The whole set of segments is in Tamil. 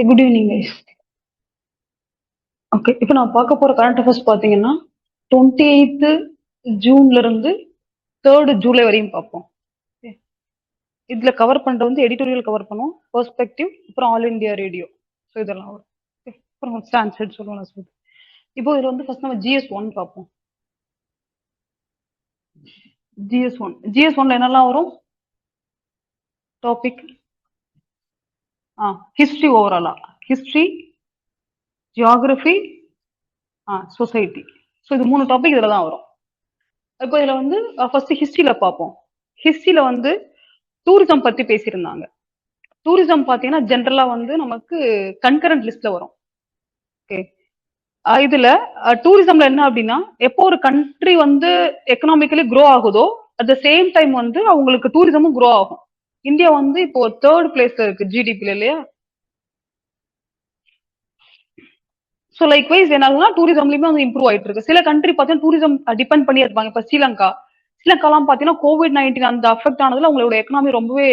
Good evening guys. ஓகே, இப்போ நான் பார்க்க போற கரண்ட் அஃபேர்ஸ் பார்த்தீங்கன்னா 28th ஜூன்ல இருந்து 3rd ஜூலை வரையும் பார்ப்போம். Okay. இதுல கவர் பண்றது வந்து எடிட்டோரியல் கவர் பண்ணுவோம், பெர்ஸ்பெக்டிவ், அப்புறம் ஆல் இந்தியா ரேடியோ. ஸோ இதெல்லாம் வரும். Okay. அப்புறம் ஸ்டான்செட் சொல்லுவோம் நான் சொல்லுவேன். இப்போ இதுல வந்து ஃபர்ஸ்ட் நம்ம GS1 பார்ப்போம். GS1ல என்னெல்லாம் வரும் டாபிக்? ஹிஸ்டரி ஓவராலா, ஹிஸ்டரி, ஜியாகிரபி, சொசைட்டி. ஸோ இது 3 டாபிக் இதுல தான் வரும். இப்போ இதுல வந்து ஃபர்ஸ்ட் ஹிஸ்டரியில பார்ப்போம். ஹிஸ்டரியில வந்து டூரிசம் பத்தி பேசியிருந்தாங்க. டூரிசம் பாத்தீங்கன்னா ஜென்ரலா வந்து நமக்கு கன்கரண்ட் லிஸ்ட்ல வரும். ஓகே, இதுல டூரிசம்ல என்ன அப்படின்னா, எப்போ ஒரு கண்ட்ரி வந்து எக்கனாமிக்கலி க்ரோ ஆகுதோ அட் த சேம் டைம் வந்து அவங்களுக்கு டூரிசமும் க்ரோ ஆகும். இந்தியா வந்து இப்போ 3rd பிளேஸ்ல இருக்கு ஜிடிபில இல்லையா? ஸோ லைக் வைஸ் என்ன ஆகுதுன்னா டூரிசம்லயுமே வந்து இம்ப்ரூவ் ஆயிட்டு இருக்கு. சில கண்ட்ரி பார்த்தீங்கன்னா டூரிசம் டிபெண்ட் பண்ணி இருப்பாங்க. இப்போ ஸ்ரீலங்காலாம் பார்த்தீங்கன்னா COVID-19 அந்த அஃபெக்ட் ஆனதுல அவங்களோட எக்கனாமி ரொம்பவே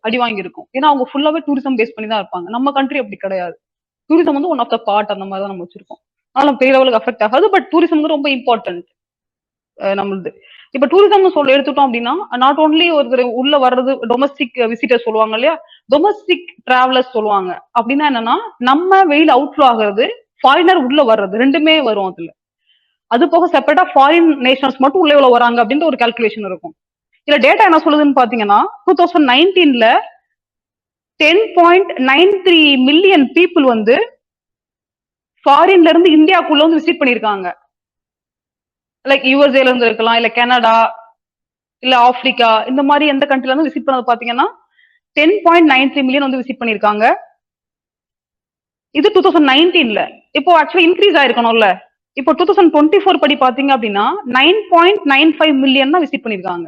அடி வாங்கியிருக்கும். ஏன்னா அவங்க ஃபுல்லாவே டூரிசம் பேஸ் பண்ணி தான் இருப்பாங்க. நம்ம கண்ட்ரி அப்படி கிடையாது. டூரிசம் வந்து ஒன் ஆஃப் த பார்ட் அந்த மாதிரி தான் நம்ம வச்சிருக்கோம். அதனால பெரிய லெவலுக்கு அஃபெக்ட் ஆகாது. பட் டூரிசம் வந்து ரொம்ப இம்பார்ட்டன்ட் நம்மளுது. இப்ப டூரிசம் சொல்ல எடுத்துட்டோம் அப்படின்னா நாட் ஓன்லி ஒருத்தர் உள்ள வர்றது டொமஸ்டிக் விசிட்டர் சொல்லுவாங்க இல்லையா, டொமஸ்டிக் டிராவலர்ஸ் சொல்லுவாங்க. அப்படின்னா என்னன்னா நம்ம வெயில் அவுட்ஃப்ளோ ஆகுறது, ஃபாரினர் உள்ள வர்றது, ரெண்டுமே வரும் அதுல. அது போக செப்பரேட்டா ஃபாரின் நேஷனல்ஸ் மட்டும் உள்ள எவ்வளவு வராங்க அப்படின்ற ஒரு கால்குலேஷன் இருக்கும். இதுல டேட்டா என்ன சொல்லுதுன்னு பாத்தீங்கன்னா 2019ல 10.93 மில்லியன் பீப்புள் வந்து ஃபாரின்ல இருந்து இந்தியாக்குள்ள வந்து விசிட் பண்ணிருக்காங்க. லைக் யூஎஸ்ஏல இருந்து இருக்கலாம், இல்ல கனடா, இல்ல ஆப்பிரிக்கா, இந்த மாதிரி எந்த கண்ட்ரில இருந்து விசிட் பண்ணது பாத்தீங்கன்னா 10.93 மில்லியன் வந்து விசிட் பண்ணிருக்காங்க. இது 2019ல. இப்போ ஆக்சுவலி இன்க்ரீஸ் ஆயிருக்கணும்ல. இப்போ 2024 படி பாத்தீங்க அப்படின்னா 9.95 மில்லியன் தான் விசிட் பண்ணிருக்காங்க.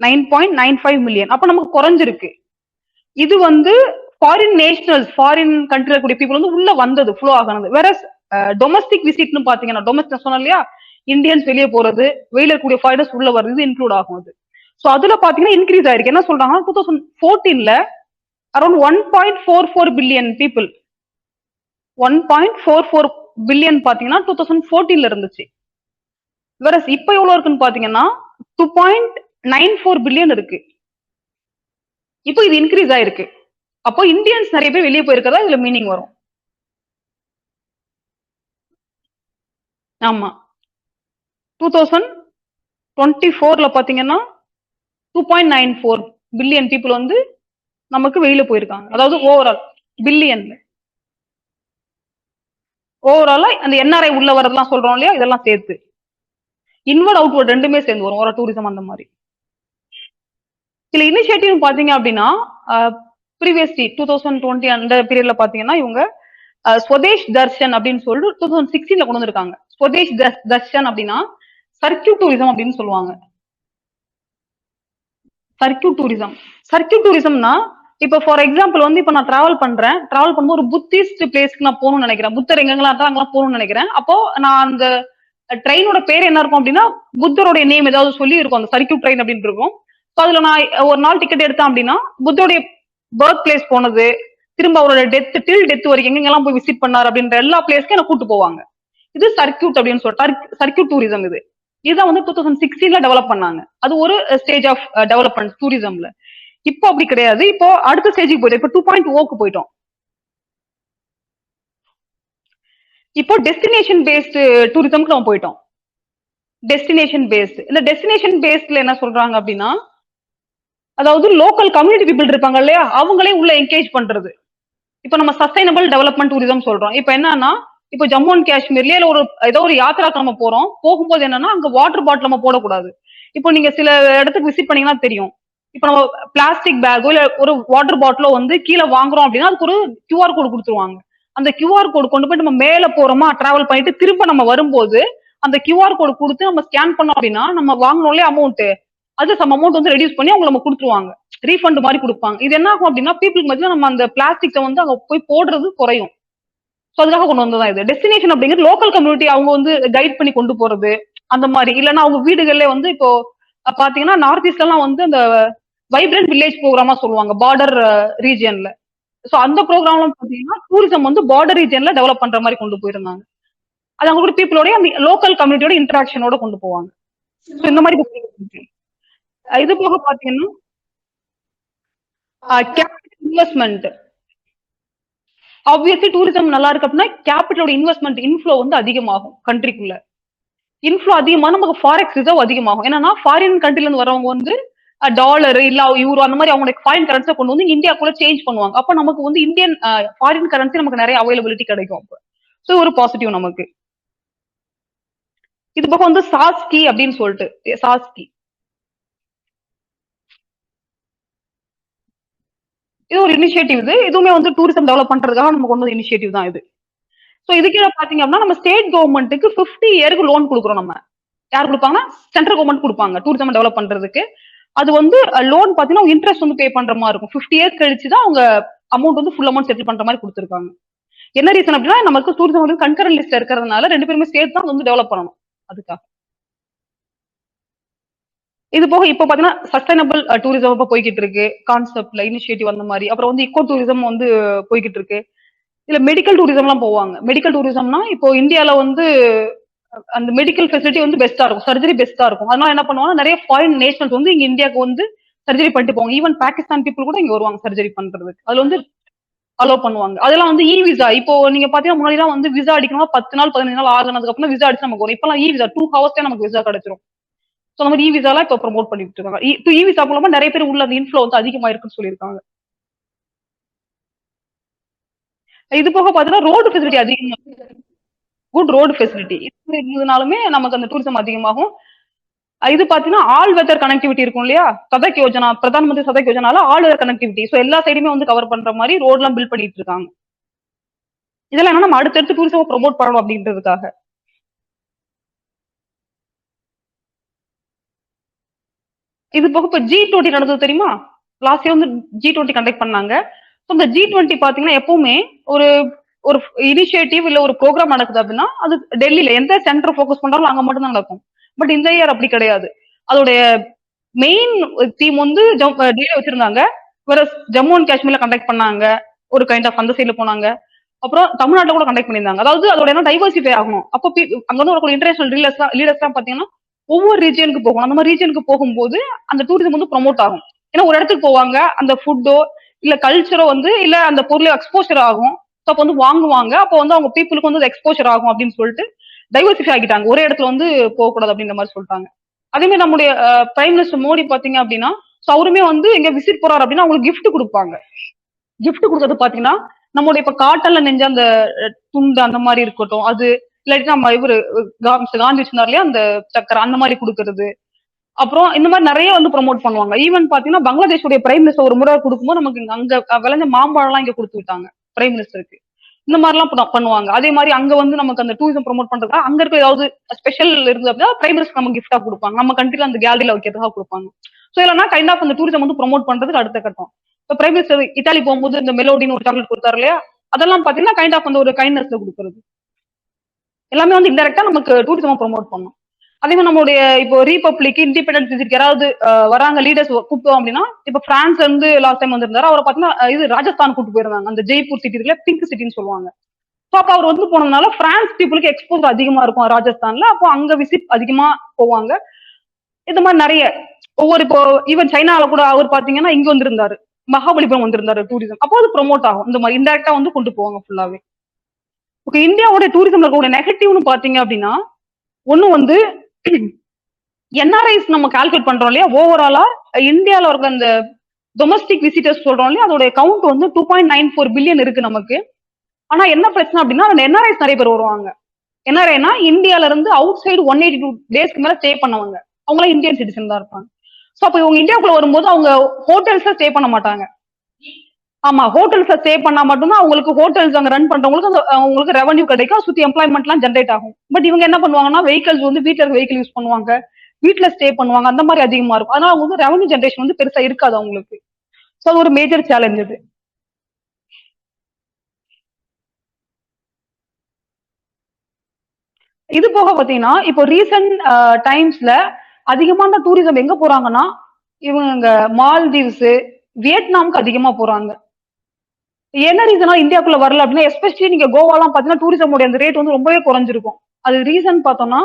9.95 மில்லியன். அப்ப நமக்கு குறைஞ்சிருக்கு. இது வந்து ஃபாரின் நேஷனல்ஸ், ஃபாரின் கண்ட்ரில கூடிய பீப்புள் வந்து உள்ள வந்தது, ஃப்ளோ ஆகானது. வேற டொமஸ்டிக் விசிட்னு பாத்தீங்கன்னா, டொமஸ்டிக் சொன்னோம் இல்லையா, இந்தியன்ஸ் வெளியே போறது, வெளியில இருக்கக்கூடிய ஃபாரினர்ஸ் உள்ள வருது, இன்க்ளூட் ஆகும் அது. ஸோ அதுல பாத்தீங்கன்னா இன்க்ரீஸ் ஆயிருக்கு. என்ன சொல்றாங்க, 2014ல அரௌண்ட் 1.44 பில்லியன் பீப்புள், 1.44 பில்லியன் பாத்தீங்கன்னா 2014ல இருந்துச்சு. வேற இப்ப எவ்வளவு இருக்குன்னு பாத்தீங்கன்னா 2.94 பில்லியன் இருக்கு. இப்போ இது இன்க்ரீஸ் ஆயிருக்கு. அப்போ இந்தியன்ஸ் நிறைய பேர் வெளியே போயிருக்கதா இதுல மீனிங் வரும். ஆமா, 2024ல பாத்தீங்கன்னா 2.94 பில்லியன் பீப்புள் வந்து நமக்கு வெளியில போயிருக்காங்க. அதாவது ஓவரால் பில்லியன்ல, ஓவராலா அந்த என்ஆர்ஐ உள்ள வரதெல்லாம் சொல்றோம் இல்லையா, இதெல்லாம் சேர்த்து இன்வர்ட் அவுட்வர்ட் ரெண்டுமே சேர்ந்து வரும் ஒரு டூரிசம் அந்த மாதிரி. சில இனிஷியேட்டிவ் பாத்தீங்க அப்படின்னா ப்ரீவியஸ்லி 2020 அந்த பீரியட்ல பாத்தீங்கன்னா இவங்க ஸ்வதேஷ் தர்ஷன் அப்படின்னு சொல்லிட்டு 2016ல கொண்டு வந்திருக்காங்க. ஸ்வதேஷ் தர்ஷன் அப்படின்னா சர்க்கியூட் டூரிசம் அப்படின்னு சொல்லுவாங்க. சர்க்கியூட் டூரிசம், சர்க்கியூட் டூரிசம்னா இப்ப ஃபார் எக்ஸாம்பிள் வந்து இப்ப நான் டிராவல் பண்ணும்போது ஒரு புத்திஸ்ட் பிளேஸ்க்கு நான் போகணும்னு நினைக்கிறேன். புத்தர் எங்கெல்லாம் இருக்கா அங்கெல்லாம் போகணும்னு நினைக்கிறேன். அப்போ நான் அந்த ட்ரெயினோட பேர் என்ன இருக்கும் அப்படின்னா புத்தருடைய நேம் ஏதாவது சொல்லி இருக்கும், அந்த சர்க்கியூட் ட்ரெயின் அப்படின்னு இருக்கும். அதுல நான் ஒரு நாள் டிக்கெட் எடுத்தேன் அப்படின்னா புத்தருடைய பர்த் பிளேஸ் போனது, திரும்ப அவரோட டெத் வரைக்கும் எங்கெல்லாம் போய் விசிட் பண்ணாரு அப்படின்ற எல்லா பிளேஸ்க்கும் என்ன கூட்டு போவாங்க. இது சர்க்கியூட் அப்படின்னு சொல்லிட்டு சர்க்கியூட் டூரிசம். இதுதான் வந்து 2016ல டெவலப் பண்ணாங்க. அது ஒரு ஸ்டேஜ் ஆஃப் டெவலப்மெண்ட் டூரிசம்ல. இப்போ அப்படி கிடையாது. இப்போ அடுத்த ஸ்டேஜுக்கு போயிட்டோம். இப்போ 2.0க்கு போயிட்டோம். இப்போ டெஸ்டினேஷன் பேஸ்டு டூரிசம்க்கு நம்ம போயிட்டோம். டெஸ்டினேஷன் பேஸ்டு, இந்த டெஸ்டினேஷன் பேஸ்ட்ல என்ன சொல்றாங்க அப்படின்னா, அதாவது லோக்கல் கம்யூனிட்டி பீப்புள் இருப்பாங்க இல்லையா, அவங்களே உள்ள என்கேஜ் பண்றது. இப்ப நம்ம சஸ்டைனபிள் டெவலப்மெண்ட் டூரிசம் சொல்றோம். இப்ப என்னன்னா, இப்போ ஜம்மு அண்ட் காஷ்மீர்லயே ஒரு ஏதோ ஒரு யாத்திராக்கு நம்ம போறோம், போகும்போது என்னன்னா அங்க வாட்டர் பாட்டில் நம்ம போடக்கூடாது. இப்போ நீங்க சில இடத்துக்கு விசிட் பண்ணீங்கன்னா தெரியும். இப்ப நம்ம பிளாஸ்டிக் பேக்கோ இல்ல ஒரு வாட்டர் பாட்டிலோ வந்து கீழே வாங்குறோம் அப்படின்னா அதுக்கு ஒரு கியூஆர் கோடு கொடுத்துருவாங்க. அந்த கியூஆர் கோடு கொண்டு போய் நம்ம மேல போறோமா, டிராவல் பண்ணிட்டு திரும்ப நம்ம வரும்போது அந்த கியூஆர் கோடு கொடுத்து நம்ம ஸ்கேன் பண்ணோம் அப்படின்னா நம்ம வாங்கணும்ல அமௌண்ட், அது சம் அமௌண்ட் வந்து ரெடியூஸ் பண்ணி அவங்க நம்ம கொடுத்துருவாங்க, ரீஃபண்ட் மாதிரி கொடுப்பாங்க. இது என்ன ஆகும் அப்படின்னா பீப்புளுக்கு மத்தியில நம்ம அந்த பிளாஸ்டிக்கை வந்து அங்க போய் போடுறது குறையும். ஸோ அதுக்காக கொண்டு வந்ததான் இது. டெஸ்டினேஷன் அப்படிங்கிறது லோக்கல் கம்யூனிட்டி அவங்க வந்து கைட் பண்ணி கொண்டு போறது அந்த மாதிரி. இல்லைன்னா அவங்க வீடுகள்ல வந்து இப்போ பாத்தீங்கன்னா நார்த் ஈஸ்ட்லாம் வந்து அந்த வைப்ரண்ட் வில்லேஜ் ப்ரோக்ராமா சொல்லுவாங்க பார்டர் ரீஜியன்ல. சோ அந்த ப்ரோக்ராம்லாம் பாத்தீங்கன்னா டூரிசம் வந்து பார்டர் ரீஜன்ல டெவலப் பண்ற மாதிரி கொண்டு போயிருந்தாங்க. அது அவங்க கூட பீப்புளோட அந்த லோக்கல் கம்யூனிட்டியோட இன்டராக்ஷனோட கொண்டு போவாங்க. சோ இந்த மாதிரி இது போக பாத்தீங்கன்னா கேபிட்டல் இன்வெஸ்ட்மெண்ட். ஆப்வியஸ்லி டூரிசம் நல்லா இருக்கு அப்படின்னா கேபிட்டலோட இன்வெஸ்ட்மெண்ட் இன்ஃப்ளோ வந்து அதிகமாகும் கண்ட்ரிக்குள்ள. இன்ஃப்ளோ அதிகமா நமக்கு ஃபாரெக்ஸ் ரிசர்வ் அதிகமாகும். என்னன்னா ஃபாரின் கண்ட்ரில இருந்து வரவங்க வந்து டாலர் இல்ல யூரோ அந்த மாதிரி அவங்களுடைய ஃபாரின் கரன்சியை கொண்டு வந்து இந்தியாக்குள்ள சேஞ்ச் பண்ணுவாங்க. அப்ப நமக்கு வந்து இந்தியன் ஃபாரின் கரன்சி நமக்கு நிறைய அவைலபிலிட்டி கிடைக்கும். ஸோ ஒரு பாசிட்டிவ் நமக்கு. இது பக்கம் வந்து சாஸ்கி அப்படின்னு சொல்லிட்டு சாஸ்கி இது ஒரு இனிஷியேட்டிவ். இதுவுமே வந்து டூரிசம் டெவலப் பண்றதுக்காக நம்ம கொண்டு வந்த இனிஷியேட்டிவ் தான் இது. சோ இதுக்கு பாத்தீங்க அப்படின்னா நம்ம ஸ்டேட் கவர்மெண்ட்டுக்கு 50 இயருக்கு லோன் கொடுக்குறோம். நம்ம யார் கொடுப்பாங்கன்னா சென்ட்ரல் கவர்மெண்ட் கொடுப்பாங்க டூரிசம் டெவலப் பண்றதுக்கு. அது வந்து லோன் பாத்தீங்கன்னா இன்ட்ரெஸ்ட் வந்து பே பண்ற மாதிரி இருக்கும். 50 இயர்ஸ் கழிச்சு தான் அவங்க அமௌண்ட் வந்து ஃபுல் அமௌண்ட் செட்டில் பண்ற மாதிரி கொடுத்துருக்காங்க. என்ன ரீசன் அப்படின்னா நமக்கு டூரிசம் வந்து கன்கரண்ட் லிஸ்ட்ல இருக்கிறதுனால ரெண்டு பேருமே சேர்த்து தான் வந்து டெவலப் பண்ணணும் அதுக்காக. இது போக இப்ப பாத்தீங்கன்னா சஸ்டைனபிள் டூரிசம் இப்ப போய்கிட்டு இருக்கு கான்செப்ட்ல இனிஷியேட்டிவ் அந்த மாதிரி. அப்புறம் வந்து இக்கோ டூரிசம் வந்து போய்கிட்டு இருக்கு. இல்ல மெடிக்கல் டூரிசம் எல்லாம் போவாங்க. மெடிக்கல் டூரிசம்னா இப்போ இந்தியால வந்து அந்த மெடிக்கல் ஃபெசிலிட்டி வந்து பெஸ்டா இருக்கும். சர்ஜரி பெஸ்டா இருக்கும். அதனால என்ன பண்ணுவாங்க நிறைய ஃபாரின் நேஷனல்ஸ் வந்து இங்க இந்தியாவுக்கு வந்து சர்ஜரி பண்ணிட்டு போவாங்க. ஈவன் பாகிஸ்தான் பீப்புள் கூட இங்க வருவாங்க சர்ஜரி பண்றதுக்கு. அதுல வந்து அலோ பண்ணுவாங்க. அதெல்லாம் வந்து இ விசா. இப்போ நீங்க பாத்தீங்கன்னா முன்னாடி எல்லாம் வந்து விசா அடிக்கணும்னா 10 நாள் 15 நாள் ஆகுனதுக்கு அப்புறம் விசா அடிச்சு நமக்கு வரும். இப்பெல்லாம் இ விசா 2 ஹவர்ஸ்ல நமக்கு விசா கிடைச்சிரும். சோ அந்த மாதிரி இ விசாலாம் இப்ப ப்ரோமோட் பண்ணிட்டு இருக்காங்க. இ விசா மூலமா நிறைய பேர் உள்ள அந்த இன்ஃப்ளோ வந்து அதிகமா இருக்குன்னு சொல்லியிருக்காங்க. இது போக பாத்தீங்கன்னா ரோடு ஃபெசிலிட்டி அதிகமா குட் ரோடு ஃபெசிலிட்டி இருந்ததுனாலுமே நமக்கு அந்த டூரிசம் அதிகமாகும். இது பாத்தீங்கன்னா ஆல் வெதர் கனெக்டிவிட்டி இருக்கும் இல்லையா? Sadak Yojana, Pradhan Mantri Sadak யோஜனால all weather connectivity. So எல்லா சைடுமே வந்து கவர் பண்ற மாதிரி ரோட் எல்லாம் பில்ட் பண்ணிட்டு இருக்காங்க. இதெல்லாம் என்ன நம்ம அடுத்தடுத்து டூரிசம் ப்ரோமோட் பண்ணணும் அப்படின்றதுக்காக. இது போக இப்ப G20 நடந்தது தெரியுமா? லாஸ்ட் இயர் வந்து G20 கண்டக்ட் பண்ணாங்க. இந்த G20 பாத்தீங்கன்னா எப்பவுமே ஒரு ஒரு இனிஷியேட்டிவ் இல்ல ஒரு ப்ரோக்ராம் நடக்குது அப்படின்னா அது டெல்லியில எந்த சென்டர் ஃபோக்கஸ் பண்றாலும் அங்க மட்டும் தான் நடக்கும். பட் இந்த இயர் அப்படி கிடையாது. அதோடைய மெயின் தீம் வந்து டெல்லியில வச்சிருந்தாங்க. வேற ஜம்மு அண்ட் காஷ்மீர்ல கண்டக்ட் பண்ணாங்க. ஒரு கைண்ட் ஆஃப் அந்த சைட்ல போனாங்க. அப்புறம் தமிழ்நாட்டுல கூட கண்டக்ட் பண்ணியிருந்தாங்க. அதாவது அதோட என்ன டைவர்சிஃபை ஆகணும். அப்போ அங்க வந்து ஒரு இன்டர்நேஷனல் லீடர்ஸ் தான் பாத்தீங்கன்னா ஒவ்வொரு ரீஜனுக்கு போகும். அந்த மாதிரி ரீஜனுக்கு போகும்போது அந்த டூரிசம் வந்து ப்ரொமோட் ஆகும். ஏன்னா ஒரு இடத்துக்கு போவாங்க அந்த ஃபுட்டோ இல்ல கல்ச்சரோ வந்து இல்ல அந்த பொருளை எக்ஸ்போஷர் ஆகும். அப்ப வந்து வாங்குவாங்க. அப்போ வந்து அவங்க பீப்புளுக்கு வந்து எக்ஸ்போஷர் ஆகும் அப்படின்னு சொல்லிட்டு டைவர்சிஃபை ஆகிட்டாங்க. ஒரே இடத்துல வந்து போகக்கூடாது அப்படின்ற மாதிரி சொல்லிட்டாங்க. அதே மாதிரி நம்முடைய பிரைம் மினிஸ்டர் மோடி பாத்தீங்க அப்படின்னா அவருமே வந்து எங்க விசிட் போறாரு அப்படின்னா அவங்களுக்கு கிஃப்ட் கொடுப்பாங்க. கிஃப்ட் கொடுக்கறது பாத்தீங்கன்னா நம்மளுடைய இப்ப காட்டன்ல நெஞ்ச அந்த துண்டு அந்த மாதிரி இருக்கட்டும். அது இல்லாட்டி நம்ம இவரு காந்தி சொன்னார் இல்லையா அந்த சக்கரை அந்த மாதிரி கொடுக்கறது. அப்புறம் இந்த மாதிரி நிறைய வந்து ப்ரொமோட் பண்ணுவாங்க. ஈவன் பாத்தீங்கன்னா பங்களாதேஷுடைய பிரைம் மினிஸ்டர் ஒரு முறை கொடுக்கும்போது நமக்கு அங்க விளைஞ்ச மாம்பழம் எல்லாம் இங்க கொடுத்து விட்டாங்க பிரைம் மினிஸ்டருக்கு. இந்த மாதிரி எல்லாம் பண்ணுவாங்க. அதே மாதிரி அங்க வந்து நமக்கு அந்த டூரிசம் ப்ரொமோட் பண்றதுக்காக அங்க இருக்க ஏதாவது ஸ்பெஷல் இருந்து அப்படின்னா பிரைம் மினிஸ்டர் நம்ம கிஃப்டா கொடுப்பாங்க. நம்ம கண்ட்ரில அந்த கேலரியில வைக்கிறதுக்காக கொடுப்பாங்க. சோ இல்லைன்னா கைண்ட் ஆஃப் அந்த டூரிசம் வந்து ப்ரொமோட் பண்றதுக்கு அடுத்த கட்டம். இப்போ பிரைம் மினிஸ்டர் இட்டாலி போகும்போது இந்த மெலோடின்னு ஒரு சாக்லேட் கொடுத்தாரு இல்லையா? அதெல்லாம் பாத்தீங்கன்னா கைண்ட் ஆஃப் அந்த ஒரு கைண்ட்னஸ்ல கொடுக்குறது. எல்லாமே வந்து இன்டெரக்டா நமக்கு டூரிசம் ப்ரொமோட் பண்ணும். அதே மாதிரி நம்மளுடைய இப்போ ரீபப்ளிக் இண்டிபெண்டன்ஸ் விசிட் யாராவது வராங்க லீடர்ஸ் கூப்பிட்டோம் அப்படின்னா இப்ப பிரான்ஸ்ல இருந்து லாஸ்ட் டைம் வந்திருந்தாரு. அவரை பாத்தீங்கன்னா இது ராஜஸ்தான் கூட்டு போயிருந்தாங்க. அந்த ஜெய்ப்பூர் சிட்டி இருக்குல்ல பிங்க் சிட்டின்னு சொல்லுவாங்க. ஸோ அப்ப அவர் வந்து போனதுனால பிரான்ஸ் பீப்புளுக்கு எக்ஸ்போஸ் அதிகமா இருக்கும் ராஜஸ்தான்ல. அப்போ அங்க விசிட் அதிகமா போவாங்க. இந்த மாதிரி நிறைய ஒவ்வொரு இப்போ ஈவன் சைனால கூட அவர் பாத்தீங்கன்னா இங்க வந்திருந்தாரு. மகாபலிபுரம் வந்திருந்தாரு டூரிசம். அப்போ அது ப்ரொமோட் ஆகும். இந்த மாதிரி இன்டெரக்டா வந்து கொண்டு போவாங்க ஃபுல்லாவே. ஓகே இந்தியாவோட டூரிசம்ல கூட நெகட்டிவ்னு பாத்தீங்க அப்படின்னா ஒண்ணு வந்து என்ஆர்ஐஸ் நம்ம கால்குலேட் பண்றோம் இல்லையா? ஓவராலா இந்தியால இருக்க அந்த டொமஸ்டிக் விசிட்டர்ஸ் சொல்றோம் இல்லையா? அதோட கவுண்ட் வந்து 2.94 பில்லியன் இருக்கு நமக்கு. ஆனா என்ன பிரச்சனை அப்படின்னா அந்த என்ஆர்ஐஸ் நிறைய பேர் வருவாங்க. என்ஆர்ஐனா இந்தியால இருந்து அவுட் சைடு 182 டேஸ்க்கு மேல ஸ்டே பண்ணவங்க. அவங்க இந்தியன் சிட்டிசன் தான் இருப்பாங்க. சோ அப்ப இவங்க இந்தியாவுக்குள்ள வரும்போது அவங்க ஹோட்டல்ஸ்ல ஸ்டே பண்ண மாட்டாங்க. ஆமா ஹோட்டல்ஸ்ல ஸ்டே பண்ணா மட்டும்தான் அவங்களுக்கு ஹோட்டல்ஸ் அங்க ரன் பண்றவங்களுக்கு அவங்களுக்கு ரெவன்யூ கிடைக்கும். சுத்தி எம்ப்ளாய்மெண்ட் எல்லாம் ஜென்ரேட் ஆகும். பட் இவங்க என்ன பண்ணுவாங்கன்னா வெஹிக்கல்ஸ் வந்து வீட்டுல இருக்க வெஹிக்கல் யூஸ் பண்ணுவாங்க. வீட்டுல ஸ்டே பண்ணுவாங்க. அந்த மாதிரி அதிகமா இருக்கும். அதனால அவங்க வந்து ரெவன்யூ ஜென்ரேஷன் வந்து பெருசா இருக்காது அவங்களுக்கு. சோ அது ஒரு மேஜர் சேலஞ்ச் இது. இது போக பாத்தீங்கன்னா இப்போ ரீசன்ட் டைம்ஸ்ல அதிகமான டூரிசம் எங்க போறாங்கன்னா இவங்க மால்தீவ்ஸ் வியட்நாமுக்கு அதிகமா போறாங்க. என்ன ரீசனா இந்தியாக்குள்ள வரல அப்படின்னா, எஸ்பெஷலி நீங்க கோவாலாம் பாத்தீங்கன்னா டூரிசமோட அந்த ரேட் வந்து ரொம்பவே குறைஞ்சிருக்கும். அது ரீசன் பார்த்தோம்னா,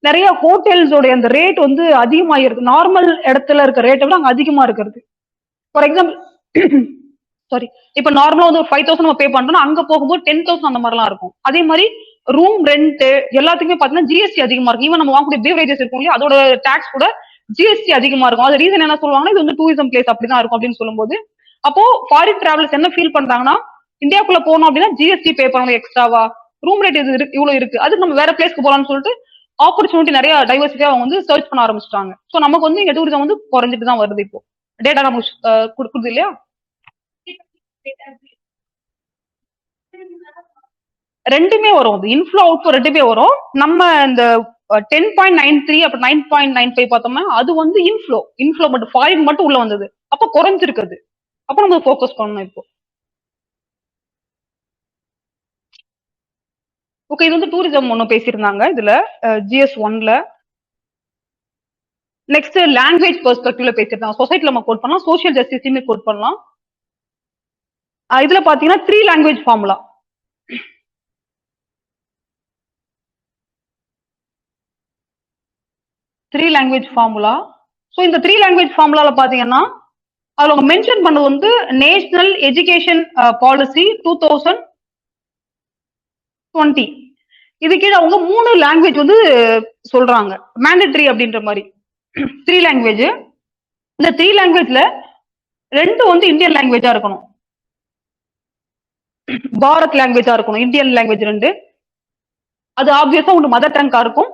நிறைய ஹோட்டல்ஸோட அந்த ரேட் வந்து அதிகமாயிருக்கு. நார்மல் இடத்துல இருக்க ரேட்டை விட அங்க அதிகமா இருக்கிறது. ஃபார் எக்ஸாம்பிள் சாரி, இப்ப நார்மலா வந்து ஒரு 5000 நம்ம பே பண்றோம்னா அங்க போகும்போது 10,000 அந்த மாதிரிலாம் இருக்கும். அதே மாதிரி ரூம் ரெண்ட் எல்லாத்துக்குமே பாத்தீங்கன்னா ஜிஎஸ்டி அதிகமா இருக்கும். ஈவன் நம்ம வாங்கக்கூடிய பீவரேஜஸ் இருக்கும் இல்லையா, அதோட டாக்ஸ் கூட ஜிஎஸ்டி அதிகமா இருக்கும். அது ரீசன் என்ன சொல்லுவாங்கன்னா, இது வந்து டூரிசம் பிளேஸ் அப்படிதான் இருக்கும் அப்படின்னு சொல்லும்போது, அப்போ ஃபாரின் டிராவலர்ஸ் என்ன ஃபீல் பண்றாங்கன்னா, இந்தியாக்குள்ள போனோம் அப்படின்னா ஜிஎஸ்டி பே பண்ணணும் எக்ஸ்ட்ராவா, ரூம் ரேட் இது இவ்வளவு இருக்கு, அது நம்ம வேற பிளேஸ்க்கு போலாம்னு சொல்லிட்டு ஆப்பர்ச்சுனிட்டி நிறைய டைவர்சிட்டியா அவங்க வந்து சர்ச் பண்ண ஆரம்பிச்சிட்டாங்க. சோ நமக்கு வந்து இங்க டூரிசம் வந்து குறைஞ்சிட்டு தான் வருது இப்போ. டேட்டா நமக்கு கொடுக்குது இல்லையா. ரெண்டுமே வரும். அது இன்ஃப்ளோ அவுட்ஃப்ளோ ரெண்டுமே வரும். நம்ம இந்த 10.93 அப்ப 9.95 பார்த்தோம்னா அது வந்து இன்ஃப்ளோ மட்டும் ஃபாரின் மட்டும் உள்ள வந்தது. அப்ப குறைஞ்சிருக்குது. அப்ப நம்ம ஃபோக்கஸ் பண்ணணும் இப்போ. ஓகே, இது வந்து டூரிசம் ஒண்ணு பேசியிருந்தாங்க இதுல ஜிஎஸ் 1ல. நெக்ஸ்ட் லாங்குவேஜ் பெர்ஸ்பெக்டிவ்ல பேசியிருந்தாங்க. சொசைட்டில நம்ம கோட் பண்ணலாம், சோஷியல் ஜஸ்டிஸையுமே கோட் பண்ணலாம். இதுல பாத்தீங்கன்னா 3 லாங்குவேஜ் ஃபார்முலா. ஸோ இந்த 3 லாங்குவேஜ் ஃபார்முலால பாத்தீங்கன்னா அதுல அவங்க மென்ஷன் பண்ணது வந்து நேஷனல் எஜுகேஷன் பாலிசி 2020. இது கீழே அவங்க 3 லாங்குவேஜ் வந்து சொல்றாங்க மேண்டேட்டரி அப்படின்ற மாதிரி. 3 லாங்குவேஜ். இந்த 3 லாங்குவேஜ்ல 2 வந்து இந்தியன் லாங்குவேஜா இருக்கணும், பாரத் லாங்குவேஜா இருக்கணும். Indian language 2. அது ஆப்வியஸா ஒன்று மதர் டங்கா இருக்கும்,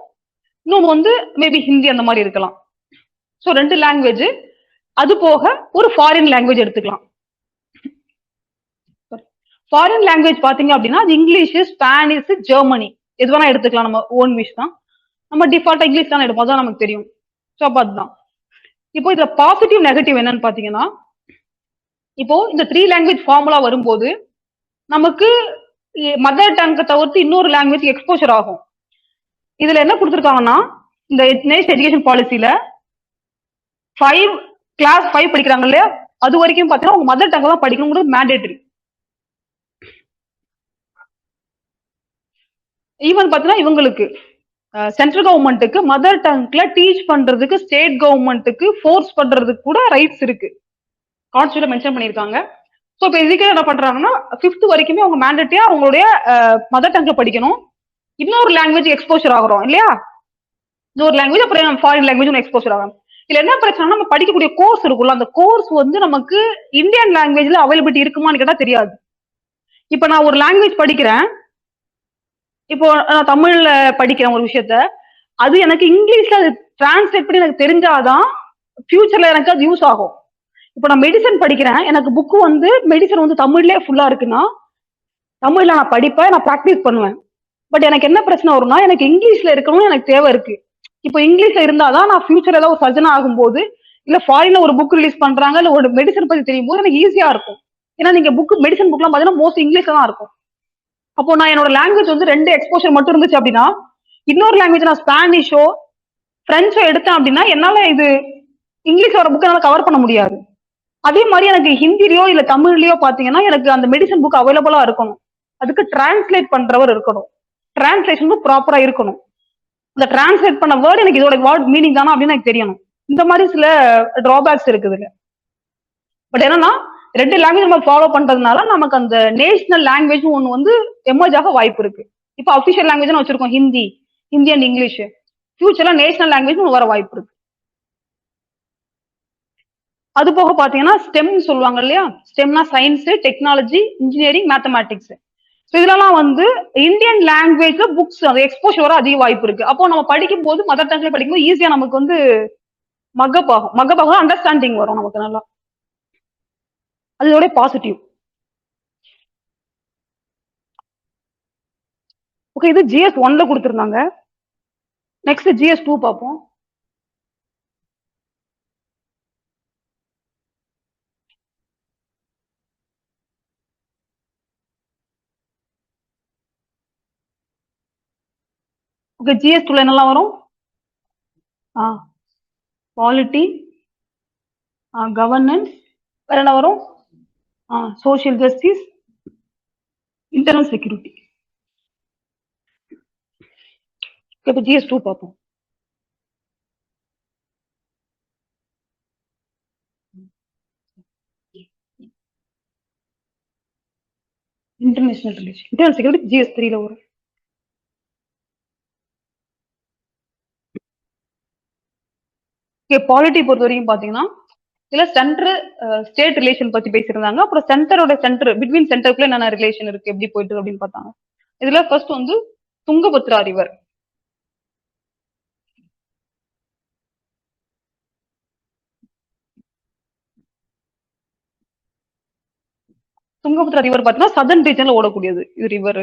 இன்னொன்று வந்து மேபி ஹிந்தி அந்த மாதிரி இருக்கலாம். So 2 language. அது போக ஒரு ஃபாரின் லாங்குவேஜ் எடுத்துக்கலாம். ஃபாரின் லாங்குவேஜ் பாத்தீங்க அப்படின்னா அது இங்கிலீஷ், ஸ்பானிஷ், ஜெர்மனி எது வேணா எடுத்துக்கலாம். நம்ம ஓன் விஷ் தான். நம்ம டிஃபால்ட்டா இங்கிலீஷ் தான் எடுப்போம், அதான் நமக்கு தெரியும். ஸோ அப்ப அதுதான். இப்போ இதுல பாசிட்டிவ் நெகட்டிவ் என்னன்னு பாத்தீங்கன்னா, இப்போ இந்த 3 லாங்குவேஜ் ஃபார்முலா வரும்போது நமக்கு மதர் டங்கை தவிர்த்து இன்னொரு லாங்குவேஜ் எக்ஸ்போஷர் ஆகும். இதுல என்ன கொடுத்துருக்காங்கன்னா, இந்த நேஷனல் எஜுகேஷன் பாலிசியில 5 கிளாஸ் 5 படிக்கிறாங்க இல்லையா, அது வரைக்கும் பாத்தீங்கன்னா உங்க மதர் டங் தான் படிக்கணுங்கிறது மேண்டேட்டரி. ஈவன் பாத்தீங்கன்னா இவங்களுக்கு சென்ட்ரல் கவர்மெண்ட்டுக்கு மதர் டங்க்ல டீச் பண்றதுக்கு ஸ்டேட் கவர்மெண்ட்டுக்கு ஃபோர்ஸ் பண்றதுக்கு கூட ரைட்ஸ் இருக்கு, கான்ஸ்டியூஷன்ல மென்ஷன் பண்ணிருக்காங்க. ஸோ இப்போ இதுக்கு என்ன பண்றாங்கன்னா 5th வரைக்குமே அவங்க மேண்டேட்டரியா அவங்களுடைய மதர் டங்க்ல படிக்கணும். இன்னொரு லாங்குவேஜ் எக்ஸ்போஷர் ஆகிறோம் இல்லையா, இன்னொரு லாங்குவேஜ் அப்புறம் ஃபாரின் லாங்குவேஜ் எக்ஸ்போஷர் ஆகும். இதுல என்ன பிரச்சனை, நம்ம படிக்கக்கூடிய கோர்ஸ் இருக்குல்ல, அந்த கோர்ஸ் வந்து நமக்கு இந்தியன் லாங்குவேஜ்ல அவைலபிலிட்டி இருக்குமான்னு கேட்டா தெரியாது. இப்ப நான் ஒரு லாங்குவேஜ் படிக்கிறேன், இப்போ நான் தமிழ்ல படிக்கிறேன் ஒரு விஷயத்த, அது எனக்கு இங்கிலீஷ்ல அது டிரான்ஸ்லேட் பண்ணி எனக்கு தெரிஞ்சாதான் ஃபியூச்சர்ல எனக்கு அது யூஸ் ஆகும். இப்போ நான் மெடிசன் படிக்கிறேன், எனக்கு புக்கு வந்து மெடிசன் வந்து தமிழ்லயே ஃபுல்லா இருக்குன்னா தமிழ்ல நான் படிப்பேன், நான் ப்ராக்டிஸ் பண்ணுவேன். பட் எனக்கு என்ன பிரச்சனை வரும்னா, எனக்கு இங்கிலீஷ்ல இருக்கணும்னு எனக்கு தேவை இருக்கு. இப்போ இங்கிலீஷ்ல இருந்தாதான் நான் ஃபியூச்சர் ஏதாவது ஒரு சர்ஜன் ஆகும்போது, இல்ல ஃபாரின்ல ஒரு புக் ரிலீஸ் பண்றாங்க, இல்ல ஒரு மெடிசன் பத்தி தெரியும் போது எனக்கு ஈஸியா இருக்கும். ஏன்னா நீங்க புக் மெடிசன் புக்லாம் பாத்தீங்கன்னா மோஸ்ட் இங்கிலீஷ்ல தான் இருக்கும். அப்போ நான் என்னோட லாங்குவேஜ் வந்து 2 எக்ஸ்போஷர் மட்டும் இருந்துச்சு அப்படின்னா, இன்னொரு லாங்குவேஜ் நான் ஸ்பானிஷோ பிரெஞ்சோ எடுத்தேன் அப்படின்னா என்னால இது இங்கிலீஷ் வர புக்கை என்னால கவர் பண்ண முடியாது. அதே மாதிரி எனக்கு ஹிந்திலயோ இல்ல தமிழ்லயோ பாத்தீங்கன்னா எனக்கு அந்த மெடிசன் புக் அவைலபிளா இருக்கணும். அதுக்கு டிரான்ஸ்லேட் பண்றவர் இருக்கணும், டிரான்ஸ்லேஷன் ப்ராப்பரா இருக்கணும். இந்த டிரான்ஸ்லேட் பண்ண வேர்டு எனக்கு இதோட வேர்ட் மீனிங் தானா அப்படின்னு எனக்கு தெரியணும். இந்த மாதிரி சில டிராபேக்ஸ் இருக்குதுங்க. பட் என்னன்னா 2 லாங்குவேஜ் நம்ம ஃபாலோ பண்றதுனால நமக்கு அந்த நேஷனல் லாங்குவேஜ் ஒண்ணு வந்து எமர்ஜ் ஆக வாய்ப்பு இருக்கு. இப்போ அபிஷியல் லாங்குவேஜ் வச்சிருக்கோம் ஹிந்தி, ஹிந்தி அண்ட் இங்கிலீஷ். ஃபியூச்சர்ல நேஷனல் லாங்குவேஜ் வர வாய்ப்பு இருக்கு. அது போக பாத்தீங்கன்னா ஸ்டெம் சொல்லுவாங்க இல்லையா, ஸ்டெம்னா சயின்ஸ், டெக்னாலஜி, இன்ஜினியரிங், மேத்தமேட்டிக்ஸ். இதுலலாம் வந்து இந்தியன் லாங்குவேஜ்ல புக்ஸ் அது எக்ஸ்போஷர் வர அதிக வாய்ப்பு இருக்கு. அப்போ நம்ம படிக்கும் போது மதர் டங்க்ல படிக்கும்போது ஈஸியா நமக்கு வந்து மக்கப் ஆகும், அண்டர்ஸ்டாண்டிங் வரும் நமக்கு நல்லா. அதோட பாசிட்டிவ். ஓகே, இது ஜிஎஸ் 1ல கொடுத்திருந்தாங்க. நெக்ஸ்ட் ஜிஎஸ் 2 பார்ப்போம். ஓகே, ஜிஎஸ் 2ல என்னெல்லாம் வரும்? பாலிட்டி, கவர்னன்ஸ், வேற என்ன வரும்? Social justice, internal security. இப்ப GS2 பார்ப்போம். இன்டர்நேஷனல் ரிலேஷன், இன்டர்னல் செக்யூரிட்டி GS3ல வரும். பாலிட்டி பொறுத்த வரைக்கும் பாத்தீங்கன்னா இதுல சென்டர் ஸ்டேட் ரிலேஷன் பத்தி பேசியிருந்தாங்க. அப்புறம் சென்டர் பிட்வீன் சென்டருக்குள்ள என்னென்ன ரிலேஷன் இருக்கு, எப்படி போயிட்டு அப்படின்னு பார்த்தாங்க. இதுல ஃபர்ஸ்ட் வந்து துங்கபத்ரா ரிவர். துங்கபத்ரா ரிவர் பாத்தீங்கன்னா சதர்ன் ரீஜன்ல ஓடக்கூடியது இது ரிவர்.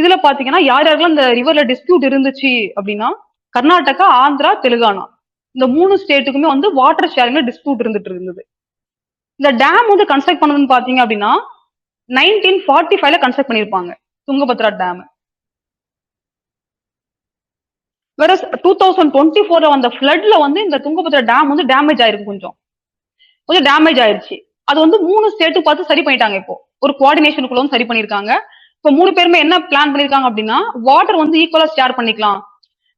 இதுல பாத்தீங்கன்னா யார் யாருக்கெல்லாம் இந்த ரிவர்ல டிஸ்பியூட் இருந்துச்சு அப்படின்னா கர்நாடகா, ஆந்திரா, தெலுங்கானா இந்த 3 ஸ்டேட்டுக்குமே வந்து வாட்டர் ஷேரிங்ல டிஸ்பியூட் இருந்துட்டு இருந்தது. இந்த டேம் வந்து கன்ஸ்ட்ரக்ட் பண்ணணும்னு பாத்தீங்க அப்படின்னா 1945ல கன்ஸ்ட்ரக்ட் பண்ணிருப்பாங்க துங்கபத்ரா டேம். வேற 2024ல வந்த ஃபிளட்ல வந்து இந்த துங்கபத்ரா டேம் வந்து டேமேஜ் ஆயிருக்கு, கொஞ்சம் டேமேஜ் ஆயிருச்சு. அது வந்து 3 ஸ்டேட்டு பார்த்து சரி பண்ணிட்டாங்க. இப்போ ஒரு கோஆர்டினேஷனுக்குள்ள வந்து சரி பண்ணிருக்காங்க. இப்போ 3 பேருமே என்ன பிளான் பண்ணிருக்காங்க அப்படின்னா வாட்டர் வந்து ஈக்குவலா ஷேர் பண்ணிக்கலாம்.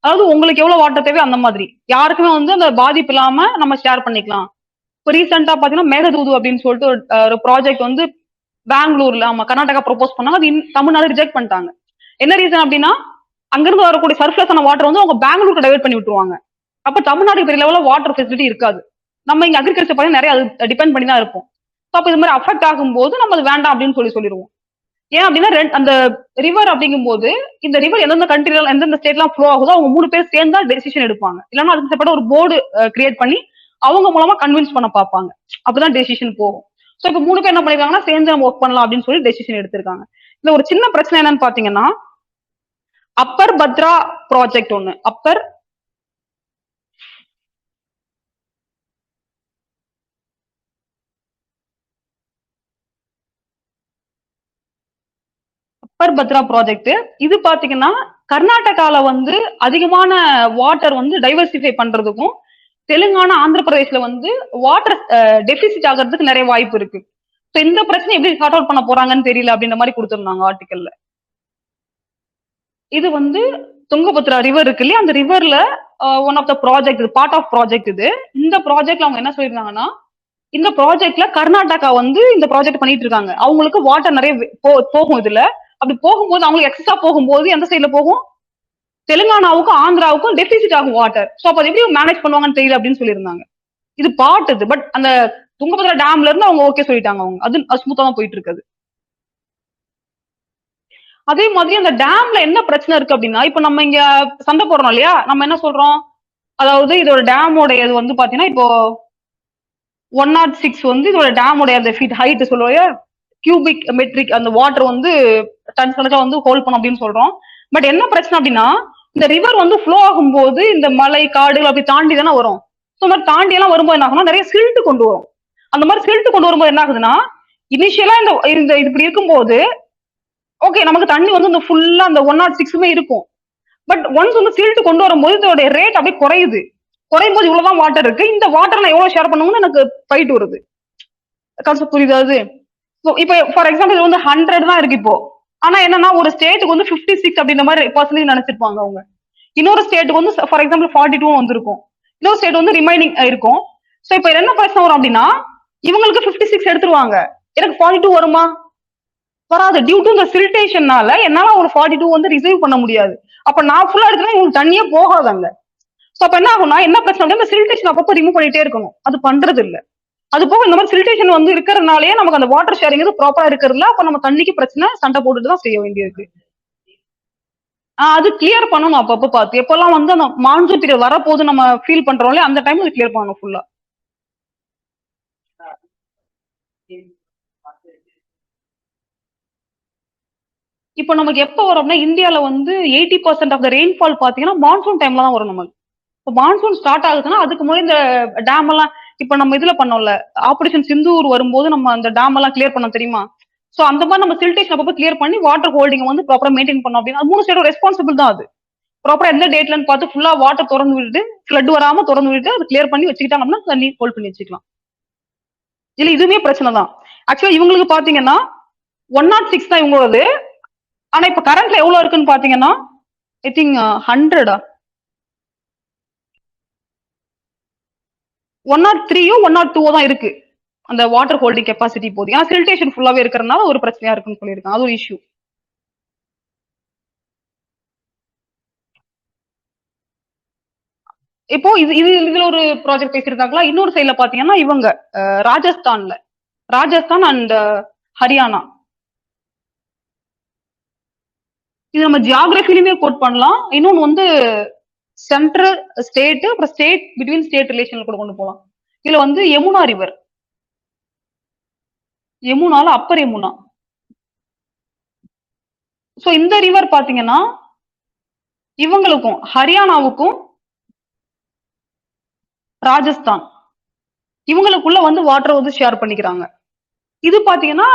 அதாவது உங்களுக்கு எவ்வளவு வாட்டர் தேவை அந்த மாதிரி யாருக்குமே வந்து அந்த பாதிப்பு இல்லாம நம்ம ஷேர் பண்ணிக்கலாம். இப்போ ரீசெண்டா பாத்தீங்கன்னா மேகதூது அப்படின்னு சொல்லிட்டு ஒரு ப்ராஜெக்ட் வந்து பெங்களூர்ல கர்நாடகா ப்ரொபோஸ் பண்ணாங்க. அது தமிழ்நாடு ரிஜெக்ட் பண்ணிட்டாங்க. என்ன ரீசன் அப்படின்னா அங்கிருந்து வரக்கூடிய சர்ஃப்ளஸ் ஆன வாட்டர் வந்து அவங்க பெங்களூருக்கு டைவர்ட் பண்ணி விட்டுருவாங்க. அப்ப தமிழ்நாடு பெரிய லெவலில் வாட்டர் ஃபெசிலிட்டி இருக்காது. நம்ம இங்க அக்ரிகல்ச்சர் பார்த்தா நிறைய அது டிபெண்ட் பண்ணி தான் இருப்போம். அப்ப இது மாதிரி அஃபெக்ட் ஆகும்போது நம்ம அது வேண்டாம் அப்படின்னு சொல்லிடுவோம். ஏன் அப்படின்னா அந்த ரிவர் அப்படிங்கும் போது இந்த ரிவர் எந்தெந்த கண்ட்ரில எந்தெந்த ஸ்டேட்லாம் ஃப்ளோ ஆகுதோ அவங்க 3 பேர் சேர்ந்தா டெசிஷன் எடுப்பாங்க. இல்லைன்னா அதுக்கு செப்பரேட் ஒரு போர்டு கிரியேட் பண்ணி அவங்க மூலமா கன்வின்ஸ் பண்ண பார்ப்பாங்க. அப்பதான் டெசிஷன் போகும். சோ இப்ப 3 பேர் என்ன பண்ணிருக்காங்கன்னா சேர்ந்து நம்ம ஒர்க் பண்ணலாம் அப்படின்னு சொல்லி டெசிஷன் எடுத்திருக்காங்க. இதுல ஒரு சின்ன பிரச்சனை என்னன்னு பாத்தீங்கன்னா அப்பர் பத்ரா ப்ராஜெக்ட் ஒண்ணு, அப்பர் பத்ரா ப்ராஜெக்ட். இது பாத்தீங்கன்னா கர்நாடகால வந்து அதிகமான வாட்டர் வந்து டைவர்சிஃபை பண்றதுக்கும் தெலுங்கானா, ஆந்திர பிரதேஷ்ல வந்து வாட்டர் டெபிசிட் ஆகிறதுக்கு நிறைய வாய்ப்பு இருக்கு. இந்த பிரச்சனை எப்படி சார்ட் அவுட் பண்ண போறாங்கன்னு தெரியல அப்படின்ற மாதிரி கொடுத்திருந்தாங்க ஆர்டிக்கல்ல. இது வந்து துங்கபத்ரா ரிவர் இருக்கு இல்லையா, அந்த ரிவர்ல one of the project, part of project இது. இந்த ப்ராஜெக்ட்ல அவங்க என்ன சொல்லியிருந்தாங்கன்னா இந்த ப்ராஜெக்ட்ல கர்நாடகா வந்து இந்த ப்ராஜெக்ட் பண்ணிட்டு இருக்காங்க. அவங்களுக்கு வாட்டர் நிறைய போகும் இதுல. அப்படி போகும்போது அவங்களுக்கு எக்ஸஸா போகும்போது எந்த சைட்ல போகும், தெலுங்கானாவுக்கும் ஆந்திராவுக்கும் டெபிசிட் ஆகும் வாட்டர். சோ அப்ப எப்படி மேனேஜ் பண்ணுவாங்கன்னு தெரியல அப்படின்னு சொல்லியிருந்தாங்க. இது பார்ட் இது. பட் அந்த துங்கபத்ரா டேம்ல இருந்து அவங்க ஓகே சொல்லிட்டாங்க. அவங்க அது ஸ்மூத்தா தான் போயிட்டு இருக்குது. அதே மாதிரி அந்த டேம்ல என்ன பிரச்சனை இருக்கு அப்படின்னா இப்ப நம்ம இங்க சண்டை போடுறோம் இல்லையா, நம்ம என்ன சொல்றோம், அதாவது இதோட டேமோட இது வந்து பாத்தீங்கன்னா இப்போ 106 வந்து இதோட டேமோட அந்த ஃபீட் ஹைட் சொல்லுவோம், கியூபிக் மெட்ரிக் அந்த வாட்டர் வந்து டன்ஸ் கணக்கா வந்து ஹோல்ட் பண்ணும் அப்படின்னு சொல்றோம். பட் என்ன பிரச்சனை அப்படின்னா இந்த ரிவர் வந்து ஃப்ளோ ஆகும்போது இந்த மலை காடுகள் அப்படி தாண்டி தானே வரும். ஸோ மாதிரி தாண்டி எல்லாம் வரும்போது என்ன ஆகும்னா நிறைய சில்ட்டு கொண்டு வரும். அந்த மாதிரி சில்ட்டு கொண்டு வரும்போது என்ன ஆகுதுன்னா இனிஷியலா இந்த இப்படி இருக்கும்போது ஓகே நமக்கு தண்ணி வந்து இந்த ஃபுல்லா அந்த 106மே இருக்கும். பட் ஒன்ஸ் வந்து சில்ட்டு கொண்டு வரும்போது இதோட ரேட் அப்படியே குறையுது. குறையும் போது இவ்வளவுதான் வாட்டர் இருக்கு, இந்த வாட்டர் நான் எவ்வளவு ஷேர் பண்ணுவோம்னு எனக்கு ஃபைட் வருது. கான்செப்ட் புரியுது? இப்போ ஃபார் எக்ஸாம்பிள் இது வந்து 100 தான் இருக்கு இப்போ. ஆனா என்னன்னா ஒரு ஸ்டேட்டுக்கு வந்து 56 அப்படின்ற மாதிரி பர்சன்டேஜ் நினைச்சிருப்பாங்க அவங்க. இன்னொரு ஸ்டேட்டுக்கு வந்து ஃபார் எக்ஸாம்பிள் 42 வந்திருக்கும், இன்னொரு ஸ்டேட் வந்து ரிமைனிங் இருக்கும். சோ இப்போ என்ன பிரச்சனை வரும் அப்படின்னா இவங்களுக்கு 56 எடுத்துருவாங்க, எனக்கு 42 வருமா, வராது. டியூ டு இந்த சில்டேஷன்னால என்னால ஒரு 42 வந்து ரிசீவ் பண்ண முடியாது. அப்ப நான் ஃபுல்லா எடுத்தா உங்களுக்கு தண்ணியே போகாது அங்க. சோ அப்ப என்ன ஆகும்னா என்ன பிரச்சனை அப்படின்னா சில்டேஷன் அப்பப்போ ரிமூவ் பண்ணிட்டே இருக்கணும். அது பண்றது இல்ல. அது போக இந்த மாதிரி சில்டேஷன் வந்து இருக்கிறதுனாலயே நமக்கு அந்த வாட்டர் ஷேரிங் ப்ராப்பரா இருக்கிறதுல அப்ப நம்ம தண்ணிக்கு பிரச்சனை சண்டை போட்டுட்டு தான் செய்ய வேண்டியிருக்கு. அது கிளியர் பண்ணணும் அப்பப்ப பார்த்து. எப்பெல்லாம் வந்து அந்த மான்சூன் பீரியட் வரப்போது நம்ம ஃபீல் பண்றோம்ல அந்த டைம் கிளியர் பண்ணணும் ஃபுல்லா. இப்போ நமக்கு எப்ப வரும் அப்படின்னா இந்தியால வந்து 80% ஆஃப் த ரெயின்ஃபால் பாத்தீங்கன்னா மான்சூன் டைம்ல தான் வரும் நமக்கு. இப்போ மான்சூன் ஸ்டார்ட் ஆகுதுன்னா அதுக்கு முன்னாடி இந்த டேம் எல்லாம் இப்ப நம்ம இதுல பண்ணோம்ல ஆபரேஷன் சிந்தூர் வரும்போது நம்ம அந்த டேம் எல்லாம் கிளியர் பண்ணோம் தெரியுமா. சோ அந்த மாதிரி நம்ம சில்டேஷன் அப்பப்போ கிளியர் பண்ணி வாட்டர் ஹோல்டிங் வந்து ப்ராப்பரா மெயின்டைன் பண்ணோம் அப்படின்னா 3 ஸ்டேட்டோட ரெஸ்பான்சிபிள் தான் அது. ப்ராப்பரா எந்த டேட்லன்னு பார்த்து ஃபுல்லா வாட்டர் திறந்து விட்டுட்டு ஃபிளட் வராம திறந்து விட்டுட்டு அது கிளியர் பண்ணி வச்சுக்கிட்டாங்க அப்படின்னா தண்ணி ஹோல்ட் பண்ணி வச்சுக்கலாம். இதுல இதுவுமே பிரச்சனை தான். ஆக்சுவலா இவங்களுக்கு பாத்தீங்கன்னா 106 தான் இவங்களோடது. ஆனா இப்ப கரண்ட்ல எவ்வளவு இருக்குன்னு பாத்தீங்கன்னா ஐ திங்க் 100 103 102 தான் இருக்கு அந்த வாட்டர் ஹோல்டிங் கெப்பாசிட்டி போது. ஏன்னா சில்டேஷன் ஃபுல்லாவே இருக்கிறதுனால ஒரு பிரச்சனையா இருக்குன்னு சொல்லியிருக்காங்க. அது ஒரு இஷ்யூ. இப்போ இதுல ஒரு ப்ராஜெக்ட் பேசியிருக்காங்களா. இன்னொரு சைட்ல பாத்தீங்கன்னா இவங்க ராஜஸ்தான்ல ராஜஸ்தான் அண்ட் ஹரியானா. இது நம்ம ஜியாகிரபிலுமே கோட் பண்ணலாம். இன்னொன்னு வந்து சென்ட்ரல் ஸ்டேட் அப்புறம் ஸ்டேட் பிட்வீன் ஸ்டேட் ரிலேஷன்ல கூட கொண்டு போகலாம். இதுல வந்து யமுனா ரிவர், யமுனால அப்பர் யமுனா. சோ இந்த ரிவர் பாத்தீங்கன்னா இவங்களுக்கும் ஹரியானாவுக்கும் ராஜஸ்தான் இவங்களுக்குள்ள வந்து வாட்டர் வந்து ஷேர் பண்ணிக்கிறாங்க. இது பாத்தீங்கன்னா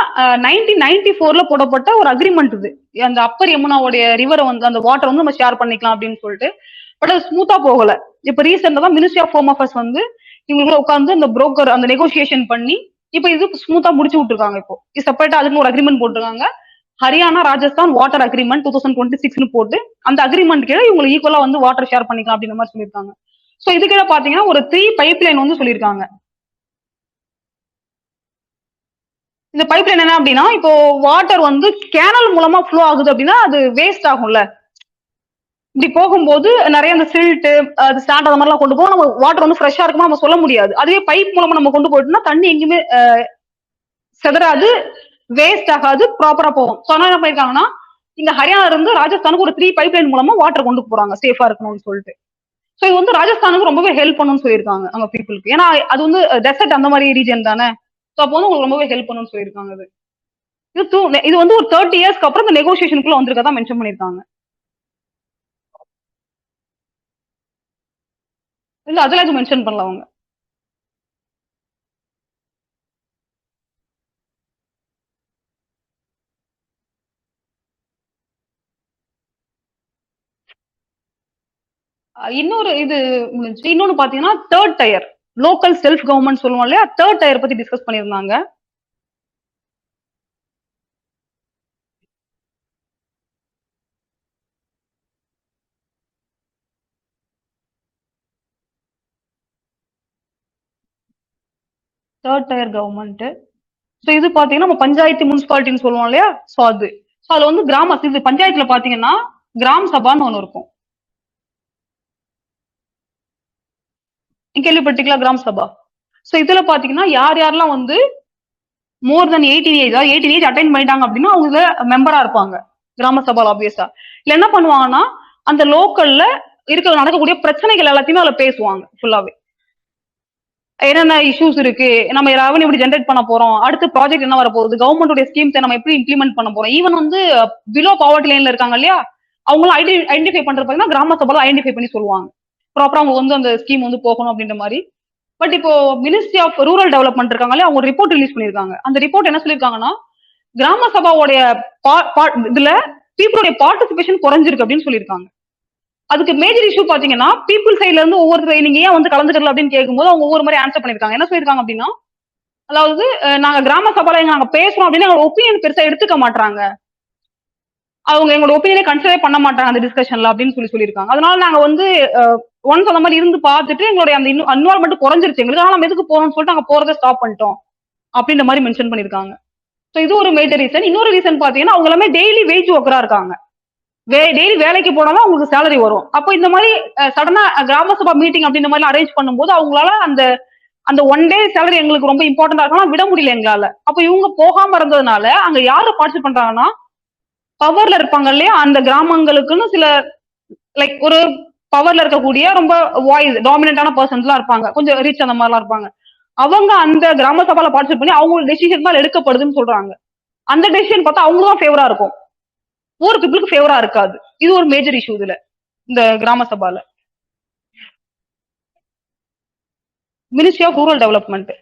1994ல போடப்பட்ட ஒரு அக்ரிமெண்ட் இது. அந்த அப்பர் யமுனாவுடைய ரிவரை வந்து அந்த வாட்டர் வந்து நம்ம ஷேர் பண்ணிக்கலாம் அப்படின்னு சொல்லிட்டு. பட் அது ஸ்மூத்தா போகல. இப்ப ரீசெண்டா தான் மினிஸ்ட்ரி ஆஃப் ஹோம் அஃபேர்ஸ் வந்து இவங்க உட்காந்து அந்த புரோக்கர் அந்த நெகோசியேஷன் பண்ணி இப்ப இது ஸ்மூத்தா முடிச்சு விட்டுருக்காங்க. இப்போ செப்பரேட்டா அதுக்கு ஒரு அக்ரிமெண்ட் போட்டுருக்காங்க. ஹரியானா ராஜஸ்தான் வாட்டர் அக்ரிமெண்ட் 2026 போட்டு அந்த அக்ரிமெண்ட் கீழே இவங்க ஈக்குவலா வந்து வாட்டர் ஷேர் பண்ணிக்கலாம் அப்படின்ற மாதிரி சொல்லியிருக்காங்க. சோ இது கீழே பாத்தீங்கன்னா ஒரு 3 பைப் லைன் வந்து சொல்லியிருக்காங்க. இந்த பைப் லைன் என்ன அப்படின்னா இப்போ வாட்டர் வந்து கேனல் மூலமா ஃப்ளோ ஆகுது அப்படின்னா அது வேஸ்ட் ஆகும்ல. இப்படி போகும்போது நிறைய அந்த சில்ட் அது ஸ்டாண்ட் அந்த மாதிரிலாம் கொண்டு போகும். நம்ம வாட்டர் வந்து ஃப்ரெஷ்ஷா இருக்குமா நம்ம சொல்ல முடியாது. அதுவே பைப் மூலமா நம்ம கொண்டு போயிட்டோம்னா தண்ணி எங்கேயுமே செதறாது, வேஸ்ட் ஆகாது, ப்ராப்பரா போகும். ஸோ என்ன பண்ணிருக்காங்கன்னா இங்க ஹரியானா இருந்து ராஜஸ்தானுக்கு ஒரு 3 பைப் லைன் மூலமா வாட்டர் கொண்டு போறாங்க சேஃபா இருக்கணும்னு சொல்லிட்டு. ஸோ இது வந்து ராஜஸ்தானுக்கு ரொம்பவே ஹெல்ப் பண்ணும்னு சொல்லியிருக்காங்க அங்க பீப்புளுக்கு. ஏன்னா அது வந்து டெசர்ட் அந்த மாதிரி ரீஜன் தானே. ஸோ அப்போ வந்து உங்களுக்கு ரொம்பவே ஹெல்ப் பண்ணும்னு சொல்லியிருக்காங்க. அது இது வந்து ஒரு 30 இயர்ஸ்க்கு அப்புறம் இந்த நெகோசியேஷனுக்குள்ள வந்திருக்கதா மென்ஷன் பண்ணிருக்காங்க. இல்ல அதெல்லாம் இது மென்ஷன் பண்ணல அவங்க. இன்னொரு இது முடிஞ்சு. இன்னொன்னு பாத்தீங்கன்னா third tyre local self government சொல்லுவோம் இல்லையா, தேர்ட் டயர் பத்தி டிஸ்கஸ் பண்ணியிருந்தாங்க. Third tyre government. ஸோ இது பாத்தீங்கன்னா நம்ம பஞ்சாயத்து முனிசிபாலிட்டின்னு சொல்லுவோம் இல்லையா, ஸோ அது. ஸோ அதுல வந்து இது பஞ்சாயத்துல பாத்தீங்கன்னா கிராம சபான்னு ஒண்ணு இருக்கும். கேள்விப்பட்டீங்களா கிராம சபா? ஸோ இதுல பாத்தீங்கன்னா யார் யாரெல்லாம் வந்து மோர் தென் 18 ஏஜ், அதாவது 18 ஏஜ் அட்டைன் பண்ணிட்டாங்க அப்படின்னா அவங்க இதுல மெம்பரா இருப்பாங்க கிராம சபால ஆப்வியஸா. இல்ல என்ன பண்ணுவாங்கன்னா அந்த லோக்கல்ல இருக்கிற நடக்கக்கூடிய பிரச்சனைகள் எல்லாத்தையுமே அதுல பேசுவாங்க ஃபுல்லாவே. என்னென்ன இஷ்யூஸ் இருக்கு, நம்ம ரெவன்யூ எப்படி ஜென்ரேட் பண்ண போறோம், அடுத்த ப்ராஜெக்ட் என்ன வர போகுது, கவர்மெண்டோட ஸ்கீம்ஸ் நம்ம எப்படி இம்ப்ளிமெண்ட் பண்ண போறோம். ஈவன் வந்து பிலோ பாவர்ட்டி லைன்ல இருக்காங்க இல்லையா, அவங்களும் ஐடென்டிஃபை பண்றது பாத்தீங்கன்னா கிராம சபால ஐடென்டிஃபை பண்ணி சொல்லுவாங்க. ப்ராப்பரா அவங்க வந்து அந்த ஸ்கீம் வந்து போகணும் அப்படின்ற மாதிரி. பட் இப்போ மினிஸ்ட்ரி ஆஃப் ரூரல் டெவலப்மெண்ட் இருக்காங்க இல்லையா, அவங்க ரிப்போர்ட் ரிலீஸ் பண்ணிருக்காங்க. அந்த ரிப்போர்ட் என்ன சொல்லியிருக்காங்கன்னா கிராம சபாவோடைய இதுல பீப்புளுடைய பார்ட்டிசிபேஷன் குறைஞ்சிருக்கு அப்படின்னு சொல்லியிருக்காங்க. அதுக்கு மேஜர் இஷ்யூ பாத்தீங்கன்னா பீப்புள் சைட்ல இருந்து ஒவ்வொரு நீங்க ஏன் வந்து கலந்துக்கல அப்படின்னு கேட்கும்போது அவங்க ஒவ்வொரு மாதிரி ஆன்சர் பண்ணிருக்காங்க. என்ன சொல்லிருக்காங்க அப்படின்னா, அதாவது நாங்க கிராம சபால நாங்க பேசுறோம் அப்படின்னு எங்களோட ஒப்பீனியன் பெருசா எடுத்துக்க மாட்டாங்க, அவங்க எங்களோட ஒப்பீனியனை கன்சிடர் பண்ண மாட்டாங்க அந்த டிஸ்கஷன்ல அப்படின்னு சொல்லியிருக்காங்க. அதனால நாங்க வந்து ஒன்ஸ் அந்த மாதிரி இருந்து பார்த்துட்டு எங்களுடைய அந்த இன்வால்மெண்ட் குறைஞ்சிருச்சு எங்களுக்கு, அதனால நம்ம எதுக்கு போறோம்னு சொல்லிட்டு நாங்க போறதை ஸ்டாப் பண்ணிட்டோம் அப்படின்ற மாதிரி மென்ஷன் பண்ணிருக்காங்க. ஸோ இது ஒரு மேஜர் ரீசன். இன்னொரு ரீசன் பாத்தீங்கன்னா அவங்க எல்லாமே டெய்லி வெயிட் ஒர்க்கரா இருக்காங்க. டெய்லி வேலைக்கு போனாலும் அவங்களுக்கு சேலரி வரும். அப்போ இந்த மாதிரி சடனா கிராம சபா மீட்டிங் அப்படின்ற மாதிரி அரேஞ்ச் பண்ணும்போது அவங்களால அந்த அந்த ஒன் டே சேலரி எங்களுக்கு ரொம்ப இம்பார்ட்டன்டா இருக்கலாம் விட முடியல எங்களால. அப்ப இவங்க போகாம இருந்ததுனால அங்க யாரு பார்ட்டிசிபேட் பண்றாங்கன்னா பவர்ல இருப்பாங்க இல்லையா, அந்த கிராமங்களுக்குன்னு சில லைக் ஒரு பவர்ல இருக்கக்கூடிய ரொம்ப வாய்ஸ் டாமினன்டான பர்சன்ஸ் எல்லாம் இருப்பாங்க, கொஞ்சம் ரீச் அந்த மாதிரிலாம் இருப்பாங்க. அவங்க அந்த கிராம சபால பார்ட்டிசிபேட் பண்ணி அவங்களோட டெசிஷன் தான் எடுக்கப்படுதுன்னு சொல்றாங்க. அந்த டெசிஷன் பார்த்தா அவங்களும் தான் ஃபேவரா இருக்கும், ஊர் பீப்புளுக்கு ஃபேவரா இருக்காது. இது ஒரு மேஜர் இஷ்யூ இதுல இந்த கிராம சபால. Ministry of rural development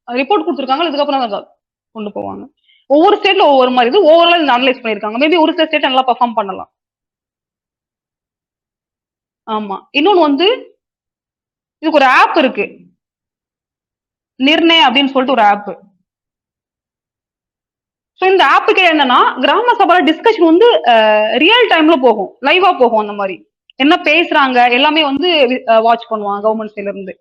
report கொடுத்துருக்காங்க. இதுக்கப்புறம் தான் கொண்டு போவாங்க. ஒவ்வொரு ஸ்டேட்ல ஒவ்வொரு மாதிரி இது ஓவரால் அனலைஸ் பண்ணிருக்காங்க. மேபி ஒரு சில ஸ்டேட் நல்லா பெர்ஃபார்ம் பண்ணலாம். ஆமா. இன்னொன்னு வந்து இதுக்கு ஒரு ஆப் இருக்கு. நிர்ணய அப்படின்னு சொல்லிட்டு ஒரு ஆப். ஸோ இந்த ஆப்புக்கு என்னன்னா கிராம சபால டிஸ்கஷன் வந்து ரியல் டைம்ல போகும், லைவா போகும். அந்த மாதிரி என்ன பேசுறாங்க எல்லாமே வந்து வாட்ச் பண்ணுவாங்க கவர்மெண்ட் சைட்ல இருந்து.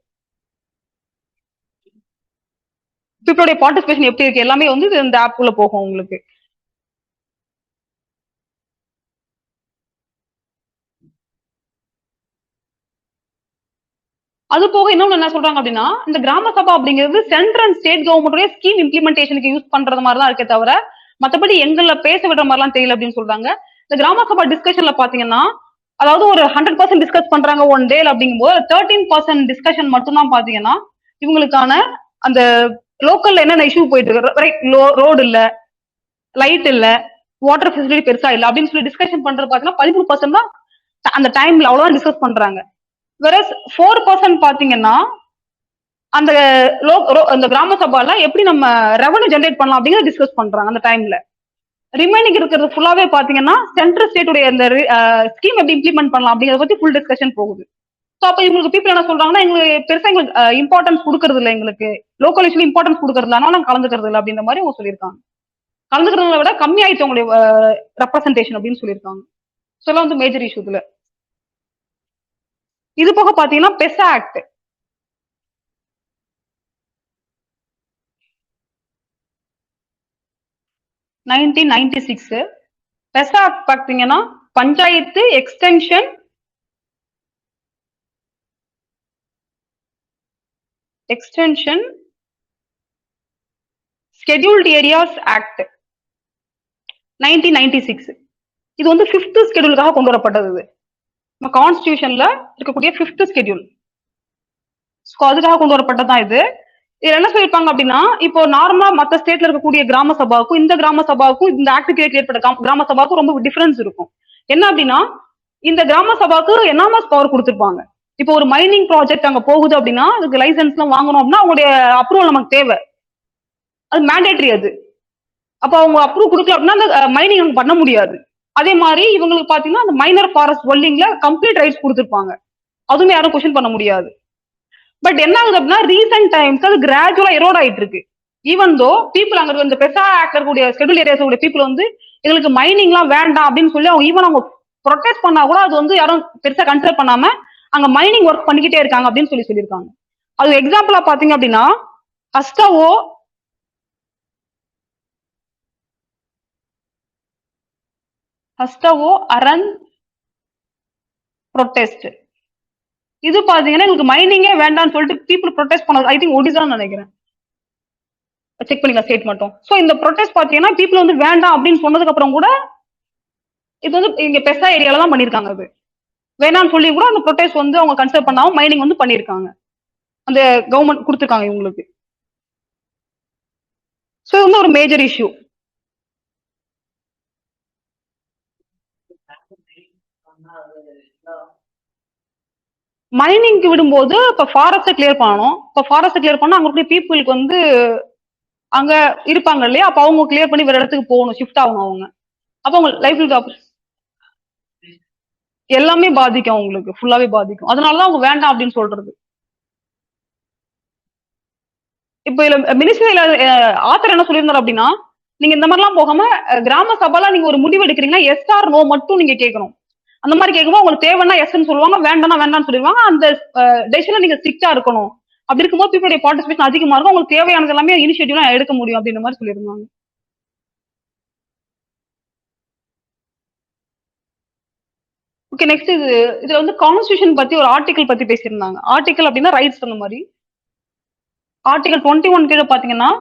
பீப்புளுடைய பார்ட்டிசிபேஷன் எப்படி இருக்கு எல்லாமே வந்து இந்த ஆப்குள்ள போகும் உங்களுக்கு. அது போக இன்னொன்னு என்ன சொல்றாங்க அப்படின்னா, இந்த கிராம சபா அப்படிங்கிறது சென்ட்ரல் அண்ட் ஸ்டேட் கவர்மெண்ட்டுடைய ஸ்கீம் இம்ப்ளிமெண்டேஷனுக்கு யூஸ் பண்றது மாதிரி தான் இருக்கே தவிர, மத்தபடி எங்கள பேச விடுற மாதிரிலாம் தெரியல அப்படின்னு சொல்றாங்க. இந்த கிராம சபா டிஸ்கஷன்ல பாத்தீங்கன்னா, அதாவது ஒரு 100% டிஸ்கஸ் பண்றாங்க ஒன் டேல அப்படிங்கும்போது 13% டிஸ்கஷன் மட்டும் தான் பாத்தீங்கன்னா இவங்களுக்கான அந்த லோக்கல்ல என்னென்ன இஷ்யூ போயிட்டு இருக்கு, ரைட், ரோடு இல்ல, லைட் இல்ல, வாட்டர் ஃபெசிலிட்டி பெருசா இல்ல அப்படின்னு சொல்லி டிஸ்கஷன் பண்றது பாத்தீங்கன்னா 13% தான் அந்த டைம்ல அவ்வளவுதான் டிஸ்கஸ் பண்றாங்க. வேற 4% பாத்தீங்கன்னா அந்த அந்த கிராம சபால எப்படி நம்ம ரெவன்யூ ஜெனரேட் பண்ணலாம் அப்படிங்கறத டிஸ்கஸ் பண்றாங்க அந்த டைம்ல. ரிமைனிங் இருக்கிறது ஃபுல்லாவே பாத்தீங்கன்னா சென்ட்ரல் ஸ்டேட்டுடைய அந்த ஸ்கீம் எப்படி இம்ப்ளிமெண்ட் பண்ணலாம் அப்படிங்கறத பத்தி ஃபுல் டிஸ்கஷன் போகுது. ஸோ அப்ப இவங்களுக்கு பீப்புள் என்ன சொல்றாங்கன்னா எங்களுக்கு பெருசா எங்களுக்கு இம்பார்ட்டன்ஸ் கொடுக்கறது இல்லை, எங்களுக்கு லோக்கல் இஷ்யூ இம்பார்ட்டன்ஸ் கொடுக்கறது இல்லை, அதனால நாங்க கலந்துக்கிறது இல்லை அப்படின்ற மாதிரி அவங்க சொல்லியிருக்காங்க. கலந்துக்கிறத விட கம்மியாயிடுச்சு உங்களுடைய ரெப்ரசன்டேஷன் அப்படின்னு சொல்லியிருக்காங்க. ஸோ எல்லாம் வந்து மேஜர் இஷ்யூ இதுல. இது போக பாத்தீங்கன்னா பெசா ஆக்ட் 1996. பெசா ஆக்ட் பாத்தீங்கன்னா panchayat extension scheduled areas act 1996. இது வந்து 5th ஸ்கெடியூலுக்காக கொண்டு வரப்பட்டது. நம்ம கான்ஸ்டிடியூஷன்ல இருக்கக்கூடிய 5th ஸ்கெடியூல், அதுக்காக கொண்டு வரப்பட்டதான் இது. இதுல என்ன சொல்லிருப்பாங்க அப்படின்னா, இப்போ நார்மலா மத்த ஸ்டேட்ல இருக்கக்கூடிய கிராம சபாவுக்கும் இந்த கிராம சபாவுக்கும் இந்த ஆக்ட் கிரியேட் பண்ண கிராம சபாவுக்கும் ரொம்ப டிஃபரன்ஸ் இருக்கும். என்ன அப்படின்னா, இந்த கிராம சபாவுக்கு எனாமஸ் பவர் கொடுத்திருப்பாங்க. இப்போ ஒரு மைனிங் ப்ராஜெக்ட் அங்க போகுது அப்படின்னா அதுக்கு லைசன்ஸ் எல்லாம் வாங்கணும் அப்படின்னா அவங்களுடைய அப்ரூவல் நமக்கு தேவை, அது மேண்டேட்டரி அது. அப்ப அவங்க அப்ரூவ் கொடுக்கல அப்படின்னா அந்த மைனிங் அவங்க பண்ண முடியாது. அதே மாதிரி இவங்களுக்கு பாத்தீங்கன்னா அந்த மைனர் ஃபாரஸ்ட் வெல்டிங்ல கம்ப்ளீட் ரைட்ஸ் கொடுத்திருப்பாங்க, அதுவுமே யாரும் கொஸ்டின் பண்ண முடியாது. பட் என்ன ஆகுது அப்படின்னா ரீசெண்ட் டைம்ஸ் அது கிராஜுவலா எரோட் ஆயிட்டு இருக்கு. ஈவன் தோ பீப்புள் அங்க இந்த பெசா ஆக்ட் இருக்கக்கூடிய ஷெட்யூல் ஏரியாஸ் பீப்புள் வந்து எங்களுக்கு மைனிங் எல்லாம் வேண்டாம் அப்படின்னு சொல்லி அவங்க ஈவன் அவங்க ப்ரொடெஸ்ட் பண்ணா கூட அது வந்து யாரும் பெருசா கன்சிடர் பண்ணாம அங்க மைனிங் ஒர்க் பண்ணிக்கிட்டே இருக்காங்க அப்படின்னு சொல்லியிருக்காங்க. அது எக்ஸாம்பிளா பாத்தீங்க அப்படின்னா ஹஸ்டவோ அரன் ப்ரொடெஸ்ட். இது பாத்தீங்கன்னா எங்களுக்கு மைனிங்கே வேண்டாம்னு சொல்லிட்டு பீப்புள் ப்ரொடெஸ்ட் பண்ணது. ஐ திங்க் ஒடிசான்னு நினைக்கிறேன், செக் பண்ணிக்கலாம் ஸ்டேட் மட்டும். சோ இந்த ப்ரொடெஸ்ட் பாத்தீங்கன்னா பீப்புள் வந்து வேண்டாம் அப்படின்னு சொன்னதுக்கு அப்புறம் கூட இது வந்து இங்க பெசா ஏரியால தான் பண்ணிருக்காங்க. அது வேணாம்னு சொல்லி கூட அந்த ப்ரொடெஸ்ட் வந்து அவங்க கன்சிடர் பண்ணாம மைனிங் வந்து பண்ணிருக்காங்க, அந்த கவர்மெண்ட் கொடுத்துருக்காங்க இவங்களுக்கு. சோ இது வந்து ஒரு மேஜர் இஷ்யூ. மைனிங்க்கு விடும்போது இப்ப ஃபாரஸ்ட் கிளியர் பண்ணணும். இப்ப ஃபாரஸ்ட் கிளியர் பண்ணா அங்க இருக்கிற பீப்புளுக்கு வந்து அங்க இருப்பாங்க இல்லையா, அப்ப அவங்க கிளியர் பண்ணி வேற இடத்துக்கு போகணும், ஷிஃப்ட் ஆகணும் அவங்க. அப்ப அவங்க லைஃப் எல்லாமே பாதிக்கும், அவங்களுக்கு ஃபுல்லாவே பாதிக்கும். அதனாலதான் அவங்க வேண்டாம் அப்படின்னு சொல்றது. இப்ப இதுல மினிஸ்ட்ரியில ஆத்தர் என்ன சொல்லியிருந்தாரு அப்படின்னா, நீங்க இந்த மாதிரி எல்லாம் போகாம கிராம சபால நீங்க ஒரு முடிவு எடுக்கிறீங்கன்னா எஸ் ஆர் நோ மட்டும் நீங்க கேட்கணும். அந்த மாதிரி கேட்கும்போது உங்களுக்கு தேவைன்னா எஸ்ன்னு சொல்லுவாங்க, வேண்டாம்னா வேண்டாம்னு சொல்லிடுவாங்க. அந்த டெசிஷன்ல நீங்க ஸ்ட்ரிக்டா இருக்கணும். அப்படி இருக்கும்போது பீப்புளுடைய பார்ட்டிசிபேஷன் அதிகமா இருக்கும், உங்களுக்கு தேவையானது எல்லாமே இனிஷியேட்டிவா எடுக்க முடியும் அப்படின்ற மாதிரி சொல்லியிருந்தாங்க. ஓகே, நெக்ஸ்ட் இதுல வந்து கான்ஸ்டியூஷன் பத்தி ஒரு ஆர்டிகல் பத்தி பேசியிருந்தாங்க. ஆர்டிகல் அப்படின்னா ரைட்ஸ் அந்த மாதிரி. ஆர்டிகல் 21 கீழே பாத்தீங்கன்னா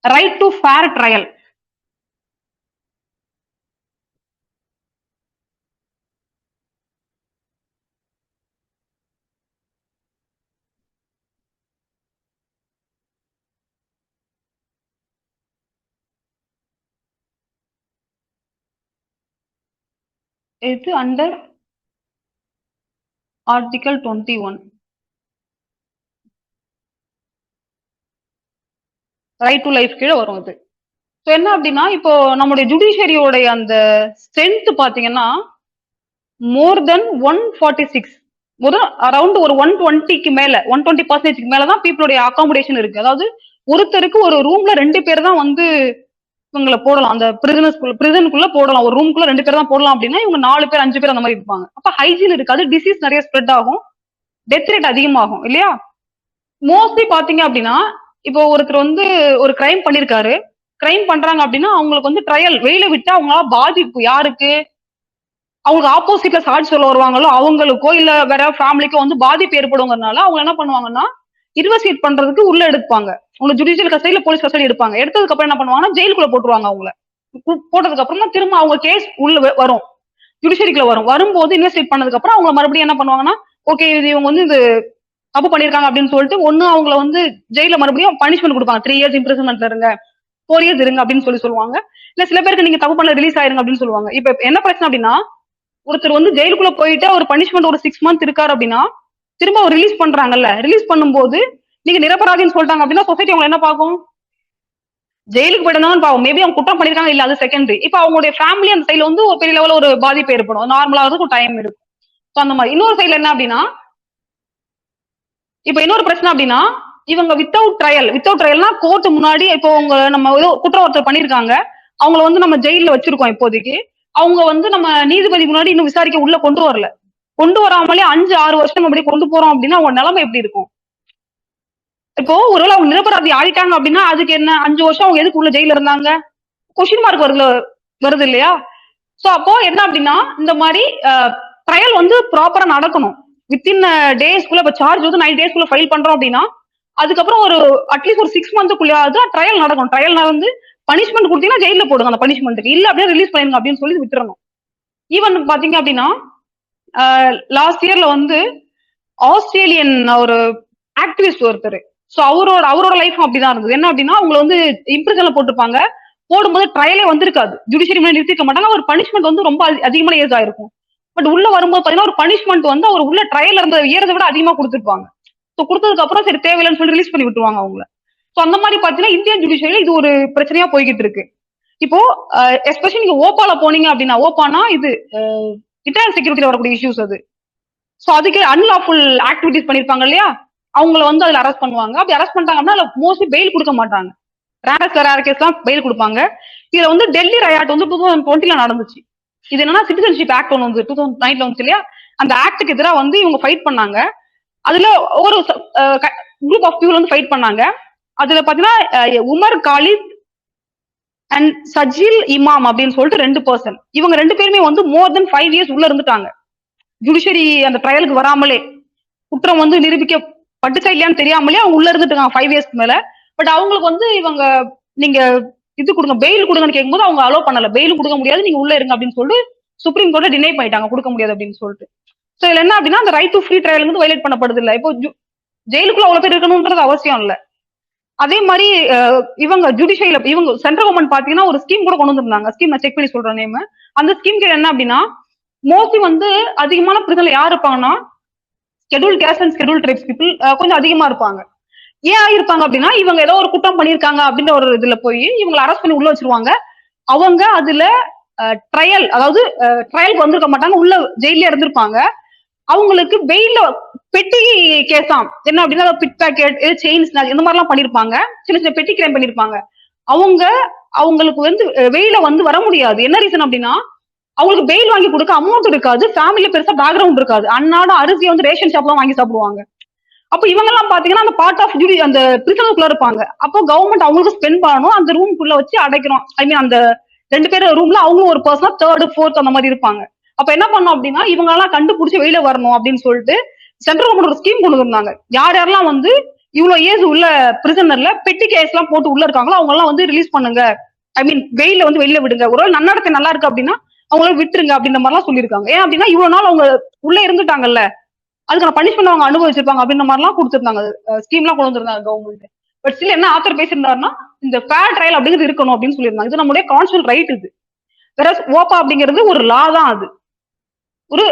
ரைட் டு ஃபேர் ட்ரையல். இது under article 21 right to life கீழே வரும் இது. ஸோ என்ன அப்படின்னா இப்போ நம்முடைய ஜுடிஷியரியோடைய அந்த ஸ்ட்ரென்த் பாத்தீங்கன்னா மோர் தென் 146 ஒரு அரௌண்ட் ஒரு 120க்கு மேல 120% மேலதான் பீப்புளுடைய அகாமடேஷன் இருக்கு. அதாவது ஒருத்தருக்கு ஒரு ரூம்ல 2 பேர் தான் வந்து இவங்களை போடலாம். அந்த பிரிசனுக்குள்ள போடலாம். ஒரு ரூம்குள்ள 2 பேர் தான் போடலாம் அப்படின்னா இவங்க 4 பேர் 5 பேர் அந்த மாதிரி இருப்பாங்க. அப்ப ஹைஜீன் இருக்காது, டிசீஸ் நிறைய ஸ்ப்ரெட் ஆகும், டெத் ரேட் அதிகமாகும் இல்லையா? மோஸ்ட்லி பாத்தீங்க அப்படின்னா இப்போ ஒருத்தர் வந்து ஒரு கிரைம் பண்ணிருக்காரு, கிரைம் பண்றாங்க அப்படின்னா அவங்களுக்கு வந்து ட்ரையல் வெளியில விட்டு அவங்களால பாதிப்பு யாருக்கு, அவங்களுக்கு ஆப்போசிட்ல சாட்சி சொல்ல வருவாங்களோ அவங்களுக்கோ இல்ல வேற ஃபேமிலிக்கோ வந்து பாதிப்பு ஏற்படுங்கிறதுனால அவங்க என்ன பண்ணுவாங்கன்னா இன்வெஸ்டிகேட் பண்றதுக்கு உள்ள எடுப்பாங்க. உங்களை ஜுடிஷியல் கஸ்டடியில போலீஸ் கஸ்டடி எடுப்பாங்க. எடுத்ததுக்கு அப்புறம் என்ன பண்ணுவாங்கன்னா ஜெயிலுக்குள்ள போட்டுருவாங்க அவங்கள. போட்டதுக்கு அப்புறம் தான் திரும்ப அவங்க கேஸ் உள்ள வரும், ஜுடிஷியரிக்குள்ள வரும். வரும்போது இன்வெஸ்டிகேட் பண்ணதுக்கு அப்புறம் அவங்க மறுபடியும் என்ன பண்ணுவாங்கன்னா ஓகே இது இவங்க வந்து இது தப்பு பண்ணிருக்காங்க அப்படின்னு சொல்லிட்டு ஒண்ணு அவங்கள வந்து ஜெயில மறுபடியும் பனிஷ்மெண்ட் கொடுப்பாங்க. 3 இயர்ஸ் இம்ப்ரிசன்மெண்ட்ல இருங்க, 4 இயர்ஸ் இருங்க அப்படின்னு சொல்லுவாங்க. இல்ல சில பேருக்கு நீங்க தப்பு பண்ண ரிலீஸ் ஆயிருங்க அப்படின்னு சொல்லுவாங்க. இப்ப என்ன பிரச்சனை அப்படின்னா ஒருத்தர் வந்து ஜெயிலுக்குள்ள போயிட்டு ஒரு பனிஷ்மெண்ட் ஒரு 6 மந்த் இருக்காரு அப்படின்னா திரும்ப அவர் ரிலீஸ் பண்றாங்கல்ல, ரிலீஸ் பண்ணும்போது நீங்க நிரபராதின்னு சொல்லிட்டாங்க அப்படின்னா சொசைட்டி அவங்க என்ன பார்க்கும், ஜெயிலுக்கு போயிட்டு பாவம் மேபி அவங்க குற்றம் பண்ணிருக்காங்க இல்ல அது செகண்டரி. இப்ப அவங்களுடைய ஃபேமிலி அந்த சைடுல வந்து ஒரு பெரிய லெவல்ல ஒரு பாதிப்பு ஏற்படும். நார்மலா ஒரு டைம் இருக்கும். அந்த மாதிரி இன்னொரு சைடுல என்ன அப்படின்னா இப்ப இன்னொரு பிரச்சனை அப்படின்னா இவங்க வித்தவுட் ட்ரையல்னா கோர்ட் முன்னாடி இப்போ உங்க நம்ம ஏதோ குற்றம் ஒருத்தர் பண்ணிருக்காங்க, அவங்கள வந்து நம்ம ஜெயில வச்சிருக்கோம் இப்போதைக்கு, அவங்க வந்து நம்ம நீதிபதி முன்னாடி இன்னும் விசாரிக்க உள்ள கொண்டு வரல, கொண்டு வராமலே 5-6 வருஷம் அப்படி கொண்டு போறோம் அப்படின்னா அவங்க நிலைமை எப்படி இருக்கும்? இப்போ ஒருவேளை அவங்க நிரபராதி ஆயிட்டாங்க அப்படின்னா அதுக்கு என்ன 5 வருஷம் அவங்க எதுக்கு உள்ள ஜெயில இருந்தாங்க? கொஸ்டின் மார்க் வருது இல்லையா? சோ அப்போ என்ன அப்படின்னா இந்த மாதிரி ட்ரையல் வந்து ப்ராப்பரா நடக்கணும். வித்தின் டேஸ்க்குள்ள இப்ப சார்ஜ் வந்து 9 டேஸ்க்குள்ள ஃபைல் பண்றோம் அப்படின்னா அதுக்கப்புறம் ஒரு அட்லீஸ்ட் ஒரு 6 மந்த்துக்குள்ளயாவது ட்ரையல் நடக்கும். ட்ரையல் வந்து பனிஷ்மெண்ட் கொடுத்தீங்கன்னா ஜெயில போடுங்க அந்த பனிஷ்மெண்ட்டுக்கு, இல்ல அப்படியே ரிலீஸ் பண்ணிருங்க அப்படின்னு சொல்லி விட்டுறணும். ஈவன் பாத்தீங்க அப்படின்னா லாஸ்ட் இயர்ல வந்து ஆஸ்திரேலியன் ஒரு ஆக்டிவிஸ்ட் ஒருத்தர், சோ அவரோட லைஃப் அப்படிதான் இருந்தது. என்ன அப்படின்னா அவங்க வந்து இம்ப்ரிசன்ல போட்டிருப்பாங்க, போடும்போது ட்ரையலே வந்திருக்காது, ஜுடிஷியரி முன்னாடி நிறுத்திக்க மாட்டாங்க, ஒரு பனிஷ்மெண்ட் வந்து ரொம்ப அதிகமான ஏஜ் ஆயிருக்கும். பட் உள்ள வரும்போது பாத்தீங்கன்னா ஒரு பனிஷ்மெண்ட் வந்து அவர் உள்ள ட்ரையல் இருந்த இயறதை விட அதிகமா கொடுத்திருப்பாங்க. சோ கொடுத்ததுக்கு அப்புறம் சரி தேவையில்லைன்னு சொல்லி ரிலீஸ் பண்ணி விட்டுருவாங்க அவங்கள. சோ அந்த மாதிரி பாத்தீங்கன்னா இந்தியன் ஜுடிஷியரியில இது ஒரு பிரச்சனையா போய்கிட்டு இருக்கு. இப்போ எஸ்பெஷலி நீங்க ஓபால போனீங்க அப்படின்னா, ஓபானா இது இன்டர்னல் செக்யூரிட்டியில வரக்கூடிய இஷ்யூஸ் அது. சோ அதுக்கு அன்லாஃபுல் ஆக்டிவிட்டிஸ் பண்ணிருப்பாங்க இல்லையா, அவங்கள வந்து அதுல அரெஸ்ட் பண்ணுவாங்க. அப்படி அரெஸ்ட் பண்ணிட்டாங்கன்னா மோஸ்ட்லி பெயில் கொடுக்க மாட்டாங்க. ரேர் கேஸ் தான் பெயில் கொடுப்பாங்க. இதுல வந்து டெல்லி ரயாட் வந்து 2020ல நடந்துச்சு. இது என்னன்னா சிட்டிசன்ஷிப் ஆக்ட் ஒன்று வந்து 2009ல வந்துச்சு இல்லையா, அந்த ஆக்டுக்கு எதிராக வந்து இவங்க ஃபைட் பண்ணாங்க. அதுல ஒரு குரூப் ஆஃப் பீப்புள் வந்து ஃபைட் பண்ணாங்க. அதுல பாத்தீங்கன்னா உமர் காலித் அண்ட் சஜில் இமாம் அப்படின்னு சொல்லிட்டு 2 பர்சன், இவங்க 2 பேருமே வந்து மோர் தென் 5 இயர்ஸ் உள்ள இருந்துட்டாங்க. ஜுடிஷியரி அந்த ட்ரையலுக்கு வராமலே குற்றம் வந்து நிரூபிக்கப்பட்டுச்சா இல்லையான்னு தெரியாமலே அவங்க உள்ள இருந்துட்டு இருக்காங்க 5 இயர்ஸ்க்கு மேல. பட் அவங்களுக்கு வந்து இவங்க நீங்க இது கொடுங்க பெயில் கொடுங்கன்னு கேட்கும்போது அவங்க அலோ பண்ணல, பெயில் கொடுக்க முடியாது நீங்க உள்ள இருங்க அப்படின்னு சொல்லிட்டு சுப்ரீம் கோர்ட்ல டினை பண்ணிட்டாங்க, கொடுக்க முடியாது அப்படின்னு சொல்லிட்டு. சோ இதுல என்ன அப்படின்னா அந்த ரைட் டு ஃப்ரீ ட்ரையல் வந்து வயலேட் பண்ணப்படுது இல்ல. இப்போ ஜெயிலுக்குள்ள அவ்வளவு பேர் இருக்கணும்ன்றது அவசியம் இல்ல. அதே மாதிரி இவங்க ஜுடிஷியரியில இவங்க சென்ட்ரல் கவர்மெண்ட் பாத்தீங்கன்னா ஒரு ஸ்கீம் கூட கொண்டு வந்திருந்தாங்க. ஸ்கீம் நான் செக் பண்ணி சொல்றேன் நேம். அந்த ஸ்கீம் என்ன அப்படின்னா மோஸ்ட்லி வந்து அதிகமான பிரிசன்ல யார் இருப்பாங்கன்னா schedule caste and schedule tribes people கொஞ்சம் அதிகமா இருப்பாங்க. ஏன் இருப்பாங்க அப்படின்னா இவங்க ஏதோ ஒரு குற்றம் பண்ணிருக்காங்க அப்படின்ற ஒரு இதுல போய் இவங்களை அரெஸ்ட் பண்ணி உள்ள வச்சிருவாங்க. அவங்க அதுல ட்ரையல் அதாவது ட்ரையலுக்கு வந்திருக்க மாட்டாங்க, உள்ள ஜெயில இருந்திருப்பாங்க. அவங்களுக்கு பெயில பெட்டி கேஸாம் என்ன அப்படின்னா பிட் பேக்கெட் செயின்ஸ் இந்த மாதிரி எல்லாம் பண்ணிருப்பாங்க, சின்ன சின்ன பெட்டி கிரைம் பண்ணிருப்பாங்க. அவங்களுக்கு வந்து வெயில வந்து வர முடியாது. என்ன ரீசன் அப்படின்னா அவங்களுக்கு பெயில் வாங்கி கொடுக்க அமௌண்ட் இருக்காது, ஃபேமிலி பெருசா பேக்ரவுண்ட் இருக்காது, அன்னாட அரிசி வந்து ரேஷன் ஷாப்ல வாங்கி சாப்பிடுவாங்க. அப்ப இவங்க எல்லாம் பாத்தீங்கன்னா அந்த பார்ட் ஆஃப் டியூட்டி அந்த பிரிசனுக்குள்ள இருப்பாங்க. அப்போ கவர்மெண்ட் அவங்களுக்கு ஸ்பெண்ட் பண்ணணும், அந்த ரூம்குள்ள வச்சு அடைக்கிறோம். ஐ மீன் அந்த 2 பேர் ரூம்ல அவங்களும் ஒரு பர்சனா தேர்ட் ஃபோர்த் அந்த மாதிரி இருப்பாங்க. அப்ப என்ன பண்ணோம் அப்படின்னா இவங்க எல்லாம் கண்டுபிடிச்சு வெளியில வரணும் அப்படின்னு சொல்லிட்டு சென்ட்ரல் கவர்மெண்ட் ஒரு ஸ்கீம் கொண்டு வந்தாங்க. யார் யாரெல்லாம் வந்து இவ்வளவு ஏஜ் உள்ள பிரிசனர்ல பெட்டி கேஸ் எல்லாம் போட்டு உள்ள இருக்காங்களோ அவங்க எல்லாம் வந்து ரிலீஸ் பண்ணுங்க, ஐ மீன் வெயில வந்து வெளியில விடுங்க, ஒரு நன்னடத்தை நல்லா இருக்கு அப்படின்னா அவங்கள விட்டுருங்க அப்படின்ற மாதிரி எல்லாம் சொல்லியிருக்காங்க. ஏன் அப்படின்னா இவ்வளவு நாள் அவங்க உள்ள இருந்துட்டாங்கல்ல, அதுக்கான பனிஷ்மெண்ட் அவங்க அனுபவிச்சிருப்பாங்க அப்படின்ற மாதிரி எல்லாம் கொடுத்திருந்தாங்க. ஸ்கீம் எல்லாம் கொண்டு வந்திருந்தாங்க கவர்மெண்ட். பட் ஸ்டில் என்ன ஆத்தர் பேசியிருந்தாருன்னா இந்த ஃபேர் ட்ரையல் அப்படிங்கிறது இருக்கணும் அப்படின்னு சொல்லியிருந்தாங்க. இது நம்மளுடைய கான்ஸ்டியூஷனல் ரைட். இது வேற ஓபா அப்படிங்கிறது ஒரு லா தான், அது ஒரு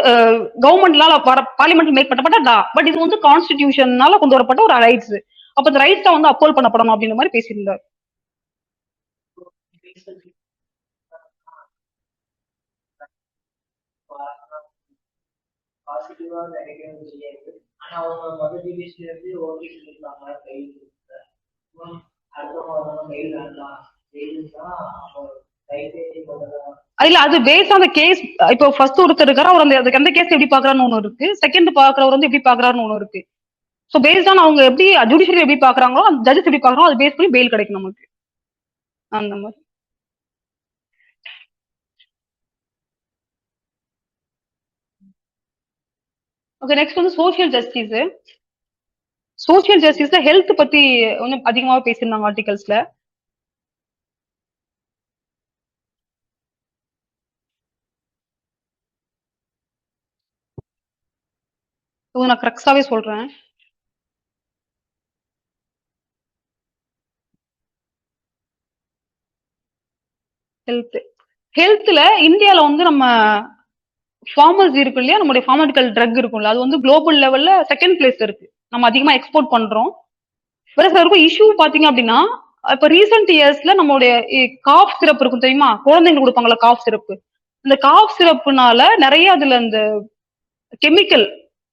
கவர்மெண்ட்லால பார்லிமெண்ட் மேக் பண்ணப்பட்ட லா. பட் இது வந்து கான்ஸ்டிடியூஷனால கொண்டு வரப்பட்ட ஒரு ரைட்ஸ். அப்ப இந்த ரைட்ஸ் வந்து அப்போல் பண்ணப்படணும் அப்படின்ற மாதிரி பேசியிருந்தார். பாசிட்டிவா நெகட்டிவா தெரியாது. ஆனா அவங்க முதல் டிவிஸ்ல இருந்து ஓகே சொல்லிருக்காங்க மெயில் அடுத்த மாதம் மெயில் வேண்டாம் மெயில் தான் கைபேசி போட்டதான். இல்ல அது பேஸ்ட் ஆன் கேஸ். இப்போ ஃபர்ஸ்ட் ஒருத்தர் இருக்காரு, அவர் அந்த கேஸ் எப்படி பாக்குறாருன்னு ஒண்ணு இருக்கு, செகண்ட் பாக்குறவர் வந்து எப்படி பாக்குறாருன்னு ஒண்ணு இருக்கு. சோ பேஸ்ட் ஆன் அவங்க எப்படி ஜுடிஷியரி எப்படி பாக்குறாங்களோ, அந்த ஜட்ஜஸ் எப்படி பாக்குறாங்களோ அது பேஸ் பண்ணி பெயில் கிடைக்கும் நமக்கு அந்த மாதிரி. ஓகே, நெக்ஸ்ட் வந்து சோஷியல் ஜஸ்டிஸ். சோஷியல் ஜஸ்டிஸ்ல ஹெல்த் பத்தி கொஞ்சம் அதிகமாக பேசியிருந்தாங்க ஆர்டிகல்ஸ்ல. நான் கரெக்டாவே சொல்றேன். ஹெல்த் ஹெல்த்ல இந்தியால வந்து நம்ம ஃபார்மசி இருக்கு இல்லையா, நம்மளுடைய ஃபார்மடிக்கல் ட்ரக் இருக்கும்ல, அது வந்து குளோபல் லெவல்ல செகண்ட் பிளேஸ் இருக்கு. நம்ம அதிகமா எக்ஸ்போர்ட் பண்றோம். வேற சார் இருக்கும் இஷ்யூ பாத்தீங்க அப்படின்னா, இப்ப ரீசெண்ட் இயர்ஸ்ல நம்மளுடைய காஃப் சிரப் இருக்கும் தெரியுமா, குழந்தைங்க கொடுப்பாங்களா காஃப் சிரப். இந்த காஃப் சிரப்னால நிறைய அதுல இந்த கெமிக்கல்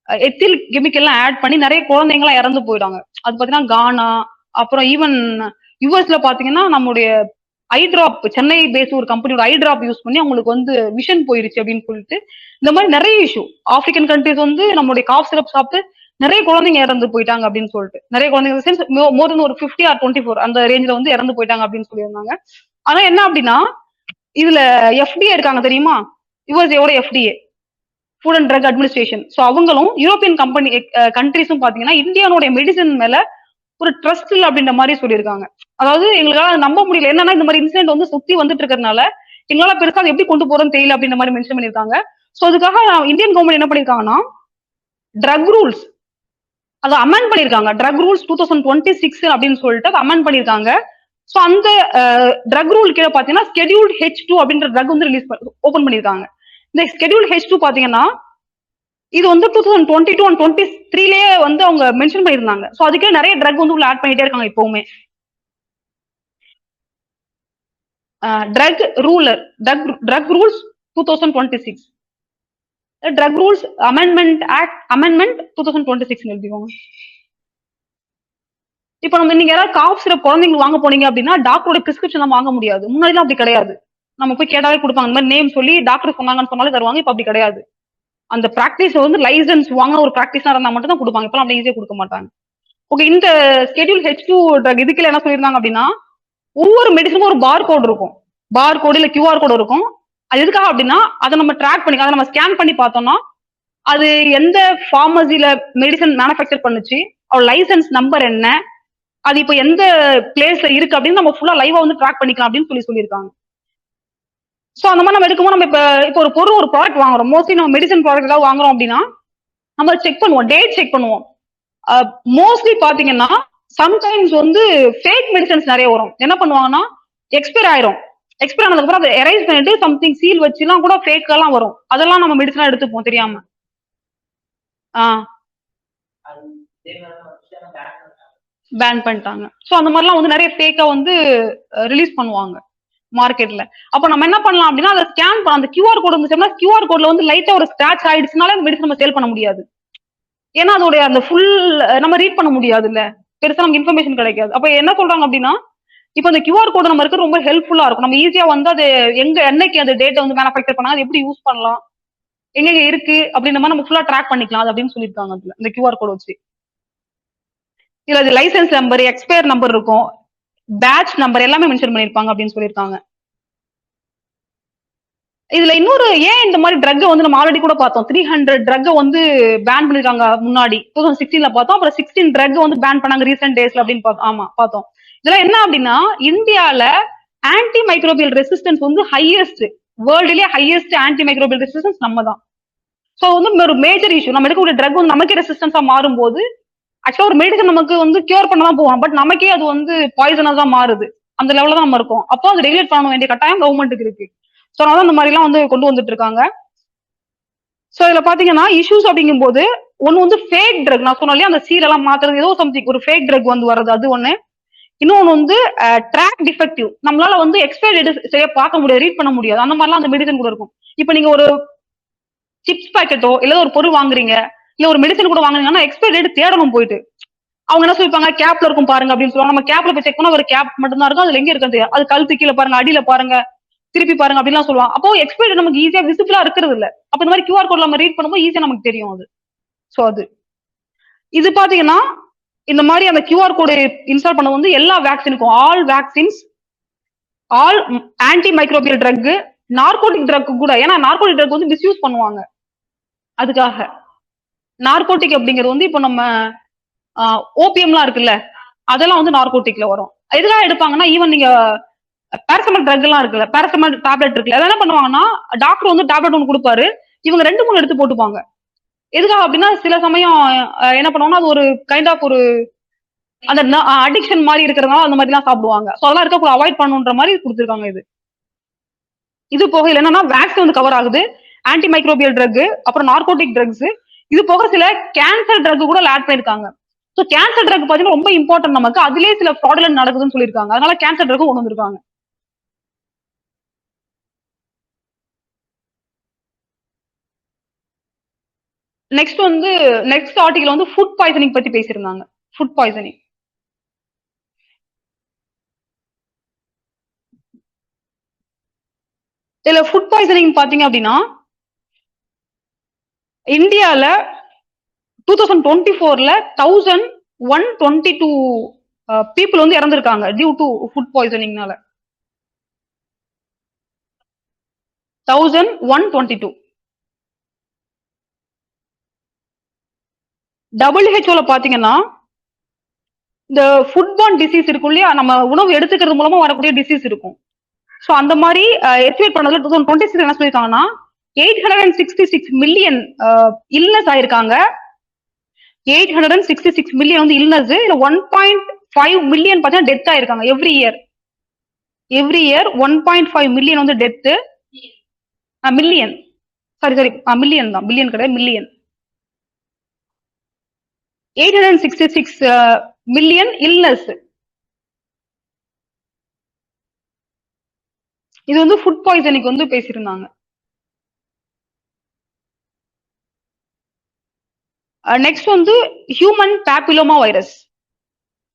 எத்தில் கெமிக்கல்லாம் ஆட் பண்ணி நிறைய குழந்தைங்களாம் இறந்து போயிடாங்க. அது பாத்தீங்கன்னா கானா, அப்புறம் ஈவன் யூஎஸ்ல பாத்தீங்கன்னா நம்முடைய ஐ டிராப், சென்னை பேஸ் ஒரு கம்பெனியோட ஐ டிராப் யூஸ் பண்ணி அவங்களுக்கு வந்து விஷன் போயிருச்சு அப்படின்னு சொல்லிட்டு இந்த மாதிரி நிறைய இஷ்யூ. ஆப்பிரிக்கன் கண்ட்ரிஸ் வந்து நம்மளுடைய காஃப் சிரப் சாப்பிட்டு நிறைய குழந்தைங்க இறந்து போயிட்டாங்க அப்படின்னு சொல்லிட்டு, நிறைய குழந்தைங்க மோர் தென் ஒரு 50 ஆர் 24 அந்த ரேஞ்சில வந்து இறந்து போயிட்டாங்க அப்படின்னு சொல்லியிருந்தாங்க. ஆனா என்ன அப்படின்னா, இதுல எஃப்டிஏ இருக்காங்க தெரியுமா, யுஎஸ்ஏவோட FDA, food and drug administration. So அவங்களும் யூரோப்பியன் கம்பெனி கண்ட்ரிஸும் பாத்தீங்கன்னா இந்தியாவுடைய மெடிசன் மேல ஒரு ட்ரஸ்ட் இல்லை அப்படின்ற மாதிரி சொல்லியிருக்காங்க. அதாவது எங்களால நம்ப முடியல, என்னன்னா இந்த மாதிரி இன்சிடென்ட் வந்து சுத்தி வந்துட்டு இருக்கிறதுனால எங்களால பெருசா அதை எப்படி கொண்டு போறோம்னு தெரியல அப்படின்ற மாதிரி மென்ஷன் பண்ணியிருக்காங்க. ஸோ அதுக்காக இந்தியன் கவர்மெண்ட் என்ன பண்ணிருக்காங்கன்னா, ட்ரக் ரூல்ஸ் அதை அமெண்ட் பண்ணிருக்காங்க. ட்ரக் ரூல்ஸ் 2026 அப்படின்னு சொல்லிட்டு அதை அமெண்ட் பண்ணிருக்காங்க. ஸோ அந்த ட்ரக் ரூல் கீழே பாத்தீங்கன்னா ஸ்கெடியூல்ட் H2 அப்படின்ற ட்ரக் வந்து ரிலீஸ் ஓபன் பண்ணிருக்காங்க. இந்த ஸ்கெடியூல் H2 பாத்தீங்கன்னா இது வந்து 2022 அண்ட் 23லயே வந்து அவங்க மென்ஷன் பண்ணிருந்தாங்க. ஸோ அதுக்கே நிறைய ட்ரக் வந்து உள்ள ஆட் பண்ணிட்டே இருக்காங்க இப்பவுமே. Drug ruler drug rules 2026, drug rules amendment act amendment 2026 எழுதிக்கோங்க. இப்போ நம்ம நீங்க யாராவது காஃப் சிரப் குழந்தைங்களுக்கு வாங்க போனீங்க அப்படின்னா டாக்டரோட பிரிஸ்கிரிப்ஷன் தான் வாங்க முடியாது. முன்னாடிலாம் அப்படி கிடையாது. நம்ம போய் கேட்டாலே கொடுப்பாங்க, இந்த மாதிரி நேம் சொல்லி டாக்டர் சொன்னாங்கன்னு சொன்னாலே தருவாங்க. இப்போ அப்படி கிடையாது. அந்த பிராக்டிஸ் வந்து லைசன்ஸ் வாங்க ஒரு பிராக்டிஸா இருந்தா மட்டும் தான் கொடுப்பாங்க. இப்பெல்லாம் அப்படி ஈஸியா கொடுக்க மாட்டாங்க. ஓகே, இந்த ஸ்கெடியூல் H2 ட்ரக் இதுக்குள்ள என்ன சொல்லியிருந்தாங்க அப்படின்னா, ஒவ்வொரு மெடிசனுக்கும் ஒரு பார் கோட் இருக்கும். பார் கோடு இல்ல QR கோடு இருக்கும். அது எதுக்காக அப்படின்னா, அதை நம்ம ட்ராக் பண்ணி அதை நம்ம ஸ்கேன் பண்ணி பார்த்தோம்னா அது எந்த ஃபார்மசில மெடிசன் மேனுஃபேக்சர் பண்ணுச்சு, அவள் லைசன்ஸ் நம்பர் என்ன, அது இப்போ எந்த பிளேஸ்ல இருக்கு அப்படின்னு நம்ம ஃபுல்லா லைவா வந்து ட்ராக் பண்ணிக்கலாம் அப்படின்னு சொல்லியிருக்காங்க. ஸோ அந்த மாதிரி நம்ம எடுக்கும்போது நம்ம இப்போ ஒரு பொருள் ஒரு ப்ராடக்ட் வாங்குறோம், மோஸ்ட்லி நம்ம மெடிசன் ப்ராடக்ட் ஏதாவது வாங்குறோம் அப்படின்னா நம்ம செக் பண்ணுவோம், டேட் செக் பண்ணுவோம். மோஸ்ட்லி பாத்தீங்கன்னா சம்டைம்ஸ் வந்து ஃபேக் மெடிசன்ஸ் நிறைய வரும். என்ன பண்ணுவாங்கன்னா எக்ஸ்பயர் ஆயிரும். எக்ஸ்பயர் ஆனதுக்கு அப்புறம் அதை எரைஸ் பண்ணிட்டு சம்திங் சீல் வச்சுலாம் கூட ஃபேக் எல்லாம் வரும். அதெல்லாம் நம்ம மெடிசனா எடுத்துப்போம் தெரியாம. பேன் பண்ணிட்டாங்க. ஸோ அந்த மாதிரிலாம் வந்து நிறைய ஃபேக்கா வந்து ரிலீஸ் பண்ணுவாங்க மார்க்கெட்ல. அப்ப நம்ம என்ன பண்ணலாம் அப்படின்னா, அதை ஸ்கேன் பண்ண அந்த QR கோட் இருந்துச்சுன்னா QR கோட்ல வந்து லைட்டா ஒரு ஸ்கிராச் ஆயிடுச்சுனாலே அந்த மெடிசன் நம்ம சேல் பண்ண முடியாது. ஏன்னா அதோடைய அந்த ஃபுல் நம்ம ரீட் பண்ண முடியாது இல்ல, பெருசா நமக்கு இன்ஃபர்மேஷன் கிடைக்காது. அப்ப என்ன சொல்றாங்க அப்படின்னா, இப்போ இந்த QR கோட் நம்ம இருக்கிறது ரொம்ப ஹெல்ப்ஃபுல்லா இருக்கும். நம்ம ஈஸியா வந்து அது எங்க என்னைக்கு அந்த டேட்டை வந்து மேனுஃபேக்சர் பண்ணா அது எப்படி யூஸ் பண்ணலாம், எங்க இருக்கு அப்படின்ற மாதிரி நம்ம ஃபுல்லா ட்ராக் பண்ணிக்கலாம் அது அப்படின்னு சொல்லியிருக்காங்க அதுல இந்த QR கோட் வச்சு. இதுல அது லைசன்ஸ் நம்பர், எக்ஸ்பயர் நம்பர் இருக்கும், பேட்ச் நம்பர் எல்லாமே மென்ஷன் பண்ணிருப்பாங்க அப்படின்னு சொல்லியிருக்காங்க. இதுல இன்னொரு ஏன் இந்த மாதிரி ட்ரக் வந்து நம்ம ஆல்ரெடி கூட பார்த்தோம், 300 ட்ரக் வந்து பேன் பண்ணிருக்காங்க முன்னாடி 2016ல பார்த்தோம். அப்புறம் 16 ட்ரக் வந்து பேன் பண்ணாங்க ரீசெண்ட் டேஸ்ல அப்படின்னு பார்த்தோம். ஆமா பார்த்தோம். இதெல்லாம் என்ன அப்படின்னா, இந்தியால ஆன்டி மைக்ரோபியல் ரெசிஸ்டன்ஸ் வந்து ஹையஸ்ட், வேர்ல்டுலயே ஹையஸ்ட் ஆன்டி மைக்ரோபியல் ரெசிஸ்டன்ஸ் நம்ம தான். ஸோ வந்து ஒரு மேஜர் இஷ்யூ, நம்ம எடுக்கக்கூடிய ட்ரக் வந்து நமக்கே ரெசிஸ்டன்ஸா மாறும்போது ஆக்சுவலா ஒரு மெடிசன் நமக்கு வந்து கியூர் பண்ண தான் போவோம், பட் நமக்கே அது வந்து பாய்சனா தான் மாறுது. அந்த லெவல்ல தான் நம்ம இருக்கோம். அப்போ அது ரெகுலேட் பண்ண வேண்டிய கட்டாயம் கவர்மெண்ட்டுக்கு இருக்கு. ஸோ அதனால இந்த மாதிரி எல்லாம் வந்து கொண்டு வந்துட்டு இருக்காங்க. ஸோ இதுல பாத்தீங்கன்னா இஷ்யூஸ் அப்படிங்கும் போது ஒன்னு வந்து ஃபேக் ட்ரக், நான் சொன்னாலே அந்த சீல் எல்லாம் மாத்துறது ஏதோ சம்திங் ஒரு ஃபேக் ட்ரக் வந்து வர்றது அது ஒண்ணு. இன்னொன்னு வந்து ட்ராக் டிஃபெக்டிவ், நம்மளால வந்து எக்ஸ்பயர் டேட் சரியா பார்க்க முடியாது, ரீட் பண்ண முடியாது. அந்த மாதிரிலாம் அந்த மெடிசன் கூட இருக்கும். இப்போ நீங்க ஒரு சிப்ஸ் பாக்கெட்டோ இல்ல ஒரு பொருள் வாங்குறீங்க, இல்ல ஒரு மெடிசன் கூட வாங்குறீங்கன்னா எக்ஸ்பைரி டேட் தேடணும் போயிட்டு. அவங்க என்ன சொல்லிருப்பாங்க, கேப்ல இருக்கும் பாருங்க அப்படின்னு சொல்லுவாங்க. நம்ம கேப்ல போய் செக் பண்ணா ஒரு கேப் மட்டும் தான் இருக்கும். அதுல எங்க இருக்குன்னு தெரியாது. அது கழுத்து கீழ பாருங்க, அடியில பாருங்க, திருப்பி பாருங்க அப்படிலாம் சொல்லுவாங்க. அப்போ எக்ஸ்பைரி நமக்கு ஈஸியா விசிபிளா இருக்கிறது இல்ல. அப்ப இந்த மாதிரி QR கோட் நம்ம ரீட் பண்ணும்போது ஈஸியா நமக்கு தெரியும் அது. சோ அது. இது பாத்தீங்கன்னா இந்த மாதிரி அந்த QR கோடு இன்ஸ்டால் பண்ண வந்து எல்லா வேக்சினுக்கும் all vaccines, all antimicrobial drug, narcotic drug கூட. ஏன்னா நார்கோட்டிக் ட்ரக் வந்து மிஸ்யூஸ் பண்ணுவாங்க அதுக்காக. நார்கோட்டிக் அப்படிங்கிறது வந்து இப்போ நம்ம ஓபிஎம்லாம் இருக்குல்ல, அதெல்லாம் வந்து நார்கோட்டிக்ல வரும். எதுக்காக எடுப்பாங்கன்னா ஈவன் நீங்க பேரசமல் ட்ரக் எல்லாம் இருக்குல்ல, பேரசமல் டேப்லெட் இருக்குல்ல, அதெல்லாம் என்ன பண்ணுவாங்கன்னா டாக்டர் வந்து டேப்லெட் ஒன்று கொடுப்பாரு, இவங்க 2 3 எடுத்து போட்டுப்பாங்க. எதுக்காக அப்படின்னா சில சமயம் என்ன பண்ணுவாங்கன்னா அது ஒரு கைண்ட் ஆஃப் ஒரு அந்த அடிக்ஷன் மாதிரி இருக்கிறதுனால அந்த மாதிரி எல்லாம் சாப்பிடுவாங்க. சோ அதெல்லாம் இருக்க அவாய்ட் பண்ணுன்ற மாதிரி கொடுத்துருக்காங்க இது. இது போக என்னன்னா வேக்சின் வந்து கவர் ஆகுது, ஆன்டி மைக்ரோபியல் ட்ரக், அப்புறம் நார்கோட்டிக் ட்ரக்ஸ். இது போக சில கேன்சர் ட்ரக் கூட ஆட் பண்ணிருக்காங்க. சோ கேன்சர் ட்ரக் பாத்தீங்கன்னா ரொம்ப இம்பார்ட்டன்ட் நமக்கு. அதுலயே சில ஃப்ராடுலன்ட் நடக்குதுன்னு சொல்லியிருக்காங்க. அதனால கேன்சர் ட்ரக் கொண்டு வந்திருக்காங்க. நெக்ஸ்ட் வந்து நெக்ஸ்ட் ஆர்டிகல் வந்து ஃபுட் பாய்சனிங் பத்தி பேசியிருந்தாங்க. Food poisoning. இதுல ஃபுட் பாய்சனிங் பாத்தீங்க அப்படின்னா இந்தியால 2024ல 1122 பீப்புள் வந்து இறந்திருக்காங்க டியூ டு ஃபுட் பாய்சனிங்னால. 1122. WHO பாத்தீங்கன்னா இந்த ஃபுட்பார்ன் டிசீஸ் இருக்கும் இல்லையா, நம்ம உணவு எடுத்துக்கிறது மூலமா வரக்கூடிய டிசீஸ் இருக்கும். சோ அந்த மாதிரி எஸ்டிமேட் பண்ணதுல 2026 என்ன சொல்லியிருக்காங்கன்னா 866 மில்லியன் இல்னஸ் ஆயிருக்காங்க. 866 மில்லியன் வந்து இல்னஸ். இல்ல 1.5 மில்லியன் பார்த்தீங்கன்னா டெத் ஆயிருக்காங்க every year. Every year 1.5 million வந்து டெத். மில்லியன், சாரி மில்லியன் தான், பில்லியன் கிடையாது, மில்லியன். 866 million illness. இது வந்து ஃபுட் பாய்சனிங் வந்து பேசியிருந்தாங்க. நெக்ஸ்ட் வந்து ஹியூமன் பேப்பிலோமா வைரஸ்.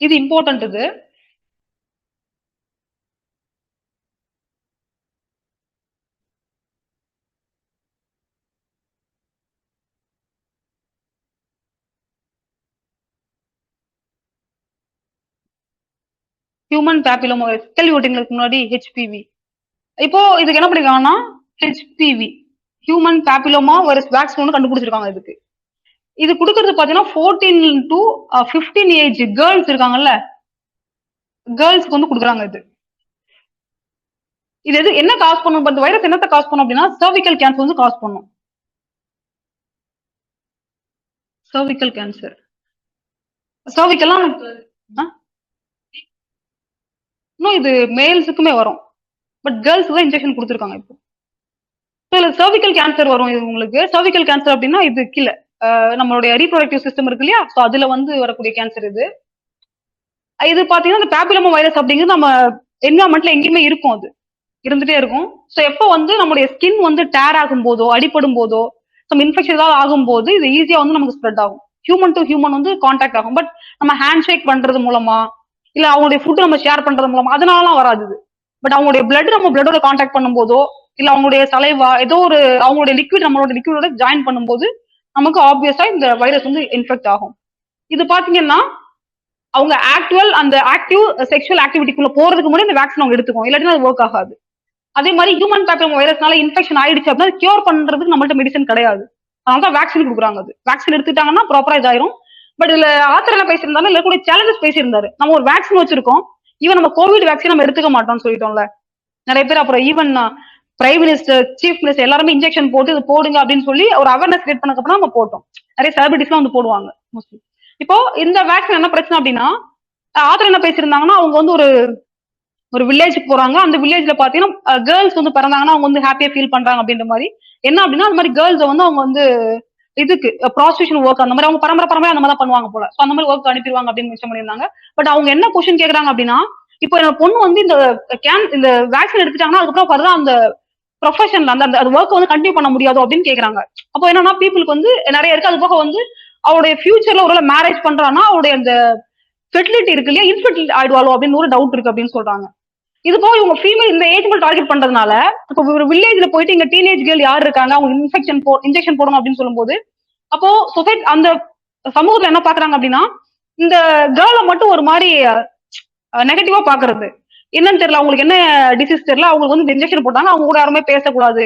இது இம்பார்ட்டன்ட். இது ஹியூமன் பேப்பிலோமா வைரஸ் கேள்விப்பட்டீங்களுக்கு முன்னாடி ஹெச்பிவி. இப்போ இதுக்கு என்ன பண்ணிருக்காங்கன்னா HPV human papilloma virus vaccine ஒன்று கண்டுபிடிச்சிருக்காங்க இதுக்கு. இது கொடுக்கறது பாத்தீங்கன்னா 14 to 15 ஏஜ் கேர்ள்ஸ் இருக்காங்கல்ல, கேர்ள்ஸ்க்கு வந்து கொடுக்குறாங்க இது. இது எது என்ன காஸ் பண்ணும், இந்த வைரஸ் என்னத்தை காஸ் பண்ணும் அப்படின்னா சர்விக்கல் கேன்சர் வந்து காஸ் பண்ணும். Cervical cancer. சர்விக்கல்லாம் இன்னும் இது மேல்ஸுக்குமே வரும், பட் கேர்ள்ஸ் தான் இன்ஜெக்ஷன் கொடுத்துருக்காங்க இப்போ. சர்விக்கல் கேன்சர் வரும் இது உங்களுக்கு. சர்விக்கல் கேன்சர் அப்படின்னா இது கீழே நம்மளுடைய ரீப்ரொடக்டிவ் சிஸ்டம் இருக்கு இல்லையா, சோ அதுல வந்து வரக்கூடிய கேன்சர் இது. இது பாத்தீங்கன்னா இந்த பேப்பிலோமா வைரஸ் அப்படிங்கிறது நம்ம என்விரான்மெண்ட்ல எங்கேயுமே இருக்கும், அது இருந்துட்டே இருக்கும். சோ எப்போ வந்து நம்மளுடைய ஸ்கின் வந்து டேர் ஆகும் போதோ அடிப்படும் போதோ சம் இன்ஃபெக்ஷன் ஏதாவது ஆகும் போது இது ஈஸியா வந்து நமக்கு ஸ்ப்ரெட் ஆகும். ஹியூமன் டு ஹியூமன் வந்து கான்டாக்ட் ஆகும். பட் நம்ம ஹேண்ட் ஷேக் பண்றது மூலமா இல்ல அவங்களுடைய ஃபுட் நம்ம ஷேர் பண்றது மூலமா அதனாலலாம் வராது இது. பட் அவங்களுடைய பிளட் நம்ம பிளட்டோட கான்டாக்ட் பண்ணும்போதோ இல்ல அவங்களுடைய சலைவா ஏதோ ஒரு அவங்களுடைய லிக்விட் நம்மளோட லிக்விடோட ஜாயின் பண்ணும்போது நமக்கு ஆப்வியஸா இந்த வைரஸ் வந்து இன்ஃபெக்ட் ஆகும். இது பாத்தீங்கன்னா அவங்க அந்த ஆக்டிவ் செக்ஷுவல் ஆக்டிவிட்டிக்குள்ள போறதுக்கு முன்னாடி இந்த வேக்சின் அவங்க எடுத்துக்கும், இல்லாட்டினா அது ஒர்க் ஆகாது. அதே மாதிரி ஹியூமன் பேப்பிலோமா வைரஸ்னால இன்ஃபெக்ஷன் ஆயிடுச்சு அப்படின்னா கியூர் பண்றதுக்கு நம்மள்ட்ட மெடிசன் கிடையாது. அதனால வேக்சின் கொடுக்குறாங்க. அது வேக்சின் எடுத்துட்டாங்கன்னா ப்ராப்பரா இதாயிரும். பட் இதுல ஆத்தர் என்ன பேசியிருந்தாலும் இல்ல கூட சேலஞ்சஸ் பேசியிருந்தாரு. நம்ம ஒரு வேக்சின் வச்சிருக்கோம், ஈவன் நம்ம கோவிட் வேக்சின் நம்ம எடுத்துக்க மாட்டோம்னு சொல்லிட்டோம்ல நிறைய பேர். அப்புறம் even prime minister, chief minister எல்லாருமே இன்ஜெக்ஷன் போட்டு இது போடுங்க அப்படின்னு சொல்லி ஒரு அவேர்னஸ் கிரியேட் பண்ணதுக்கு அப்புறம் நம்ம போட்டோம். நிறைய செலிபிரிட்டிஸ்லாம் வந்து போடுவாங்க மோஸ்ட்லி. இப்போ இந்த வேக்சின் என்ன பிரச்சனை அப்படின்னா ஆத்தர் என்ன பேசியிருந்தாங்கன்னா அவங்க வந்து ஒரு வில்லேஜுக்கு போறாங்க. அந்த வில்லேஜ்ல பாத்தீங்கன்னா கேர்ள்ஸ் வந்து பிறந்தாங்கன்னா அவங்க வந்து ஹாப்பியா ஃபீல் பண்றாங்க அப்படின்ற மாதிரி. என்ன அப்படின்னா அந்த மாதிரி கேர்ள்ஸ் வந்து அவங்க வந்து இதுக்கு ப்ராஸ்டியூஷன் ஒர்க் அந்த மாதிரி அவங்க பரம்பரை அந்த மாதிரி தான் பண்ணுவாங்க போல. அந்த மாதிரி ஒர்க் அனுப்பிடுவாங்க அப்படின்னு மென்ஷன் பண்ணியிருந்தாங்க. பட் அவங்க என்ன கொஸ்டின் கேக்குறாங்க அப்படின்னா இப்போ என் பொண்ணு வந்து இந்த வேக்சின் எடுத்துட்டாங்கன்னா அதுக்கப்புறம் அந்த ப்ரொஃபஷன்ல அந்த ஒர்க் வந்து கண்டினியூ பண்ண முடியாதோ அப்படின்னு கேக்குறாங்க. அப்போ என்னன்னா பீப்புளுக்கு வந்து நிறைய இருக்கு. அது போக வந்து அவருடைய ஃபியூச்சர்ல ஒருவேளை மேரேஜ் பண்றான்னா அவருடைய அந்த ஃபெர்டிலிட்டி இருக்கு இல்லையா, இன்ஃபெர்டிலிட்டி ஆயிடுவாளோ அப்படின்னு ஒரு டவுட் இருக்கு அப்படின்னு சொல்றாங்க. இது போக இவங்க ஃபீமேல் இந்த ஏஜ் டார்கெட் பண்றதுனால இப்போ ஒரு வில்லேஜ்ல போயிட்டு இங்க டீனேஜ் கேர்ள் யார் இருக்காங்க, அவங்க இன்ஜெக்ஷன் போடணும் அப்படின்னு சொல்லும்போது அப்போ சொசைட்டி அந்த சமூகத்துல என்ன பாக்குறாங்க அப்படின்னா இந்த கேர்ளை மட்டும் ஒரு மாதிரி நெகட்டிவா பாக்குறது. என்னன்னு தெரியல, அவங்களுக்கு என்ன டிசீஸ் தெரியல, அவங்களுக்கு வந்து இன்ஜெக்ஷன் போட்டாங்க, அவங்க கூட யாருமே பேசக்கூடாது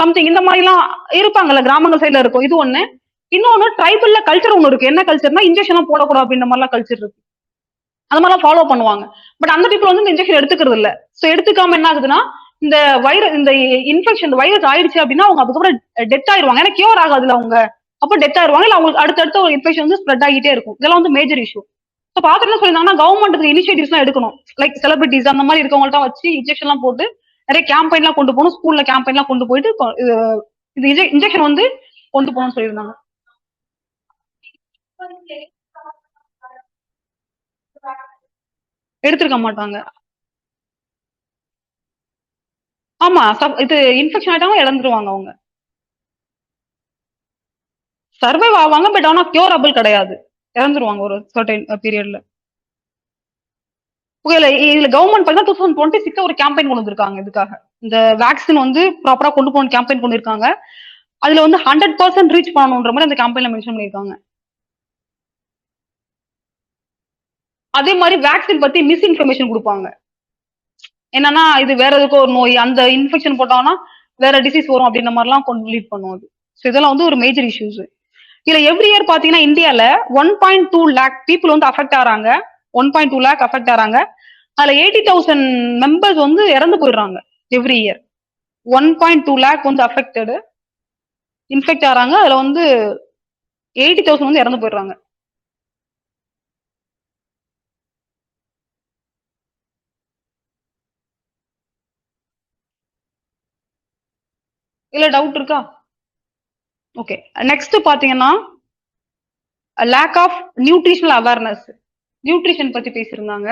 சம்திங் இந்த மாதிரி எல்லாம் இருப்பாங்கல்ல, கிராமங்கள் சைடுல இருக்கும். இது ஒண்ணு. இன்னொன்னு ட்ரைபல்ல கல்ச்சர் ஒண்ணு இருக்கு. என்ன கல்ச்சர்னா இன்ஜெக்ஷன் போடக்கூடாது அப்படின்ற மாதிரிலாம் கல்ச்சர் இருக்கு. அந்த மாதிரிலாம் ஃபாலோ பண்ணுவாங்க. பட் அந்த பீப்புள் வந்து இந்த இன்ஜெக்ஷன் எடுத்துக்கிறது இல்ல. சோ எடுத்துக்காம என்ன ஆகுதுன்னா இந்த வைரஸ் இந்த இன்ஃபெக்ஷன் இந்த வைரஸ் ஆயிடுச்சு அப்படின்னா அவங்க அதுக்கப்புறம் டெத் ஆயிருவாங்க. ஏன்னா கியூர் ஆகாதுல அவங்க. அப்போ டெத் ஆயிருவாங்க. இல்ல அவங்களுக்கு அடுத்தடுத்த ஒரு இன்ஃபெக்ஷன் வந்து ஸ்ப்ரெட் ஆகிட்டே இருக்கும். இதெல்லாம் வந்து மேஜர் இஷ்யூ. ஸோ பாத்துட்டு என்ன சொல்லியிருந்தாங்கன்னா கவர்மெண்ட் இனிஷியேட்டிவ்ஸ் எல்லாம் எடுக்கணும். லைக் செலிபிரிட்டிஸ் அந்த மாதிரி இருக்கவங்கள்ட்ட வச்சு இன்ஜெக்ஷன் எல்லாம் போட்டு நிறைய கேம்பெயின் எல்லாம் கொண்டு போகணும். ஸ்கூல்ல கேம்பெயின் எல்லாம் கொண்டு போயிட்டு இது இன்ஜெக்ஷன் வந்து கொண்டு போகணும்னு சொல்லியிருந்தாங்க. எடுத்திருக்க மாட்டாங்க. ஆமா, இது இன்ஃபெக்ஷன் ஆயிட்டாங்க, இழந்துருவாங்க அவங்க. சர்வைவ் ஆவாங்க, பட் ஆனா கியூரபிள் கிடையாது. இறந்துருவாங்க ஒரு சர்டைன் பீரியட்ல. இதுல கவர்மெண்ட் பார்த்தா 2026 ஒரு கேம்பெயின் கொண்டு வந்திருக்காங்க இதுக்காக. இந்த வேக்சின் வந்து ப்ராப்பரா கொண்டு போன கேம்பெயின் கொண்டு இருக்காங்க. அதுல வந்து 100% ரீச் பண்ணணும்ன்ற மாதிரி அந்த கேம்பெயின்ல மென்ஷன் பண்ணிருக்காங்க. அதே மாதிரி வேக்சின் பத்தி மிஸ் இன்ஃபர்மேஷன் கொடுப்பாங்க. என்னன்னா இது வேற எதுக்கோ ஒரு நோய், அந்த இன்ஃபெக்ஷன் போட்டாங்கன்னா வேற டிசீஸ் வரும் அப்படின்ற மாதிரிலாம் கொண்டு லீட் பண்ணும் அது. ஸோ இதெல்லாம் வந்து ஒரு மேஜர் இஷ்யூஸ். இதுல எவ்ரி இயர் பாத்தீங்கன்னா இந்தியால 1.2 லேக் பீப்புள் வந்து அஃபெக்ட் ஆறாங்க. 1.2 லேக் அஃபெக்ட் ஆறாங்க. அதுல 80,000 மெம்பர்ஸ் வந்து இறந்து போயிடுறாங்க எவ்ரி இயர். 1.2 லேக் வந்து அஃபெக்டடு இன்ஃபெக்ட் ஆறாங்க. அதுல வந்து 80,000 வந்து இறந்து போயிடுறாங்க. இல்ல டவுட் இருக்கா? ஓகே, நெக்ஸ்ட் பாத்தீங்கன்னா lack of nutritional awareness. Nutrition பத்தி பேசியிருந்தாங்க.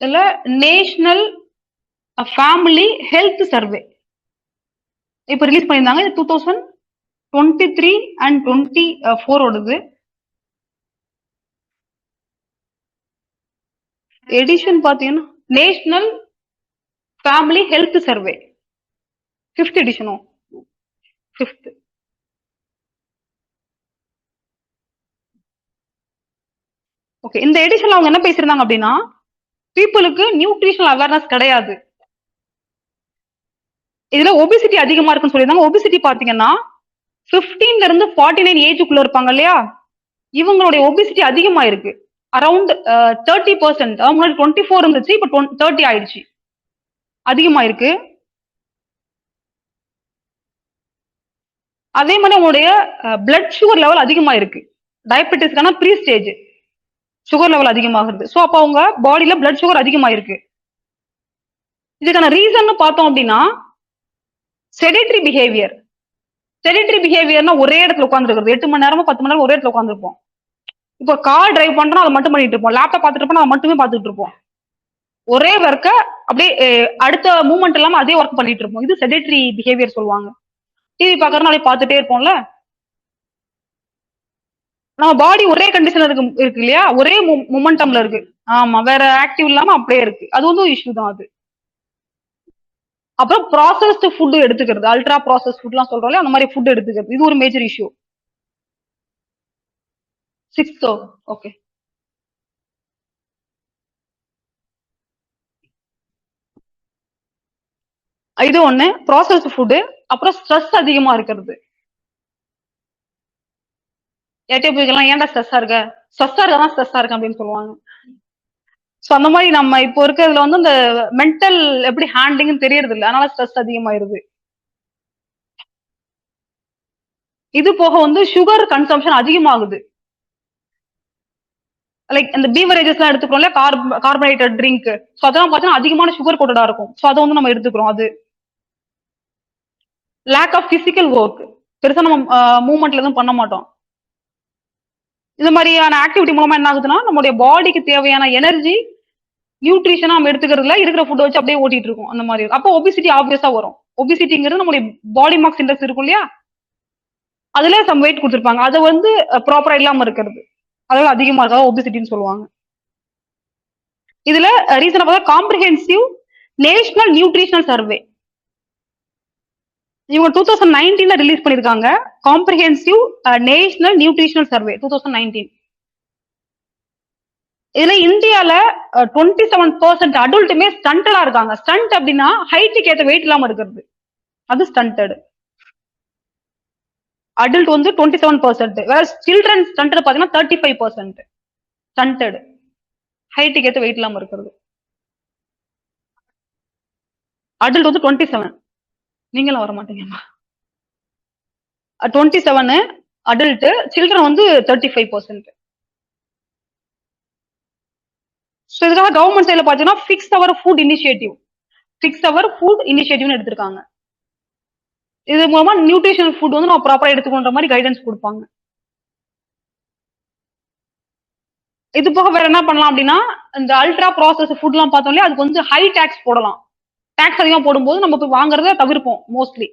இதுல நேஷனல் ஃபேமிலி ஹெல்த் சர்வே இப்ப ரிலீஸ் பண்ணியிருந்தாங்க. இது 2023 and 24 ஓடுது. எடிஷன் பாத்தீங்கன்னா national family health survey 5th எடிஷனோ 5th. ஓகே, இந்த எடிஷன்ல அவங்க என்ன பேசியிருந்தாங்க அப்படின்னா பீப்புளுக்கு நியூட்ரிஷனல் அவேர்னஸ் கிடையாது. இதுல ஒபிசிட்டி அதிகமா இருக்குன்னு சொல்லியிருந்தாங்க. ஒபிசிட்டி பாத்தீங்கன்னா 15ல இருந்து 49 ஏஜுக்குள்ள இருப்பாங்க இல்லையா, இவங்களுடைய ஒபிசிட்டி அதிகமா இருக்கு. அரௌண்ட் 30%. முன்னாடி 24 இருந்துச்சு, இப்ப 30 ஆயிடுச்சு. அதிகமா இருக்கு. அதே மாதிரி அவங்களுடைய பிளட் சுகர் லெவல் அதிகமா இருக்கு. டயபெட்டிஸ்க்கான ப்ரீ ஸ்டேஜ் சுகர் லெவல் அதிகமாகுது. ஸோ அப்போ அவங்க பாடியில பிளட் சுகர் அதிகமா இருக்கு. இதுக்கான ரீசன் பார்த்தோம் அப்படின்னா செடேட்டரி பிஹேவியர். செடேட்டரி பிஹேவியர்னா ஒரே இடத்துல உட்காந்துருக்கிறது. 8 மணி நேரமோ 10 மணி நேரம் ஒரே இடத்துல உட்காந்துருப்போம். இப்போ கார் டிரைவ் பண்றோம், அதை மட்டும் பண்ணிட்டு இருப்போம். லேப்டாப் பார்த்துட்டு இருப்போம், அதை மட்டுமே பார்த்துட்டு இருப்போம். ஒரே ஒர்க்க அப்படியே அடுத்த மூவ்மெண்ட் இல்லாம அதே ஒர்க் பண்ணிட்டு இருப்போம். இது செடேட்டரி பிஹேவியர் சொல்லுவாங்க. டிவி பாக்குறோம்னா அப்படியே பார்த்துட்டே இருப்போம்ல. நம்ம பாடி ஒரே கண்டிஷன்ல இருக்கு இல்லையா, ஒரே மொமெண்டம்ல இருக்கு. ஆமா, வேற ஆக்டிவ் இல்லாம அப்படியே இருக்கு. அது வந்து இஷ்யூ தான் அது. அப்புறம் ப்ராசஸ்டு ஃபுட் எடுத்துக்கிறது, அல்ட்ரா ப்ராசஸ் ஃபுட்லாம் சொல்றோம்ல, அந்த மாதிரி ஃபுட் எடுத்துக்கிறது, இது ஒரு மேஜர் இஷ்யூ. 6th. ஓகே. இது ஒண்ணு ப்ராசஸ்டு ஃபுட். அப்புறம் ஸ்ட்ரெஸ் அதிகமா இருக்கிறது. ஏட்டே போய்க்கலாம், ஏன்டா ஸ்ட்ரெஸ்ஸா இருக்க, ஸ்ட்ரெஸ்ஸா இருக்கதான் ஸ்ட்ரெஸ்ஸா இருக்கேன் அப்படின்னு சொல்லுவாங்க. சோ அந்த மாதிரி நம்ம இப்போ இருக்கிறதுல வந்து இந்த மென்டல் எப்படி ஹேண்ட்லிங்னு தெரியறது இல்லை, அதனால ஸ்ட்ரெஸ் அதிகமாயிருது. இது போக வந்து சுகர் கன்சம்ஷன் அதிகமாகுது. லைக் இந்த பீவரேஜஸ் எல்லாம் எடுத்துக்கிறோம்ல, கார்பனேட்டட் ட்ரிங்க், சோ அதெல்லாம் பார்த்தீங்கன்னா அதிகமான சுகர் கோட்டடா இருக்கும். சோ அதை வந்து நம்ம எடுத்துக்கிறோம். அது லேக் ஆஃப் பிசிக்கல் ஒர்க், பெருசா நம்ம மூவ்மெண்ட்ல எதுவும் பண்ண மாட்டோம். இந்த மாதிரியான ஆக்டிவிட்டி மூலமா என்ன ஆகுதுன்னா நம்மளுடைய பாடிக்கு தேவையான எனர்ஜி நியூட்ரிஷனா நம்ம எடுத்துக்கிறதுல இருக்கிற ஃபுட் வச்சு அப்படியே ஓட்டிட்டு இருக்கோம் அந்த மாதிரி. அப்போ ஒபிசிட்டி ஆப்வியஸா வரும். ஒபிசிட்டிங்கிறது நம்மளுடைய பாடி மாஸ் இண்டெக்ஸ் இருக்கும் இல்லையா, அதுல சம் வெயிட் கொடுத்துருப்பாங்க, அது வந்து ப்ராப்பரா இல்லாம இருக்கிறது, அதோட அதிகமா இருக்காது ஒபிசிட்டின்னு சொல்லுவாங்க. இதுல ரீசனா பார்த்தா காம்ப்ரிஹென்சிவ் நேஷனல் நியூட்ரிஷனல் சர்வே இவங்க 2019 ரிலீஸ் பண்ணிருக்காங்க. Comprehensive national nutritional survey 2019. இதுல இந்தியால 27% அடல்ட்டுமே ஸ்டண்டடா இருக்காங்க. ஸ்டண்ட் அப்படின்னா ஹைட்டுக்கு ஏத்த வெயிட் இல்லாம இருக்கிறது, அது ஸ்டண்டட். அடல்ட் வந்து 27%, வேற சில்ட்ரன் ஸ்டண்டட் பாத்தீங்கன்னா 35% ஸ்டண்டட், ஹைட்டுக்கு ஏத்த வெயிட் இல்லாம இருக்கிறது. அடல்ட் வந்து 27, நீங்களும் வர மாட்டீங்கம்மா. 27 அடல்ட், சில்ட்ரன் வந்து 35%. ஸோ இதுக்காக கவர்மெண்ட் சைட்ல பாத்தீங்கன்னா ஃபிக்ஸ் அவர் ஃபுட் இனிஷியேட்டிவ்னு எடுத்திருக்காங்க. இது மூலமா நியூட்ரிஷனல் ஃபுட் வந்து நம்ம ப்ராப்பரா எடுத்துக்கொண்ட மாதிரி கைடன்ஸ் கொடுப்பாங்க. இது போக வேற என்ன பண்ணலாம் அப்படின்னா, இந்த அல்ட்ரா ப்ராசஸ் ஃபுட் எல்லாம் பார்த்தோம் இல்லையா, அதுக்கு வந்து ஹை டாக்ஸ் போடலாம். டாக்ஸ் அதிகமா போடும்போது நம்ம போய் வாங்குறத தவிர்ப்போம் மோஸ்ட்லி.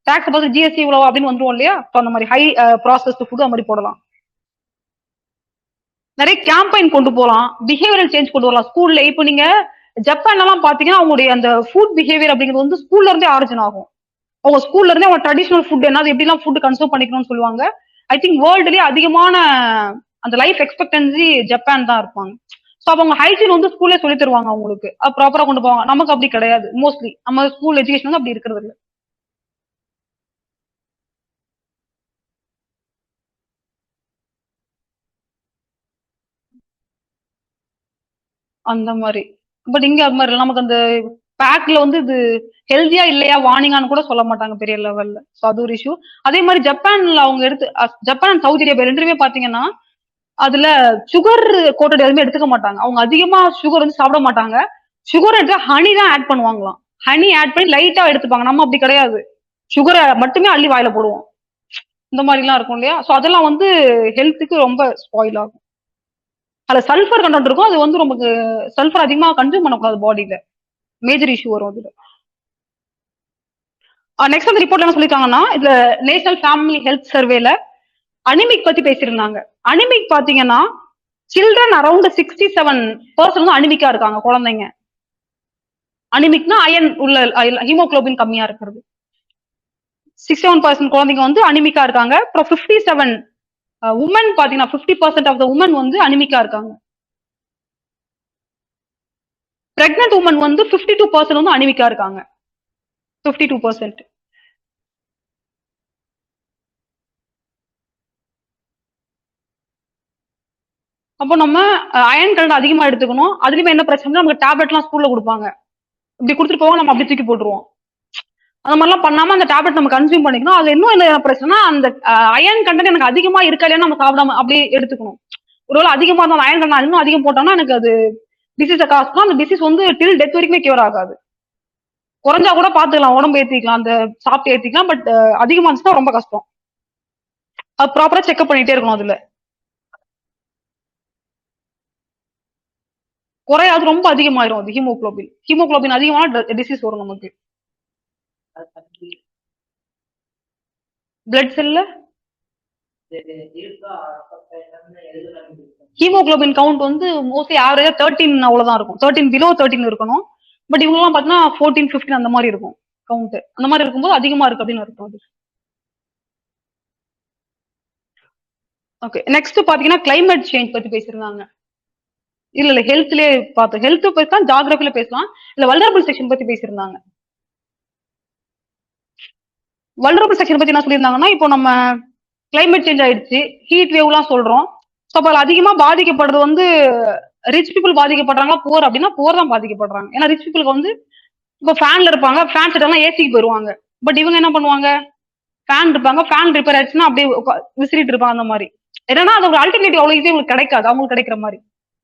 டாக்ஸ் பார்த்து ஜிஎஸ்டி இவ்வளவு அப்படின்னு வந்துருவோம் இல்லையா, அந்த மாதிரி ஹை ப்ராசஸ் ஃபுட் அந்த மாதிரி போடலாம். நிறைய கேம்பெயின் கொண்டு போகலாம், பிஹேவியரல் சேஞ்ச் கொண்டு வரலாம் ஸ்கூல்ல. இப்போ நீங்க ஜப்பான்ல எல்லாம் பாத்தீங்கன்னா அவங்களுடைய அந்த ஃபுட் பிஹேவியர் அப்படிங்கிறது வந்து ஸ்கூல்ல இருந்தே ஆரிஜின் ஆகும். அவங்க ஸ்கூல்ல இருந்தே அவங்க ட்ரெடிஷனல் ஃபுட் என்னது எப்படிலாம் ஃபுட் கன்சூம் பண்ணிக்கணும்னு சொல்லுவாங்க. ஐ திங்க் வேர்ல்டுலயே அதிகமான அந்த லைஃப் எக்ஸ்பெக்டன்சி ஜப்பான் தான் இருப்பாங்க. ஸோ அவங்க ஹைஜீன் வந்து ஸ்கூல்லே சொல்லி தருவாங்க அவங்களுக்கு, ப்ராப்பரா கொண்டு போவாங்க. நமக்கு அப்படி கிடையாது, மோஸ்ட்லி நம்ம ஸ்கூல் எஜுகேஷன் வந்து அப்படி இருக்கிறது இல்லை. அந்த மாதிரி. பட் இங்க அது மாதிரி நமக்கு அந்த பேக்ல வந்து இது ஹெல்தியா இல்லையா வார்னிங்கான்னு கூட சொல்ல மாட்டாங்க பெரிய லெவல்ல. ஸோ அது ஒரு இஷ்யூ. அதே மாதிரி ஜப்பான்ல அவங்க எடுத்து ஜப்பான் அண்ட் சவுதி அரேபியா ரெண்டுமே பாத்தீங்கன்னா அதுல சுகர் கோட்டட் எதுவுமே எடுத்துக்க மாட்டாங்க. அவங்க அதிகமா சுகர் வந்து சாப்பிட மாட்டாங்க. சுகர் எடுத்து ஹனி தான் ஆட் பண்ணுவாங்களாம். ஹனி ஆட் பண்ணி லைட்டா எடுத்துப்பாங்க. நம்ம அப்படி கிடையாது, சுகரை மட்டுமே அள்ளி வாயில போடுவோம். இந்த மாதிரி எல்லாம் இருக்கும் இல்லையா, சோ அதெல்லாம் வந்து ஹெல்த்துக்கு ரொம்ப ஸ்பாயில் ஆகும். அதுல சல்ஃபர் கண்டென்ட் இருக்கும், அது வந்து நமக்கு சல்ஃபர் அதிகமா கன்சியூம் பண்ணக்கூடாது பாடியில, மேஜர் இஷ்யூ வரும் அதுல. நெக்ஸ்ட் அந்த ரிப்போர்ட்ல என்ன சொல்லிருக்காங்கன்னா, இதுல நேஷனல் ஃபேமிலி ஹெல்த் சர்வேல அனிமிக் பத்தி பேசியிருந்தாங்க. அனிமிக் பாத்தீங்கன்னா சில்ட்ரன் அரௌண்ட் 67% வந்து அனிமிக்கா இருக்காங்க குழந்தைங்க. அனிமிக்னா அயன் உள்ள ஹீமோகுளோபின் கம்மியா இருக்கிறது. 67% குழந்தைங்க வந்து அனிமிக்கா இருக்காங்க. அப்புறம் 57 உமன் பாத்தீங்கன்னா 50% ஆஃப் த உமன் வந்து அனிமிக்கா இருக்காங்க. பிரெக்னன்ட் உமன் வந்து 52% வந்து அனிமிக்கா இருக்காங்க. 52%. அப்போ நம்ம அயன் கண்டென்ட் அதிகமா எடுத்துக்கணும். அதுலயுமே என்ன பிரச்சனை, நமக்கு டேப்லெட் எல்லாம் ஸ்கூல்ல கொடுப்பாங்க, இப்படி கொடுத்துட்டு போவோம், நம்ம அப்படி தூக்கி போட்டுருவோம். அந்த மாதிரிலாம் பண்ணாம அந்த டேப்லெட் நம்ம கன்சியூம் பண்ணிக்கணும். அது இன்னும் என்ன பிரச்சனை, அந்த அயன் கண்டென்ட் எனக்கு அதிகமா இருக்கா இல்லையா நம்ம சாப்பிடாம அப்படியே எடுத்துக்கணும். ஒருவேளை அதிகமா இருந்தாலும் அயன் கண்டென்ட் இன்னும் அதிகம் போட்டோம்னா எனக்கு அது டிசீஸை காசு தான். அந்த டிசீஸ் வந்து டில் டெத் வரைக்குமே கியூர் ஆகாது. குறைஞ்சா கூட பாத்துக்கலாம், உடம்பு ஏத்திக்கலாம், அந்த சாப்பிட்டு ஏத்திக்கலாம். பட் அதிகமா இருந்துச்சுன்னா ரொம்ப கஷ்டம். அது ப்ராப்பரா செக்அப் பண்ணிட்டே இருக்கணும். அதுல குறையாது, ரொம்ப அதிகமாயிரும் அது ஹீமோகுளோபின் அதிகமான டிசீஸ் வரும் நமக்கு. பிளட் செல்ல ஹீமோகுளோபின் கவுண்ட் வந்து மோஸ்ட்லி ஆவரேஜா 13 அவ்வளவுதான் இருக்கும். 13 பிலோ 13 இருக்கணும். பட் இவங்க எல்லாம் பாத்தீங்கன்னா 14, 15 அந்த மாதிரி இருக்கும் கவுண்ட். அந்த மாதிரி இருக்கும்போது அதிகமா இருக்கு அப்படின்னு இருக்கும் அது. ஓகே, நெக்ஸ்ட் பாத்தீங்கன்னா கிளைமேட் சேஞ்ச் பத்தி பேசியிருந்தாங்க. இல்ல ஹெல்த்லயே பார்த்தோம், ஹெல்த் பேசலாம், ஜியோகிராஃபில பேசலாம், இல்ல வல்னரபிள் செக்ஷன் பத்தி பேசியிருந்தாங்க. வல்னரபிள் செக்ஷன் பத்தி என்ன சொல்லியிருந்தாங்கன்னா, இப்போ நம்ம கிளைமேட் சேஞ்ச் ஆயிடுச்சு, ஹீட் வேவ் எல்லாம் சொல்றோம். ஸோ அப்ப அதிகமா பாதிக்கப்படுறது வந்து ரிச் பீப்புள் பாதிக்கப்படுறாங்களா, புவர் அப்படின்னா புவர் தான் பாதிக்கப்படுறாங்க. ஏன்னா ரிச் பீப்புளுக்கு வந்து இப்போ ஃபேன்ல இருப்பாங்க, ஃபேன் செட் எல்லாம் ஏசிக்கு போயிருவாங்க. பட் இவங்க என்ன பண்ணுவாங்க, ஃபேன் இருப்பாங்க, ஃபேன் ரிப்பேர் ஆயிடுச்சுன்னா அப்படியே விசிறிட்டு இருப்பாங்க. அந்த மாதிரி என்னன்னா அது ஒரு அல்டர்னேட்டிவ் அவ்வளவு ஈஸியா உங்களுக்கு கிடைக்காது, அவங்களுக்கு கிடைக்கிற மாதிரி.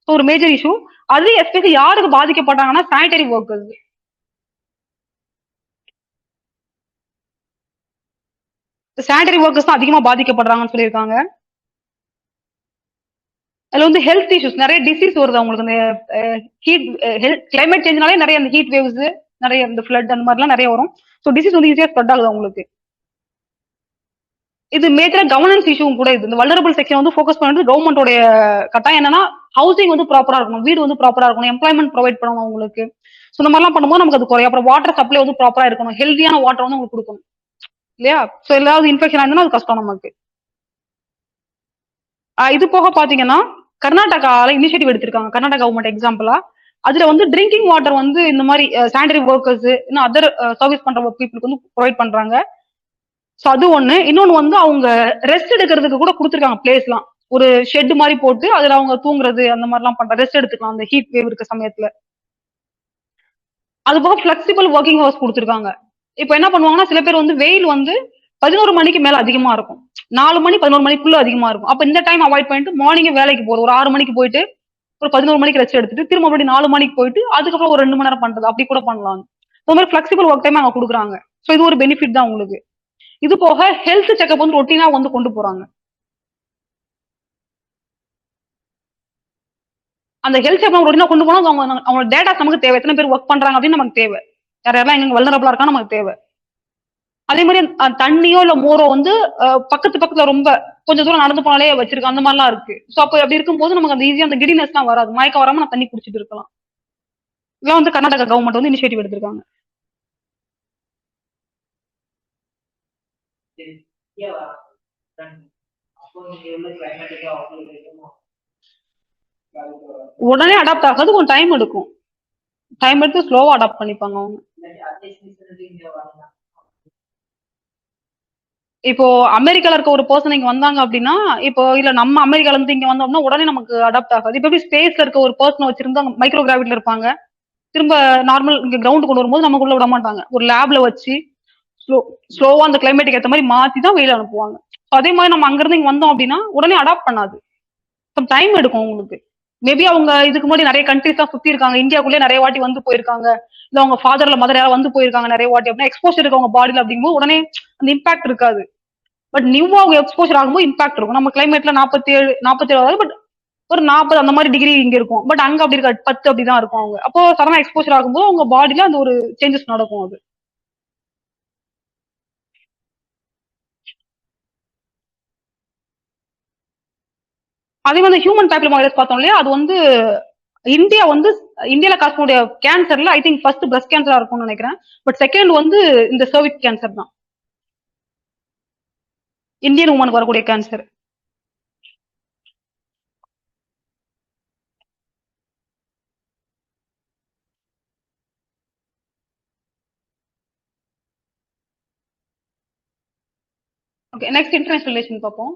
ஸோ ஒரு மேஜர் இஷ்யூ. அது எஸ்பெஷலி யாருக்கு பாதிக்கப்படுறாங்கன்னா சானிடரி ஒர்க்கர்ஸ். சானிடரி ஒர்க்கர்ஸ் தான் அதிகமா பாதிக்கப்படுறாங்கன்னு சொல்லியிருக்காங்க. அதுல வந்து ஹெல்த் இஷ்யூஸ் நிறைய டிசீஸ் வருது அவங்களுக்கு. இந்த ஹீட் கிளைமேட் சேஞ்ச்னாலே நிறைய அந்த ஹீட் வேவ்ஸ், நிறைய இந்த ஃபிளட் அந்த மாதிரிலாம் நிறைய வரும். ஸோ டிசீஸ் வந்து ஈஸியா ஸ்ப்ரெட் ஆகுது அவங்களுக்கு. இது மேஜரா கவர்னன்ஸ் இஷ்யூவும் கூட. இது இந்த வல்னரபிள் செக்ஷன் வந்து ஃபோக்கஸ் பண்ணுறது கவர்மெண்டோட கட்டாயம் என்னன்னா, ஹவுசிங் வந்து ப்ராப்பரா இருக்கணும், வீடு வந்து ப்ராப்பரா இருக்கணும், எம்ப்ளாய்மெண்ட் ப்ரொவைட் பண்ணணும் அவங்களுக்கு. ஸோ இந்த மாதிரிலாம் பண்ணும்போது நமக்கு அது குறையும். அப்புறம் வாட்டர் சப்ளை வந்து ப்ராப்பரா இருக்கணும், ஹெல்தியான வாட்டர் வந்து உங்களுக்கு கொடுக்கணும் இல்லையா? ஸோ ஏதாவது இன்ஃபெக்ஷன் ஆயிருந்தா அது கஷ்டம் நமக்கு. இது போக பாத்தீங்கன்னா கர்நாடகால இனிஷியேட்டிவ் எடுத்திருக்காங்க, கர்நாடகா கவர்மெண்ட் எக்ஸாம்பிளா. அதுல வந்து ட்ரிங்கிங் வாட்டர் வந்து இந்த மாதிரி சானிடரி ஒர்க்கர்ஸ், இன்னும் அதர் சர்வீஸ் பண்ற பீப்புளுக்கு வந்து ப்ரொவைட் பண்றாங்க. சோ அது ஒண்ணு. இன்னொன்னு வந்து அவங்க ரெஸ்ட் எடுக்கிறதுக்கு கூட கொடுத்துருக்காங்க பிளேஸ்லாம். ஒரு ஷெட் மாதிரி போட்டு அதுல அவங்க தூங்குறது அந்த மாதிரிலாம் பண்ற, ரெஸ்ட் எடுத்துக்கலாம் அந்த ஹீட் வேவ் இருக்க சமயத்துல. அது போக பிளெக்சிபிள் ஒர்க்கிங் ஹவர்ஸ் கொடுத்துருக்காங்க. இப்போ என்ன பண்ணுவாங்கன்னா சில பேர் வந்து வெயில் வந்து 11 மணிக்கு மேல அதிகமா இருக்கும், 4 மணி 11 மணிக்குள்ள அதிகமா இருக்கும். அப்ப இந்த டைம் அவாய்ட் பண்ணிட்டு மார்னிங் வேலைக்கு போறது, ஒரு 6 மணிக்கு போயிட்டு ஒரு 11 மணிக்கு ரெஸ்ட் எடுத்துட்டு திரும்ப மறுபடியும் 4 மணிக்கு போயிட்டு அதுக்கப்புறம் ஒரு 2 மணி நேரம் பண்றது, அப்படி கூட பண்ணலாம். இந்த மாதிரி பிளெக்சிபிள் ஒர்க் டைம் அவங்க கொடுக்குறாங்க. ஸோ இது ஒரு பெனிஃபிட் தான் உங்களுக்கு. இது போக ஹெல்த் செக்அப் வந்து ரொட்டீனா வந்து கொண்டு போறாங்க. அந்த ஹெல்த் செக்அப் ரொட்டீனா கொண்டு போனா அவங்க அவங்க டேட்டாஸ் நமக்கு தேவை, எத்தனை பேர் ஒர்க் பண்றாங்க அப்படின்னு நமக்கு தேவை, யாரெல்லாம் எங்க வல்னரபிளா இருக்கா நமக்கு தேவை. அதே மாதிரி தண்ணியோ இல்ல மோரோ வந்து பக்கத்து பக்கத்துல ரொம்ப கொஞ்சம் தூரம் நடந்து போனாலே வச்சிருக்கோம், அந்த மாதிரிலாம் இருக்கு. சோ அப்ப அப்படி இருக்கும்போது நமக்கு அந்த ஈஸியா அந்த கிடினஸ் தான் வராது, மயக்கம் வராம நான் தண்ணி குடிச்சிட்டு இருக்கலாம். இதெல்லாம் வந்து கர்நாடகா கவர்மெண்ட் வந்து இனிஷியேட்டிவ் எடுத்திருக்காங்க. அப்போ நீங்க உள்ள கிளைமேட்டுக்கு அவங்களுக்கு உடனே அடாப்ட் ஆகாது, கொஞ்சம் டைம் எடுக்கும். டைம் எடுத்து ஸ்லோவா அடாப்ட் பண்ணிப்பாங்க அவங்க. இப்போ அமெரிக்கால இருக்க ஒரு பர்சன் இங்க வந்தாங்க அப்படின்னா, இப்போ இல்ல நம்ம அமெரிக்கால இருந்து இங்க வந்தோம்னா உடனே நமக்கு அடாப்ட் ஆகாது. இப்போ எப்படி ஸ்பேஸ்ல இருக்க ஒரு பர்சன் வச்சிருந்தா மைக்ரோ கிராவிட்டில இருப்பாங்க, திரும்ப நார்மல் இங்க கிரவுண்ட் கொண்டு வரும்போது நமக்குள்ள விட மாட்டாங்க, ஒரு லேப்ல வச்சு ஸ்லோவா அந்த கிளைமேட்டுக்கு ஏற்ற மாதிரி மாத்தி தான் வெயில அனுப்புவாங்க. அதே மாதிரி நம்ம அங்க இருந்து இங்க வந்தோம் அப்படின்னா உடனே அடாப்ட் பண்ணாது, டைம் எடுக்கும் உங்களுக்கு. மேபி அவங்க இதுக்கு முன்னாடி நிறைய கண்ட்ரிஸ் தான் சுத்தி இருக்காங்க, இந்தியாக்குள்ளே நிறைய வாட்டி வந்து போயிருக்காங்க, இல்ல அவங்க ஃபாதர்ல மதர் யாராவது வந்து போயிருக்காங்க நிறைய வாட்டி அப்படின்னா எக்ஸ்போஷர் இருக்கு அவங்க பாடியில, அப்படிங்கும்போது உடனே அந்த இம்பாக்ட் இருக்காது. பட் நியூவா அவங்க எக்ஸ்போஷர் ஆகும்போது இம்பாக்ட் இருக்கும். நம்ம கிளைமேட்ல 47 பட் ஒரு 40 அந்த மாதிரி டிகிரி இங்க இருக்கும், பட் அங்க அப்படி இருக்காது, 10 அப்படிதான் இருக்கும். அவங்க அப்போ சடனா எக்ஸ்போஷர் ஆகும்போது அவங்க பாடியில அந்த ஒரு சேஞ்சஸ் நடக்கும். அது அதே மாதிரி ஹியூமன் பேப்பிலோமா வைரஸ் பார்த்தோம் இல்லையா, அது வந்து இந்தியா வந்து இந்தியால காசக்கூடிய கேன்சர்ல ஐ திங்க் ஃபர்ஸ்ட் பிரஸ்ட் கேன்சரா இருக்கும்னு நினைக்கிறேன். பட் செகண்ட் வந்து இந்த சர்விக் கேன்சர் தான், இந்தியன் உமனுக்கு வரக்கூடிய cancer. Okay, next international relation பார்ப்போம்.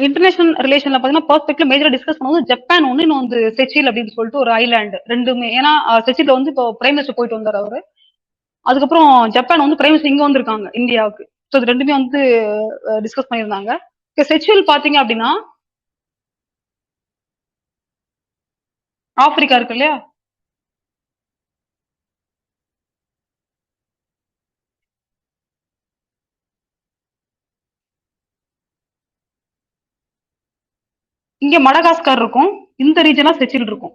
இன்டர்நேஷனல் ரிலேஷன்ல பாத்தீங்கன்னா பெர்ஸ்பெக்ட்ல மேஜரா டிஸ்கஸ் பண்ணும்போது ஜப்பான் ஒண்ணு, இன்னும் வந்து செச்சில் அப்படின்னு சொல்லிட்டு ஒரு ஐலாண்ட் ரெண்டுமே. ஏன்னா செச்சில வந்து இப்போ பிரைம் மினிஸ்டர் போயிட்டு வந்தாரு அவரு, அதுக்கப்புறம் ஜப்பான் வந்து பிரைம் மினிஸ்டர் இங்க வந்திருக்காங்க இந்தியாவுக்கு. ஸோ இது ரெண்டுமே வந்து டிஸ்கஸ் பண்ணியிருந்தாங்க. செச்சுவல் பாத்தீங்க அப்படின்னா ஆப்பிரிக்கா இருக்கு இல்லையா, இங்க மடகாஸ்கர் இருக்கும், இந்த ரீஜனா செச்சில் இருக்கும்.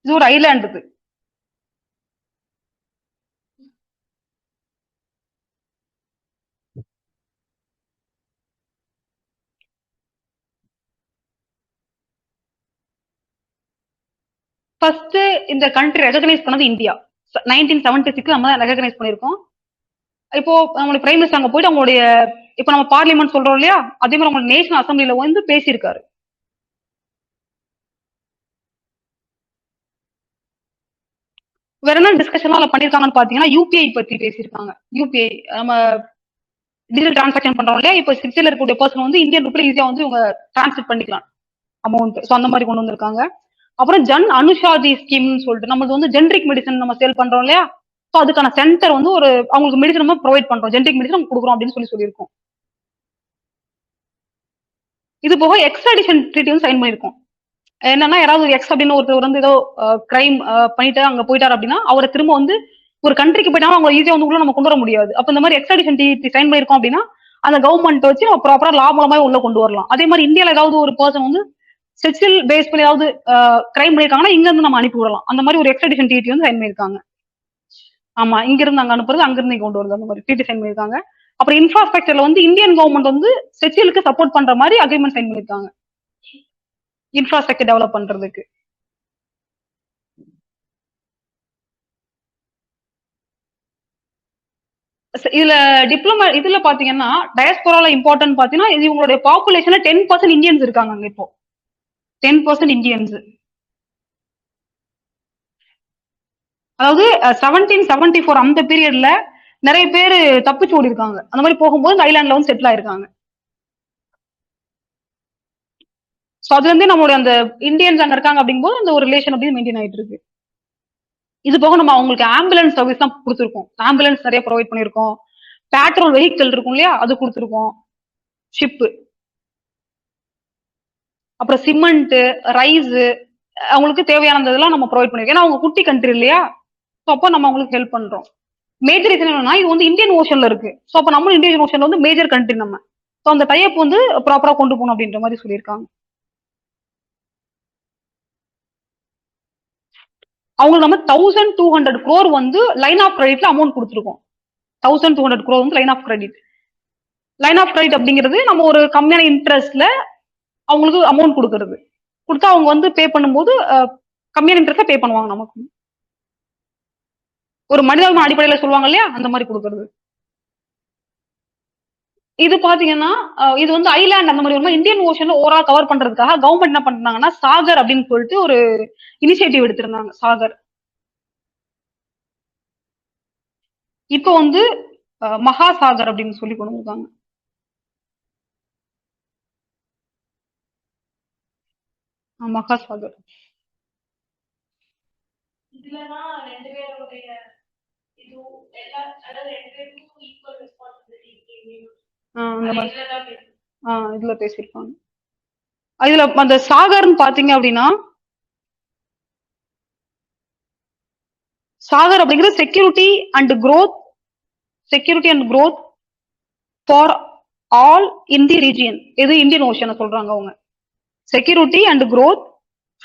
இது ஒரு ஐலாண்ட். இது ஃபர்ஸ்ட் இந்த கண்ட்ரி ரெகக்னைஸ் பண்ணது இந்தியா 1976 நம்ம தான் ரெகக்னைஸ் பண்ணிருக்கோம். இப்போ நம்மளுடைய பிரைம் மினிஸ்டர் அங்க போயிட்டு அவங்களுடைய இப்போ நம்ம பார்லிமெண்ட் சொல்றோம் இல்லையா, அதே மாதிரி அவங்க நேஷனல் அசம்பிளில வந்து பேசியிருக்காரு. வேற என்ன டிஸ்கஷன்லாம் பண்ணிருக்காங்கன்னு பாத்தீங்கன்னா யூபிஐ பத்தி பேசியிருக்காங்க. யூபிஐ நம்ம டிஜிட்டல் டிரான்சாக்ஷன் பண்றோம் இல்லையா, இப்போ சிக்ஸ்டில இருக்கக்கூடிய பர்சன் வந்து இந்தியன் ரூபாய் ஈஸியா வந்து இவங்க டிரான்ஸ்ஃபர் பண்ணிக்கலாம் அமௌண்ட். ஸோ அந்த மாதிரி கொண்டு வந்திருக்காங்க. அப்புறம் ஜன் அனுஷாதி ஸ்கீம்னு சொல்லிட்டு நம்மளுக்கு வந்து ஜென்ரிக் மெடிசன் நம்ம சேல் பண்றோம் இல்லையா, ஸோ அதுக்கான சென்டர் வந்து ஒரு அவங்களுக்கு மெடிசன் நம்ம ப்ரொவைட் பண்றோம், ஜென்ரிக் மெடிசன் நம்ம கொடுக்குறோம் அப்படின்னு சொல்லியிருக்கோம். இது போக எக்ஸ்ட்ராடிஷன் ட்ரீட்டி வந்து சைன் பண்ணியிருக்கோம். என்னன்னா யாராவது ஒரு எக்ஸ் அப்படின்னு ஒருத்தர் வந்து ஏதோ கிரைம் பண்ணிட்டு அங்க போயிட்டாரு அப்படின்னா அவரை திரும்ப வந்து ஒரு கண்ட்ரிக்கு போயிட்டாலும் அவங்க ஈஸியா வந்து உள்ள நம்ம கொண்டு வர முடியாது. அப்ப இந்த மாதிரி எக்ஸ்ட்ராடிஷன் ட்ரீட்டி சைன் பண்ணிருக்கோம் அப்படின்னா அந்த கவர்மெண்ட் வச்சு நம்ம ப்ராப்பரா லா மூலமா உள்ள கொண்டு வரலாம். அதே மாதிரி இந்தியால ஏதாவது ஒரு பர்சன் வந்து செக்ஷுவல் பேஸ் பண்ணி ஏதாவது கிரைம் பண்ணிருக்காங்கன்னா இங்க இருந்து நம்ம அனுப்பி விடலாம். அந்த மாதிரி ஒரு எக்ஸ்ட்ராடிஷன் ட்ரீட்டி வந்து சைன் பண்ணிருக்காங்க. ஆமா, இங்க இருந்து அங்க அனுப்புறது, அங்க இருந்து கொண்டு வருது, அந்த மாதிரி ட்ரீட்டி சைன் பண்ணிருக்காங்க. அப்புறம் இன்ஃப்ராஸ்ட்ரக்சர்ல வந்து இந்தியன் கவர்மெண்ட் வந்து செக்ஷுவலுக்கு சப்போர்ட் பண்ற மாதிரி அக்ரிமெண்ட் சைன் பண்ணிருக்காங்க. இன்ஃப்ராஸ்ட்ரக்சர் டெவலப் பண்றதுக்கு. இதுல டிப்ளமா இதுல பாத்தீங்கன்னா டயஸ்போரால இம்பார்ட்டன்ட் பாத்தீங்கன்னா இவங்களுடைய பாப்புலேஷன்ல 10% இந்தியன்ஸ் இருக்காங்க அங்க இப்போ. 10% இந்தியன்ஸ். அதாவது 1774 அந்த பீரியட்ல நிறைய பேர் தப்பிச்சு ஓடி இருக்காங்க. அந்த மாதிரி போகும்போது இந்த ஐலாண்ட்ல வந்து செட்டில் ஆயிருக்காங்க. சோ அதுல இருந்தே நம்மளுடைய அந்த இந்தியன்ஸ் அங்க இருக்காங்க அப்படிங்கும்போது அந்த ஒரு ரிலேஷன் அப்படி மெயின்டைன் ஆயிட்டு இருக்கு. இது போக நம்ம அவங்களுக்கு ஆம்புலன்ஸ் சர்வீஸ் தான் கொடுத்துருக்கோம். ஆம்புலன்ஸ் நிறைய ப்ரொவைட் பண்ணிருக்கோம். பேட்ரோல் வெஹிக்கிள் இருக்கும் இல்லையா, அது கொடுத்துருக்கோம். ஷிப்பு, அப்புறம் சிமெண்ட், ரைஸ், அவங்களுக்கு தேவையானதெல்லாம் நம்ம ப்ரொவைட் பண்ணிருக்கோம். ஏன்னா அவங்க குட்டி கண்ட்ரி இல்லையா, ஸோ அப்போ நம்ம அவங்களுக்கு ஹெல்ப் பண்றோம். மேஜர் ரீசன் என்னன்னா இது வந்து இந்தியன் ஓஷன்ல இருக்கு. ஸோ அப்போ நம்ம இந்தியன் ஓஷன்ல வந்து மேஜர் கண்ட்ரி நம்ம. ஸோ அந்த டைப் வந்து ப்ராப்பரா கொண்டு போகணும் அப்படின்ற மாதிரி சொல்லியிருக்காங்க. அவங்களுக்கு நம்ம 1200 crore வந்து லைன் ஆஃப் கிரெடிட்ல அமௌண்ட் கொடுத்துருக்கோம். 1200 crore வந்து line of credit. Line of credit அப்படிங்கிறது நம்ம ஒரு கம்மியான இன்ட்ரெஸ்ட்ல அவங்களுக்கு அமௌண்ட் கொடுக்கறது. கொடுத்தா அவங்க வந்து பே பண்ணும்போது கம்மியான இன்ட்ரெஸ்ட்ல பே பண்ணுவாங்க நமக்கு. ஒரு மனிதாபிமான அடிப்படையில சொல்லுவாங்க இல்லையா, அந்த மாதிரி கொடுக்கறது. இது பாத்தீங்கன்னா இது வந்து ஐலாண்ட் அந்த மாதிரி இந்தியன் ஓஷன்ல ஓவரால் கவர் பண்றதுக்காக கவர்மெண்ட் என்ன பண்ணாங்கன்னா சாகர் அப்படின்னு சொல்லிட்டு ஒரு இனிஷியேட்டிவ் எடுத்திருந்தாங்க. சாகர் இப்போ வந்து மகாசாகர் அப்படின்னு சொல்லி கொண்டு வந்திருக்காங்க. மகாசாகர். இதுலதான் ரெண்டு பேருடைய இது எல்லா அதாவது ரெண்டு பேருக்கும் ஈக்குவல் ரெஸ்பான்சிபிலிட்டி இதுல பேசியிருப்பாங்க. இதுல அந்த சாகர்னு பாத்தீங்க அப்படின்னா சாகர் அப்படிங்கிறது security and growth for all in the region. எது இந்தியன் ஓஷனை சொல்றாங்க அவங்க. Security and growth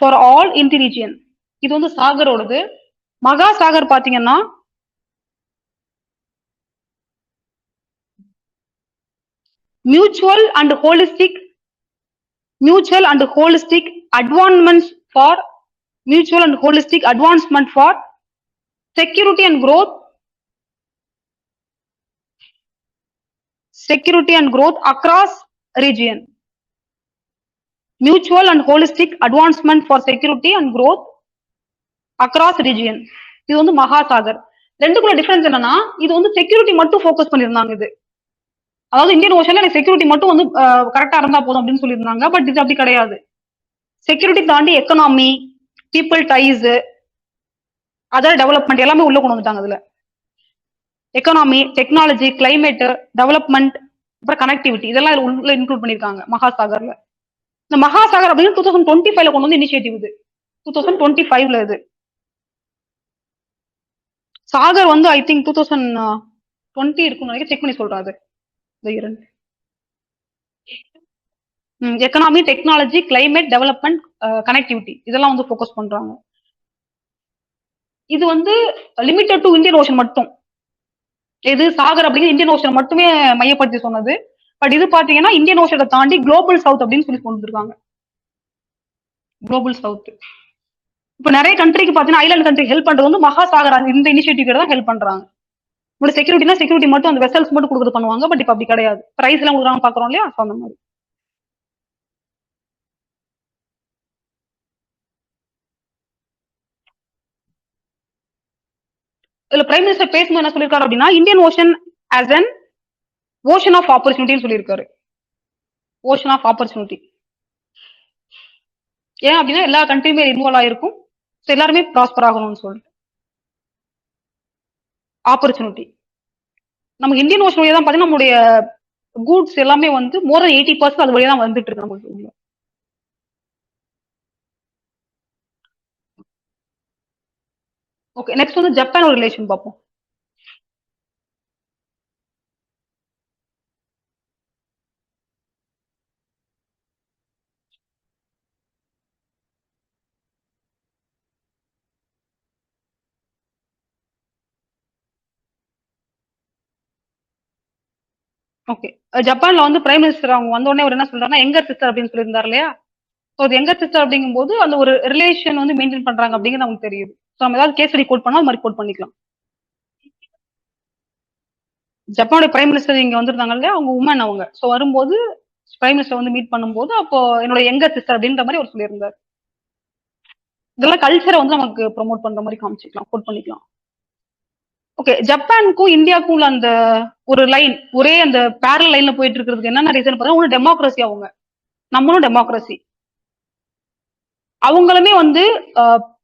for all in the region. இது வந்து சாகரோடது. மகா சாகர் பாத்தீங்கன்னா mutual and holistic advancement for security and growth across region. Mutual and holistic advancement for security and growth across region. இது வந்து மகாசாகர். ரெண்டுக்குள்ள டிஃபரன்ஸ் என்னன்னா இது வந்து செக்யூரிட்டி மட்டும் ஃபோக்கஸ் பண்ணிருந்தாங்க. இது அதாவது இந்தியன் ஓஷன்ல எனக்கு செக்யூரிட்டி மட்டும் வந்து கரெக்டா இருந்தா போதும் அப்படின்னு சொல்லியிருந்தாங்க. பட் இது அப்படி கிடையாது. செக்யூரிட்டி தாண்டி economy, people ties, other development எல்லாமே உள்ள கொண்டு வந்துட்டாங்க. அதுல எக்கனாமி, டெக்னாலஜி, கிளைமேட், டெவலப்மெண்ட், அப்புறம் கனெக்டிவிட்டி இதெல்லாம் உள்ள இன்க்ளூட் பண்ணிருக்காங்க மகாசாகர்ல. இந்த மகாசாகர் அப்படின்னு 2025 கொண்டு வந்து இனிஷியேட்டிவ். இது 2025 இது. சாகர் வந்து ஐ திங்க் 2020 இருக்கும் நினைக்க, செக் பண்ணி சொல்றாரு. Economy, technology, climate, development, connectivity இதெல்லாம் வந்து ஃபோக்கஸ் பண்றாங்க. இது வந்து லிமிட்டட் டு இந்தியன் ஓஷன் மட்டும். இது சாகர் அப்படிங்கிற இந்தியன் ஓஷன் மட்டுமே மையப்படுத்தி சொன்னது. பட் இது பாத்தீங்கன்னா இந்தியன் ஓஷனை தாண்டி குளோபல் சவுத் அப்படின்னு சொல்லி கொண்டு வந்திருக்காங்க. Global south. இப்ப நிறைய கண்ட்ரிக்கு பாத்தீங்கன்னா ஐலாண்ட் கண்ட்ரி ஹெல்ப் பண்றது வந்து மகாசாகர் இந்த இனிஷியேட்டிவ் தான் ஹெல்ப் பண்றாங்க. உங்களுக்கு செக்யூரிட்டினா செக்யூரிட்டி மட்டும் அந்த வெசல்ஸ் மட்டும் கொடுக்குறது பண்ணுவாங்க. பட் இப்ப அப்படி கிடையாது. பிரைஸ் எல்லாம் கொடுக்குறாங்க பாக்குறோம் இல்லையா, அந்த மாதிரி. இதுல பிரைம் மினிஸ்டர் பேசும்போது என்ன சொல்லியிருக்காரு அப்படின்னா Indian Ocean as an ocean of ஆப்பர்ச்சுனிட்டின்னு சொல்லியிருக்காரு. Ocean of opportunity. ஏன் அப்படின்னா எல்லா கண்ட்ரியுமே இன்வால்வ் ஆயிருக்கும். எல்லாருமே ப்ராஸ்பர் ஆகணும்னு சொல்லிட்டு. ஆப்பர்ச்சுனிட்டி. நமக்கு இந்தியன் ஓஷன் வழியா தான் பாத்தீங்கன்னா நம்மளுடைய கூட்ஸ் எல்லாமே வந்து மோர் தென் 80% அது வழியா தான் வந்துட்டு இருக்கு நமக்கு. ஓகே, நெக்ஸ்ட் வந்து ஜப்பானோட ரிலேஷன் பார்ப்போம். ஓகே, ஜப்பான்ல வந்து பிரைம் மினிஸ்டர் அவங்க வந்த உடனே அவர் என்ன சொல்றாருன்னா எங்கர் சிஸ்டர் அப்படின்னு சொல்லியிருந்தாரு இல்லையா? ஸோ அது எங்கர் சிஸ்டர் அப்படிங்கும்போது அந்த ஒரு ரிலேஷன் வந்து மெயின்டைன் பண்றாங்க அப்படிங்கிறது நமக்கு தெரியுது. ஸோ நம்ம ஏதாவது கேஸ் ஸ்டடி கோட் பண்ணா அது மாதிரி கோட் பண்ணிக்கலாம். ஜப்பானுடைய பிரைம் மினிஸ்டர் இங்க வந்திருந்தாங்க இல்லையா, அவங்க உமன் அவங்க. ஸோ வரும்போது பிரைம் மினிஸ்டர் வந்து மீட் பண்ணும்போது அப்போ என்னோட எங்கர் சிஸ்டர் அப்படின்ற மாதிரி அவர் சொல்லியிருந்தார். இதெல்லாம் கல்ச்சரை வந்து நமக்கு ப்ரொமோட் பண்ற மாதிரி காமிச்சிக்கலாம், கோட் பண்ணிக்கலாம். ஓகே, ஜப்பானுக்கும் இந்தியாவுக்கும் உள்ள அந்த ஒரு லைன், ஒரே அந்த பேரல் லைன்ல போயிட்டு இருக்கிறதுக்கு என்னென்ன ரீசன் பார்த்தா, ஒன்று டெமோக்ரஸி, அவங்க நம்மளும் டெமோக்ரஸி. அவங்களுமே வந்து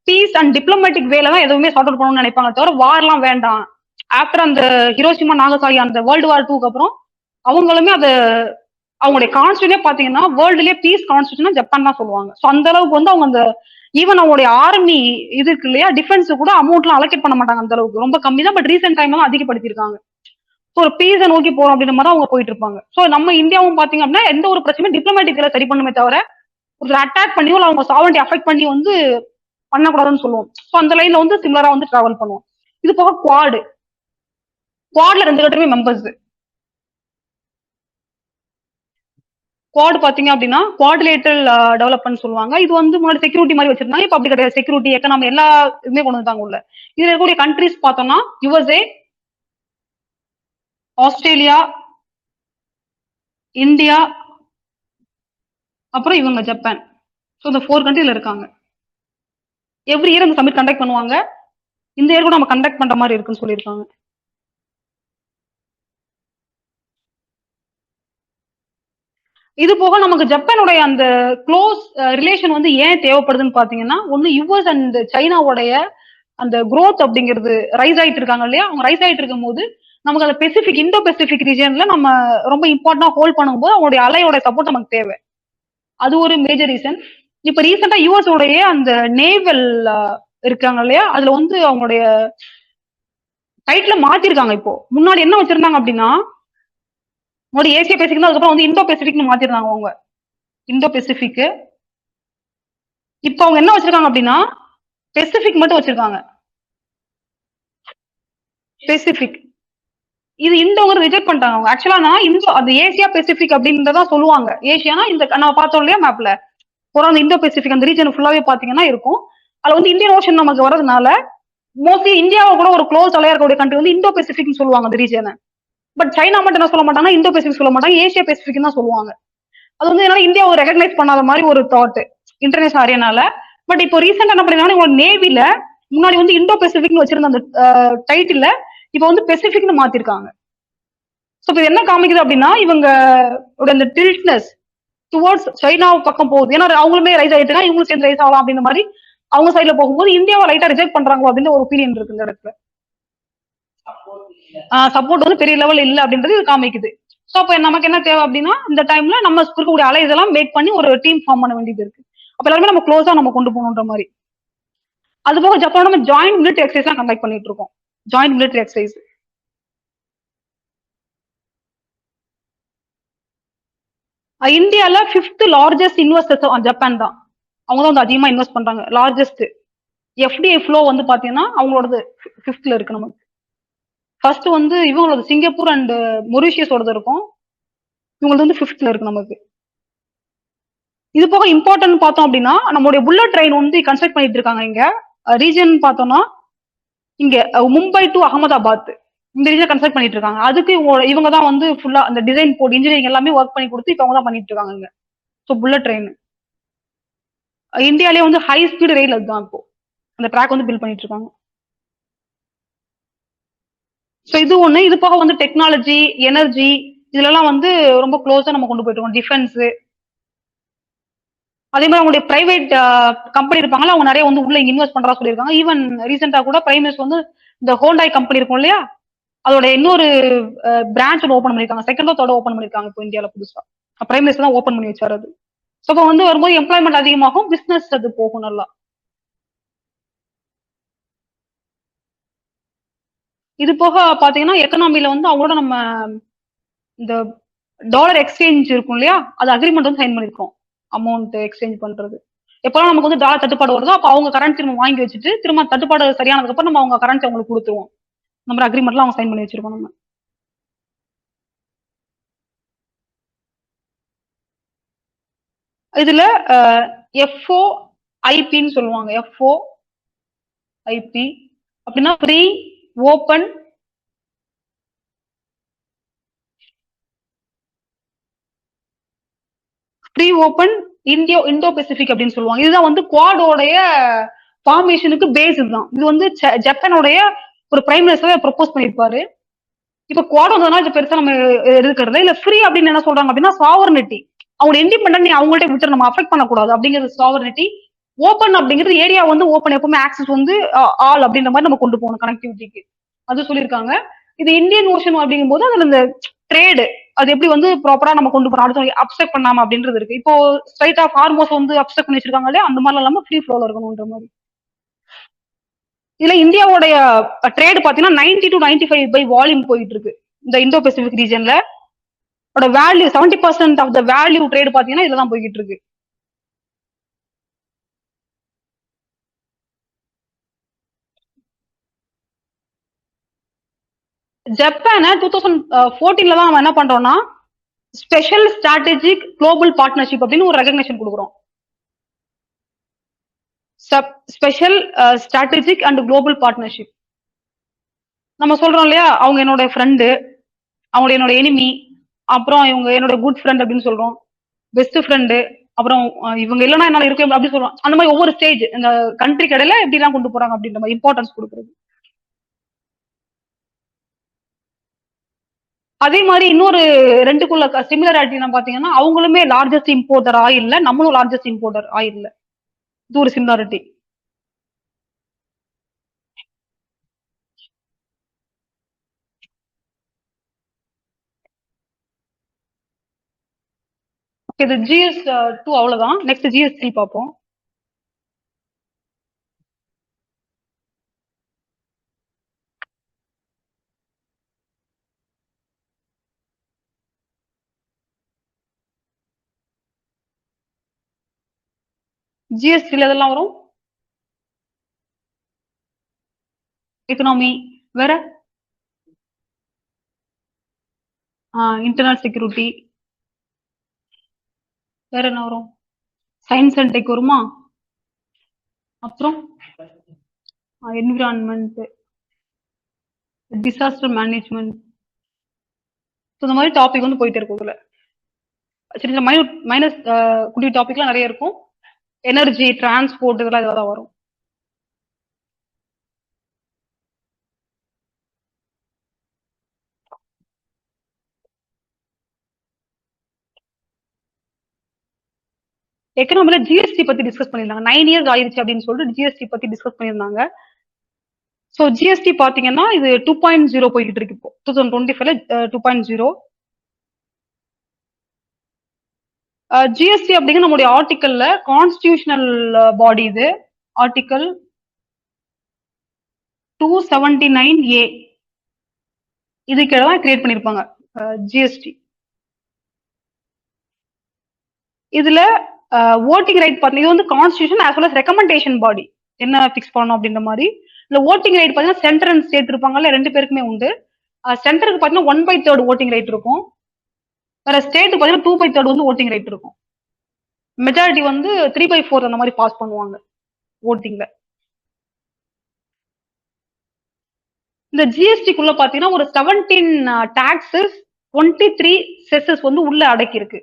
பீஸ் அண்ட் டிப்ளமேட்டிக் வேல தான் எதுவுமே சார்ட் அவுட் பண்ணணும்னு நினைப்பாங்க தவிர வார்லாம் வேண்டாம். ஆஃப்டர் அந்த ஹிரோஷிமா நாகசாகி அந்த வேர்ல்டு வார் 2க்கு அப்புறம் அவங்களுமே அதை அவங்களுடைய கான்ஸ்டியூஷனே பாத்தீங்கன்னா வேர்ல்டுலயே பீஸ் கான்ஸ்டியூஷன் ஜப்பான் தான் சொல்லுவாங்க. ஸோ அந்த அளவுக்கு வந்து அவங்க அந்த ஈவன் அவங்களுடைய ஆர்மி இது இருக்கு இல்லையா, டிஃபென்ஸ் கூட அமௌண்ட்லாம் அலோகேட் பண்ண மாட்டாங்க, அந்த அளவுக்கு ரொம்ப கம்மி தான். பட் ரீசென்ட் டைம்ல அதிகப்படுத்திருக்காங்க. ஸோ ஒரு பீஸை நோக்கி போறோம் அப்படின்ற மாதிரி அவங்க போயிட்டு இருப்பாங்க. ஸோ நம்ம இந்தியாவும் பாத்தீங்க அப்படின்னா எந்த ஒரு பிரச்சனையும் டிப்ளமேட்டிக்ல சரி பண்ணுமே தவிர ஒரு அட்டாக் பண்ணியோ இல்லை அவங்க சாவன்டி அஃபெக்ட் பண்ணி வந்து பண்ணக்கூடாதுன்னு சொல்லுவோம். ஸோ அந்த லைன்ல வந்து சிமிலரா வந்து டிராவல் பண்ணுவோம். இது போக குவாட்ல 2 கட்டுமே மெம்பர்ஸ். குவாட் பாத்தீங்க அப்படின்னா குவாடிலேட்டரல் டெவலப்மெண்ட் சொல்லுவாங்க. இது வந்து முன்னாடி செக்யூரிட்டி மாதிரி வச்சிருந்தாங்க, இப்ப அப்படி கிடையாது. செக்யூரிட்டி எக்கனாமி எல்லா இதுமே கொண்டு வந்தாங்க உள்ள. இதுல இருக்கக்கூடிய கண்ட்ரிஸ் பார்த்தோம்னா யுஎஸ்ஏ, ஆஸ்திரேலியா, இந்தியா, அப்புறம் இவங்க ஜப்பான். ஸோ இந்த 4 கண்ட்ரில இருக்காங்க. எவ்ரி இயர் இந்த சமிட் கண்டக்ட் பண்ணுவாங்க. இந்த இயர் கூட நம்ம கண்டக்ட் பண்ற மாதிரி இருக்குன்னு சொல்லியிருக்காங்க. இது போக நமக்கு ஜப்பானுடைய அந்த க்ளோஸ் ரிலேஷன் வந்து ஏன் தேவைப்படுதுன்னு பாத்தீங்கன்னா, ஒன்னு யுஎஸ் அண்ட் சைனாவுடைய அந்த குரோத் அப்படிங்கிறது ரைஸ் ஆயிட்டு இருக்காங்க இல்லையா, அவங்க ரைஸ் ஆயிட்டு இருக்கும் போது நமக்கு அந்த பெசிபிக் இந்தோ பெசிபிக் ரீஜன்ல நம்ம ரொம்ப இம்பார்ட்டன்டா ஹோல்ட் பண்ணும்போது அவங்களுடைய அலையோட சப்போர்ட் நமக்கு தேவை. அது ஒரு மேஜர் ரீசன். இப்ப ரீசெண்டா யூஎஸ் உடைய அந்த நேவல் இருக்காங்க இல்லையா, அதுல வந்து அவங்களுடைய டைட்டில மாத்திருக்காங்க. இப்போ முன்னாடி என்ன வச்சிருந்தாங்க அப்படின்னா முன்னாடி ஏசியா பெசிபிக், அதுக்கப்புறம் வந்து இந்தோ பெசிபிக்னு மாத்திருந்தாங்க அவங்க, இந்தோ பெசிபிக். இப்ப அவங்க என்ன வச்சிருக்காங்க அப்படின்னா பெசிபிக் மட்டும் வச்சிருக்காங்க, பெசிபிக். இது இந்தவங்க ரிஜெக்ட் பண்ணிட்டாங்க அவங்க. ஆக்சுவலா நான் இந்தோ அது ஏசியா பெசிபிக் அப்படின்றதா சொல்லுவாங்க. ஏசியானா இந்த நம்ம பார்த்தோம் இல்லையா மேப்ல, அந்த இந்தோ பெசிபிக் அந்த ரீஜன் ஃபுல்லாவே பாத்தீங்கன்னா இருக்கும். அதுல வந்து இந்தியன் ஓஷன் நமக்கு வரதுனால மோஸ்ட்லி இந்தியாவை கூட ஒரு க்ளோஸ் அலையா இருக்கக்கூடிய கண்ட்ரி வந்து இந்தோ பெசிபிக்னு சொல்லுவாங்க அந்த ரீஜனை. பட் சைனா மட்டும் என்ன சொல்ல மாட்டாங்கன்னா இந்தோ பெசிபிக் சொல்ல மாட்டாங்க, ஏசியா பெசிபிக் தான் சொல்லுவாங்க. அது வந்து என்னால இந்தியாவை ரெகக்னைஸ் பண்ணாத மாதிரி ஒரு தாட் இன்டர்நேஷனல் அரேனால. பட் இப்போ ரீசெண்டா என்ன பண்ணிருக்காங்க, இவங்க நேவில முன்னாடி வந்து இந்தோ பெசிபிக்னு வச்சிருந்த அந்த டைட்டில் இப்ப வந்து பெசிபிக்னு மாத்திருக்காங்க. ஸோ இப்போ என்ன காமிக்குது அப்படின்னா இவங்க அந்த டில்ட்னஸ் டுவர்ட்ஸ் சைனா பக்கம் போகுது. ஏன்னா அவங்களுமே ரைஸ் ஆயிட்டுனா இவங்களும் சேர்ந்து ரைஸ் ஆகலாம் அப்படின்ற மாதிரி அவங்க சைட்ல போகும்போது இந்தியாவை லைட்டா ரிஜெக்ட் பண்றாங்களோ அப்படின்னு ஒரு ஒப்பீனியன் இருக்கு இந்த இடத்துல. சப்போர்ட் வந்து பெரிய லெவல் இல்ல அப்படின்றது இது காமிக்குது. ஸோ அப்போ நமக்கு என்ன தேவை அப்படின்னா இந்த டைம்ல நம்ம இருக்கக்கூடிய அலைஸ் எல்லாம் மேக் பண்ணி ஒரு டீம் ஃபார்ம் பண்ண வேண்டியது இருக்கு. அப்ப எல்லாருமே நம்ம க்ளோஸா நம்ம கொண்டு போகணுன்ற மாதிரி. அது போக ஜப்பான் நம்ம ஜாயிண்ட் மிலிட்டரி எக்ஸசைஸ் எல்லாம் கண்டக்ட் பண்ணிட்டு இருக்கோம். ஜாயிண்ட் மிலிட்டரி எக்ஸசைஸ் இந்தியால 5th லார்ஜஸ்ட் இன்வெஸ்டர்ஸ் ஜப்பான் தான். அவங்க தான் வந்து அதிகமா இன்வெஸ்ட் பண்றாங்க. லார்ஜஸ்ட் எஃப்டிஐ ஃப்ளோ வந்து பாத்தீங்கன்னா அவங்களோடது 5th இருக்கு. நமக்கு ஃபர்ஸ்ட் வந்து இவங்களோட சிங்கப்பூர் அண்ட் மொரிஷியஸோடது இருக்கும். இவங்களது வந்து 5th இருக்கு நமக்கு. இது போக இம்பார்ட்டன்ட் பார்த்தோம் அப்படின்னா நம்மளுடைய புல்லட் ட்ரெயின் வந்து கன்ஸ்ட்ரக்ட் பண்ணிட்டு இருக்காங்க. இங்க ரீஜன் பார்த்தோம்னா இங்க மும்பை டு அகமதாபாத் இந்த ரீஜன் கன்ஸ்ட்ரக்ட் பண்ணிட்டு இருக்காங்க. அதுக்கு இவங்க தான் வந்து ஃபுல்லா அந்த டிசைன் போர்டு இன்ஜினியரிங் எல்லாமே ஒர்க் பண்ணி கொடுத்து இப்ப அவங்க தான் பண்ணிட்டு இருக்காங்க இங்க. ஸோ புல்லட் ட்ரெயின் இந்தியாலே வந்து ஹை ஸ்பீட் ரயில் அதுதான் இப்போ அந்த ட்ராக் வந்து பில்ட் பண்ணிட்டு இருக்காங்க. ஸோ இது ஒண்ணு. இது போக வந்து டெக்னாலஜி, எனர்ஜி இதுலலாம் வந்து ரொம்ப க்ளோஸா நம்ம கொண்டு போயிட்டு இருக்கோம். டிஃபென்ஸ் அதே மாதிரி அவங்களுடைய பிரைவேட் கம்பெனி இருப்பாங்களா, அவங்க நிறைய வந்து உள்ள இன்வெஸ்ட் பண்றா சொல்லியிருக்காங்க. ஈவன் ரீசெண்டா கூட பிரைம் மினிஸ்டர் வந்து இந்த ஹோண்டாய் கம்பெனி இருக்கும் இல்லையா, அதோட இன்னொரு பிரான்ச் ஓப்பன் பண்ணிருக்காங்க. செகண்டோ தேர்டோ ஓப்பன் பண்ணிருக்காங்க இப்போ இந்தியாவில் புதுசா. பிரைம் மினிஸ்டர் தான் ஓப்பன் பண்ணி வச்சாரு அது. ஸோ இப்போ வந்து வரும்போது எம்ப்ளாய்மெண்ட் அதிகமாகும், பிசினஸ் அது போகும் நல்லா. இது போக பாத்தீங்கன்னா எக்கனாமில வந்து அவங்களோட நம்ம இந்த டாலர் எக்ஸ்சேஞ்ச் இருக்கும் இல்லையா, அது அக்ரிமெண்ட் வந்து சைன் பண்ணிருக்கோம். அமௌண்ட் எக்ஸ்சேஞ்ச் பண்றது. எப்பெல்லாம் நமக்கு வந்து டாலர் தட்டுப்பாடு வருதோ அப்ப அவங்க கரன்சி நம்ம வாங்கி வச்சுட்டு திரும்ப தட்டுப்பாடு சரியானதுக்கு அப்புறம் நம்ம அவங்க கரன்சி அவங்களுக்கு கொடுத்துருவோம். நம்ம அக்ரிமெண்ட்லாம் அவங்க சைன் பண்ணி வச்சிருக்கோம் நம்ம. இதுல எஃப்ஓ ஐபின்னு சொல்லுவாங்க. எஃப்ஓ ஐபி அப்படின்னா ஃப்ரீ ஓபன் இந்தோ பெசிபிக் அப்படின்னு சொல்லுவாங்க. இதுதான் வந்து குவாடோடைய ஃபார்மேஷனுக்கு பேஸ் இதுதான். இது வந்து ஜப்பானோடைய ஒரு பிரைம் மினிஸ்டர் ப்ரொபோஸ் பண்ணிருப்பாரு. இப்ப குவாட் வந்ததுனால இது பெருசா நம்ம இருக்கிறது இல்ல. ஃப்ரீ அப்படின்னு என்ன சொல்றாங்க அப்படின்னா சாவர்னிட்டி, அவங்க இண்டிபெண்டன்ட் நீ அவங்கள்ட்ட விட்டு நம்ம அஃபெக்ட் பண்ணக்கூடாது அப்படிங்கிறது சாவர்னிட்டி. ஓப்பன் அப்படிங்கிறது ஏரியா வந்து ஓப்பன், எப்பவுமே ஆக்சஸ் வந்து ஆல் அப்படின்ற மாதிரி நம்ம கொண்டு போகணும் கனெக்டிவிட்டிக்கு, அது சொல்லியிருக்காங்க. இது இந்தியன் ஓஷன் அப்படிங்கும் போது அதுல இந்த ட்ரேடு அது எப்படி வந்து ப்ராப்பரா நம்ம கொண்டு போறோம், அடுத்த அப்செக்ட் பண்ணாம அப்படின்றது இருக்கு. இப்போ ஸ்ட்ரைட் ஆஃப் ஹார்மோஸ் வந்து அப்செக்ட் பண்ணி வச்சிருக்காங்க இல்லையா, அந்த மாதிரி இல்லாம ஃப்ரீ ஃப்ளோல இருக்கணும்ன்ற மாதிரி. இதுல இந்தியாவுடைய ட்ரேட் பாத்தீங்கன்னா 90 to 95 பை வால்யூம் போயிட்டு இருக்கு இந்த இந்தோ பெசிபிக் ரீஜன்ல. Value 70% of the value trade பாத்தீங்கன்னா இதுதான் போய்கிட்டு இருக்கு. ஜப்பானை 2014 தான் நம்ம என்ன பண்றோம்னா ஸ்பெஷல் ஸ்ட்ராட்டஜிக் குளோபல் பார்ட்னர்ஷிப் அப்படின்னு ஒரு ரெகக்னேஷன் கொடுக்குறோம். Special strategic and global partnership. நம்ம சொல்றோம் இல்லையா, அவங்க என்னோட ஃப்ரெண்டு, அவங்க என்னோட எனிமி, அப்புறம் இவங்க என்னோட குட் ஃப்ரெண்ட் அப்படின்னு சொல்றோம், பெஸ்ட் ஃப்ரெண்டு, அப்புறம் இவங்க இல்லைன்னா என்னால இருக்க அப்படின்னு சொல்றோம். அந்த மாதிரி ஒவ்வொரு ஸ்டேஜ் இந்த கண்ட்ரி கடையில எப்படி எல்லாம் கொண்டு போறாங்க அப்படின்ற மாதிரி இம்பார்ட்டன்ஸ் கொடுக்குறது. அதே மாதிரி இன்னொரு ரெண்டுக்குள்ள சிமிலரிட்டி என்ன பாத்தீங்கன்னா அவங்களுமே லார்ஜஸ்ட் இம்போர்ட்டர் ஆயில்ல, நம்மளும் லார்ஜஸ்ட் இம்போர்ட்டர் ஆயில்ல. இது ஒரு சிமிலாரிட்டி. இது GS2 அவ்வளவுதான். நெக்ஸ்ட் GS3 பார்ப்போம். GS3 எதெல்லாம் வரும்? எக்கனாமி, வேற இன்டர்னல் செக்யூரிட்டி, வேற என்ன வரும்? சயின்ஸ் அண்ட் டெக் வருமா? அப்புறம் என்விரான்மெண்ட், டிசாஸ்டர் மேனேஜ்மெண்ட், இந்த மாதிரி டாபிக் வந்து போயிட்டு இருக்கும். இதுல சின்ன மைனஸ் குட்டி டாபிக்லாம் நிறைய இருக்கும். எனர்ஜி, டிரான்ஸ்போர்ட், இதெல்லாம் இதெல்லாம் வரும். எக்கனாமில ஜிஎஸ்டி பத்தி டிஸ்கஸ் பண்ணியிருந்தாங்க. 9 இயர்ஸ் ஆயிருச்சு அப்படின்னு சொல்லிட்டு ஜிஎஸ்டி பத்தி டிஸ்கஸ் பண்ணியிருந்தாங்க. ஸோ ஜிஎஸ்டி பாத்தீங்கன்னா இது 2.0 போய்கிட்டு இருக்கு இப்போ 2025ல 2.0. ஜிஎஸ்டி அப்படிங்கிற நம்மளுடைய ஆர்டிக்கல்ல கான்ஸ்டிடியூஷனல் பாடி இது. ஆர்டிக்கல் 279A இதுக்கு தான் கிரியேட் பண்ணிருப்பாங்க ஜிஎஸ்டி. இதுல ஓட்டிங் ரைட் பாத்தீங்கன்னா இது வந்து constitution as well as recommendation body என்ன பிக்ஸ் பண்ணணும் அப்படின்ற மாதிரி. இல்ல ஓட்டிங் ரைட் பாத்தீங்கன்னா சென்டர் அண்ட் ஸ்டேட் இருப்பாங்கல்ல, ரெண்டு பேருக்குமே உண்டு. சென்டருக்கு பாத்தீங்கன்னா 1/3 ஓட்டிங் ரைட் இருக்கும். வேற ஸ்டேட் பாத்தீங்கன்னா 2/3 வந்து ஓட்டிங் ரைட் இருக்கும். மெஜாரிட்டி வந்து 3/4 அந்த மாதிரி பாஸ் பண்ணுவாங்க ஓட்டிங்ல. இந்த ஜிஎஸ்டிக்குள்ள பாத்தீங்கன்னா ஒரு 17 டாக்ஸஸ் 23 செஸஸ் வந்து உள்ள அடக்கி இருக்கு.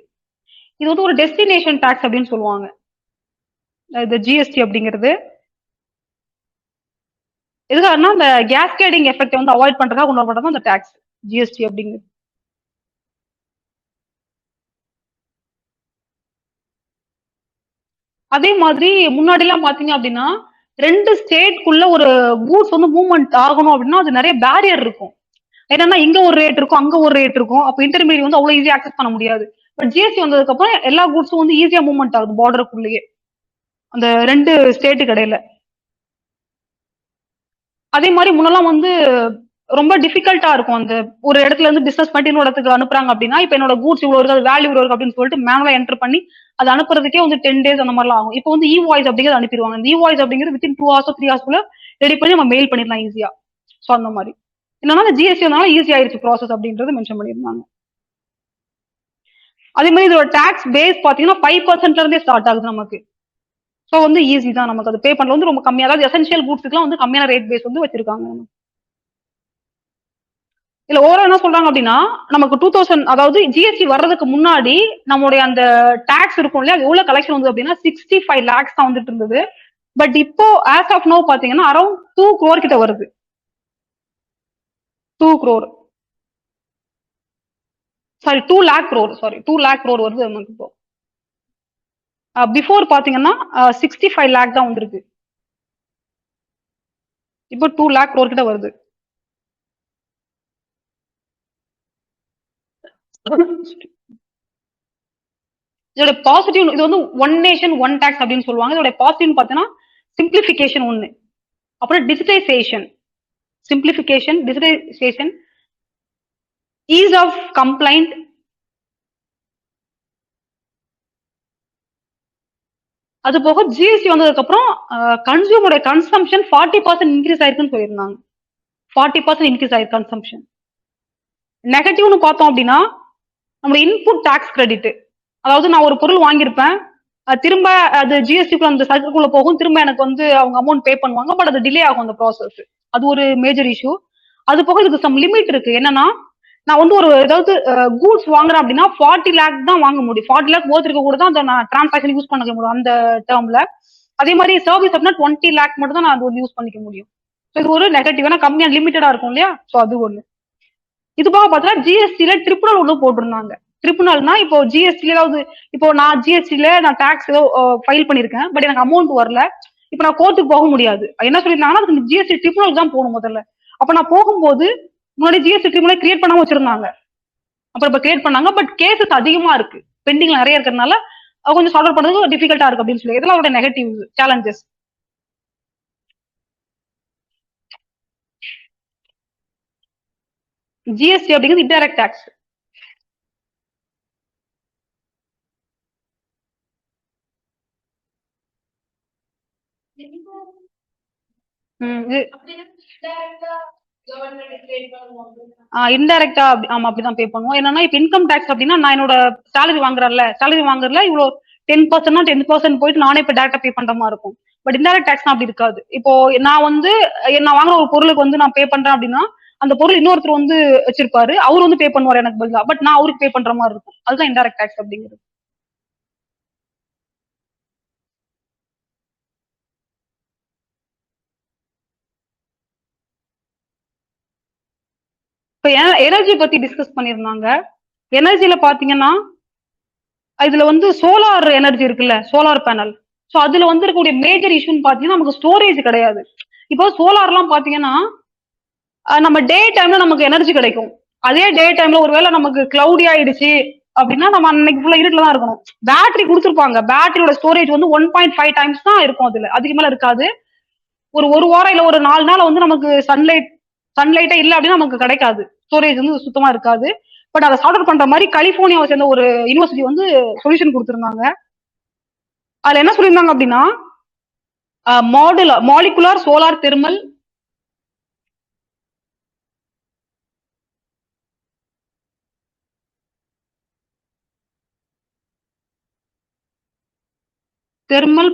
இது வந்து ஒரு டெஸ்டினேஷன் டாக்ஸ் அப்படின்னு சொல்லுவாங்க. இந்த ஜிஎஸ்டி அப்படிங்கிறது எதுக்காகனா இந்த கேஸ்கேடிங் எஃபெக்ட் வந்து அவாய்ட் பண்றதுக்காக கொண்டு வரப்பட்டது அந்த டாக்ஸ் ஜிஎஸ்டி அப்படிங்கிறது. அதே மாதிரி முன்னாடி எல்லாம் பாத்தீங்க அப்படின்னா 2 ஸ்டேட்குள்ள ஒரு கூட்ஸ் வந்து மூவ்மெண்ட் ஆகணும் அப்படின்னா அது நிறைய பேரியர் இருக்கும். என்னன்னா இங்க ஒரு ரேட் இருக்கும், அங்க ஒரு ரேட் இருக்கும். அப்ப இன்டர்மீடியட் வந்து அவ்வளவு ஈஸியா ஆக்சஸ் பண்ண முடியாது. பட் ஜிஎஸ்டி வந்ததுக்கு அப்புறம் எல்லா கூட்ஸும் வந்து ஈஸியா மூவ்மெண்ட் ஆகுது பார்டருக்குள்ளேயே அந்த 2 ஸ்டேட்டுக்கு இடையில. அதே மாதிரி முன்னெல்லாம் வந்து ரொம்ப டிஃபிகல்ட்டா இருக்கும். அந்த ஒரு இடத்துல இருந்து பிசினஸ் பண்ணி இன்னொரு இடத்துக்கு அனுப்புறாங்க அப்படின்னா, இப்ப என்னோட கூட்ஸ் இவ்வளவு இருக்கு, அது வேல்யூ இவ்வளவு இருக்கு அப்படின்னு சொல்லிட்டு மேனுவலா என்டர் பண்ணி அது அனுப்புறதுக்கே வந்து 10 டேஸ் அந்த மாதிரிலாம் ஆகும். இப்போ வந்து இ வாய்ஸ் அப்படிங்கிறது அனுப்பிடுவாங்க. இந்த இ வாய்ஸ் அப்படிங்கிறது வித்தின் 2 ஹவர்ஸ் 3 ஹவர்ஸ்க்குள்ள ரெடி பண்ணி நம்ம மெயில் பண்ணிடலாம் ஈஸியா. ஸோ அந்த மாதிரி என்னன்னா அந்த ஜிஎஸ்டி வந்தனால ஈஸி ஆயிருச்சு ப்ராசஸ் அப்படின்றது மென்ஷன் பண்ணியிருந்தாங்க. அதே மாதிரி இதோட டாக்ஸ் பேஸ் பாத்தீங்கன்னா 5% இருந்தே ஸ்டார்ட் ஆகுது நமக்கு. ஸோ வந்து ஈஸி தான் நமக்கு அது பே பண்ணல வந்து ரொம்ப கம்மியா, அதாவது எசென்ஷியல் கூட்ஸ்க்குலாம் வந்து கம்மியான ரேட் பேஸ் வந்து வச்சிருக்காங்க. இல்ல ஓவரா என்ன சொல்றாங்க அப்படின்னா நமக்கு 2000 அதாவது ஜிஎஸ்டி வர்றதுக்கு முன்னாடி நம்மளுடைய அந்த டாக்ஸ் இருக்கும் இல்லையா, அது எவ்வளவு கலெக்ஷன் வந்து அப்படின்னா 65 lakhs தான் வந்துட்டு இருந்தது. பட் இப்போ ஆஸ் ஆஃப் நோ பாத்தீங்கன்னா அரௌண்ட் 2 crore கிட்ட வருது. 2 crore sorry 2 lakh crore sorry 2 lakh crore வருது நமக்கு இப்போ. பிஃபோர் பாத்தீங்கன்னா 65 lakh தான் வந்திருக்கு. இப்போ 2 lakh crore கிட்ட வருது. இதோட பாசிட்டிவ் இது வந்து ஒன் நேஷன் ஒன் டாக்ஸ் அப்படின்னு சொல்லுவாங்க. இதோட பாசிட்டிவ் பாத்தீங்கன்னா சிம்பிளிபிகேஷன் ஒண்ணு, அப்புறம் digitisation, simplification, digitisation, ease of compliance, அது போக ஜிஎஸ்டி வந்ததுக்கு அப்புறம் கன்சியூமரோட கன்சம்ஷன் 40% இன்க்ரீஸ் ஆயிருக்குன்னு சொல்லியிருந்தாங்க. 40% இன்க்ரீஸ் ஆயிருக்கு கன்சம்ஷன். நெகட்டிவ்னு பார்த்தோம் அப்படின்னா நம்மளோட இன்புட் டாக்ஸ் கிரெடிட், அதாவது நான் ஒரு பொருள் வாங்கியிருப்பேன், திரும்ப அது ஜிஎஸ்டிக்குள்ள அந்த சர்க்கிள்குள்ள போகும், திரும்ப எனக்கு வந்து அவங்க அமௌண்ட் பே பண்ணுவாங்க, பட் அது டிலே ஆகும் அந்த ப்ராசஸ். அது ஒரு மேஜர் இஷ்யூ. அது போக இதுக்கு சம் லிமிட் இருக்கு. என்னன்னா நான் வந்து ஒரு ஏதாவது கூட்ஸ் வாங்குறேன் அப்படின்னா 40 lakh தான் வாங்க முடியும். 40 lakh போத் இருக்க கூட தான் அந்த நான் டிரான்சாக்ஷன் யூஸ் பண்ணிக்க முடியும் அந்த டேர்ம்ல. அதே மாதிரி சர்வீஸ் அப்படின்னா 20 lakh மட்டும் தான் நான் அது வந்து யூஸ் பண்ணிக்க முடியும். ஸோ இது ஒரு நெகட்டிவ், ஏன்னா கம்மியா லிமிட்டடா இருக்கும் இல்லையா. ஸோ அது ஒண்ணு. இது போக பார்த்தீங்கன்னா ஜிஎஸ்டில ட்ரிபுனல் ஒன்று போட்டிருந்தாங்க. ட்ரிபுனல்னா இப்போ ஜிஎஸ்டில ஏதாவது இப்போ நான் ஜிஎஸ்டில நான் டாக்ஸ் ஏதோ ஃபைல் பண்ணிருக்கேன், பட் எனக்கு அமௌண்ட் வரல, இப்போ நான் கோர்ட்டுக்கு போக முடியாது. என்ன சொல்லியிருந்தாங்கன்னா அதுக்கு ஜிஎஸ்டி ட்ரிபுனல் தான் போகணும் முதல்ல. அப்ப நான் போகும்போது முன்னாடி ஜிஎஸ்டி ட்ரிபுனல் கிரியேட் பண்ணாம வச்சிருந்தாங்க, அப்புறம் இப்ப கிரியேட் பண்ணாங்க, பட் கேசஸ் அதிகமா இருக்கு, பெண்டிங்ல நிறைய இருக்கிறதுனால கொஞ்சம் சால்வ் பண்றது டிஃபிகல்ட்டா இருக்கு அப்படின்னு சொல்லி இதெல்லாம் அவரோட நெகட்டிவ் சேலஞ்சஸ். ஜிஎஸ்டி அப்படிங்கிறது இன்டைரக்ட் டாக்ஸ். இன்டைரக்டா ஆமா அப்படிதான் பே பண்ணுவோம். என்னன்னா இப்ப இன்கம் டாக்ஸ் அப்படின்னா நான் என்னோட சேலரி வாங்குறதுல இவ்வளவு 10% 10% போயிட்டு நானே இப்ப டேரக்டா பே பண்ற மாதிரி இருக்கும். பட் இன்டைரக்ட் டாக்ஸ் அப்படி இருக்காது. இப்போ நான் வந்து நான் வாங்குற ஒரு பொருளுக்கு வந்து நான் பே பண்றேன் அப்படின்னா அந்த பொருள் இன்னொருத்தர் வந்து வச்சிருப்பாரு, அவர் வந்து பே பண்ணுவார் எனக்கு பதிலா, பட் நான் அவருக்கு பே பண்ற மாதிரி இருக்கும். அதுதான் இன்டைரக்ட் டாக்ஸ் அப்படிங்கிறது. இப்ப எனர்ஜி பத்தி டிஸ்கஸ் பண்ணிருந்தாங்க. எனர்ஜில பாத்தீங்கன்னா இதுல வந்து சோலார் எனர்ஜி இருக்குல்ல, சோலார் பேனல். சோ அதுல வந்து இருக்கக்கூடிய மேஜர் இஷ்யூன்னு பாத்தீங்கன்னா நமக்கு ஸ்டோரேஜ் கிடையாது. இப்போ சோலார் எல்லாம் பாத்தீங்கன்னா நம்ம டே டைம்ல நமக்கு எனர்ஜி கிடைக்கும். அதே டே டைம்ல ஒருவேளை நமக்கு கிளவுடி ஆயிடுச்சு அப்படின்னா நம்ம அன்னைக்கு ஃபுல்லா இருட்டுல தான் இருக்கணும். பேட்டரி கொடுத்துருப்பாங்க, பேட்டரியோட ஸ்டோரேஜ் வந்து 1.5 times தான் இருக்கும், அதுல அதுக்கு மேல இருக்காது. ஒரு வாரம் இல்ல ஒரு 4 நாள் வந்து நமக்கு சன்லைட்டே இல்ல அப்படின்னா நமக்கு கிடைக்காது, ஸ்டோரேஜ் வந்து சுத்தமா இருக்காது. பட் அதை சார்ட் அவுட் பண்ற மாதிரி கலிபோர்னியாவை சேர்ந்த ஒரு யூனிவர்சிட்டி வந்து சொல்யூஷன் கொடுத்திருந்தாங்க. அதுல என்ன சொல்லியிருந்தாங்க அப்படின்னா molecular solar thermal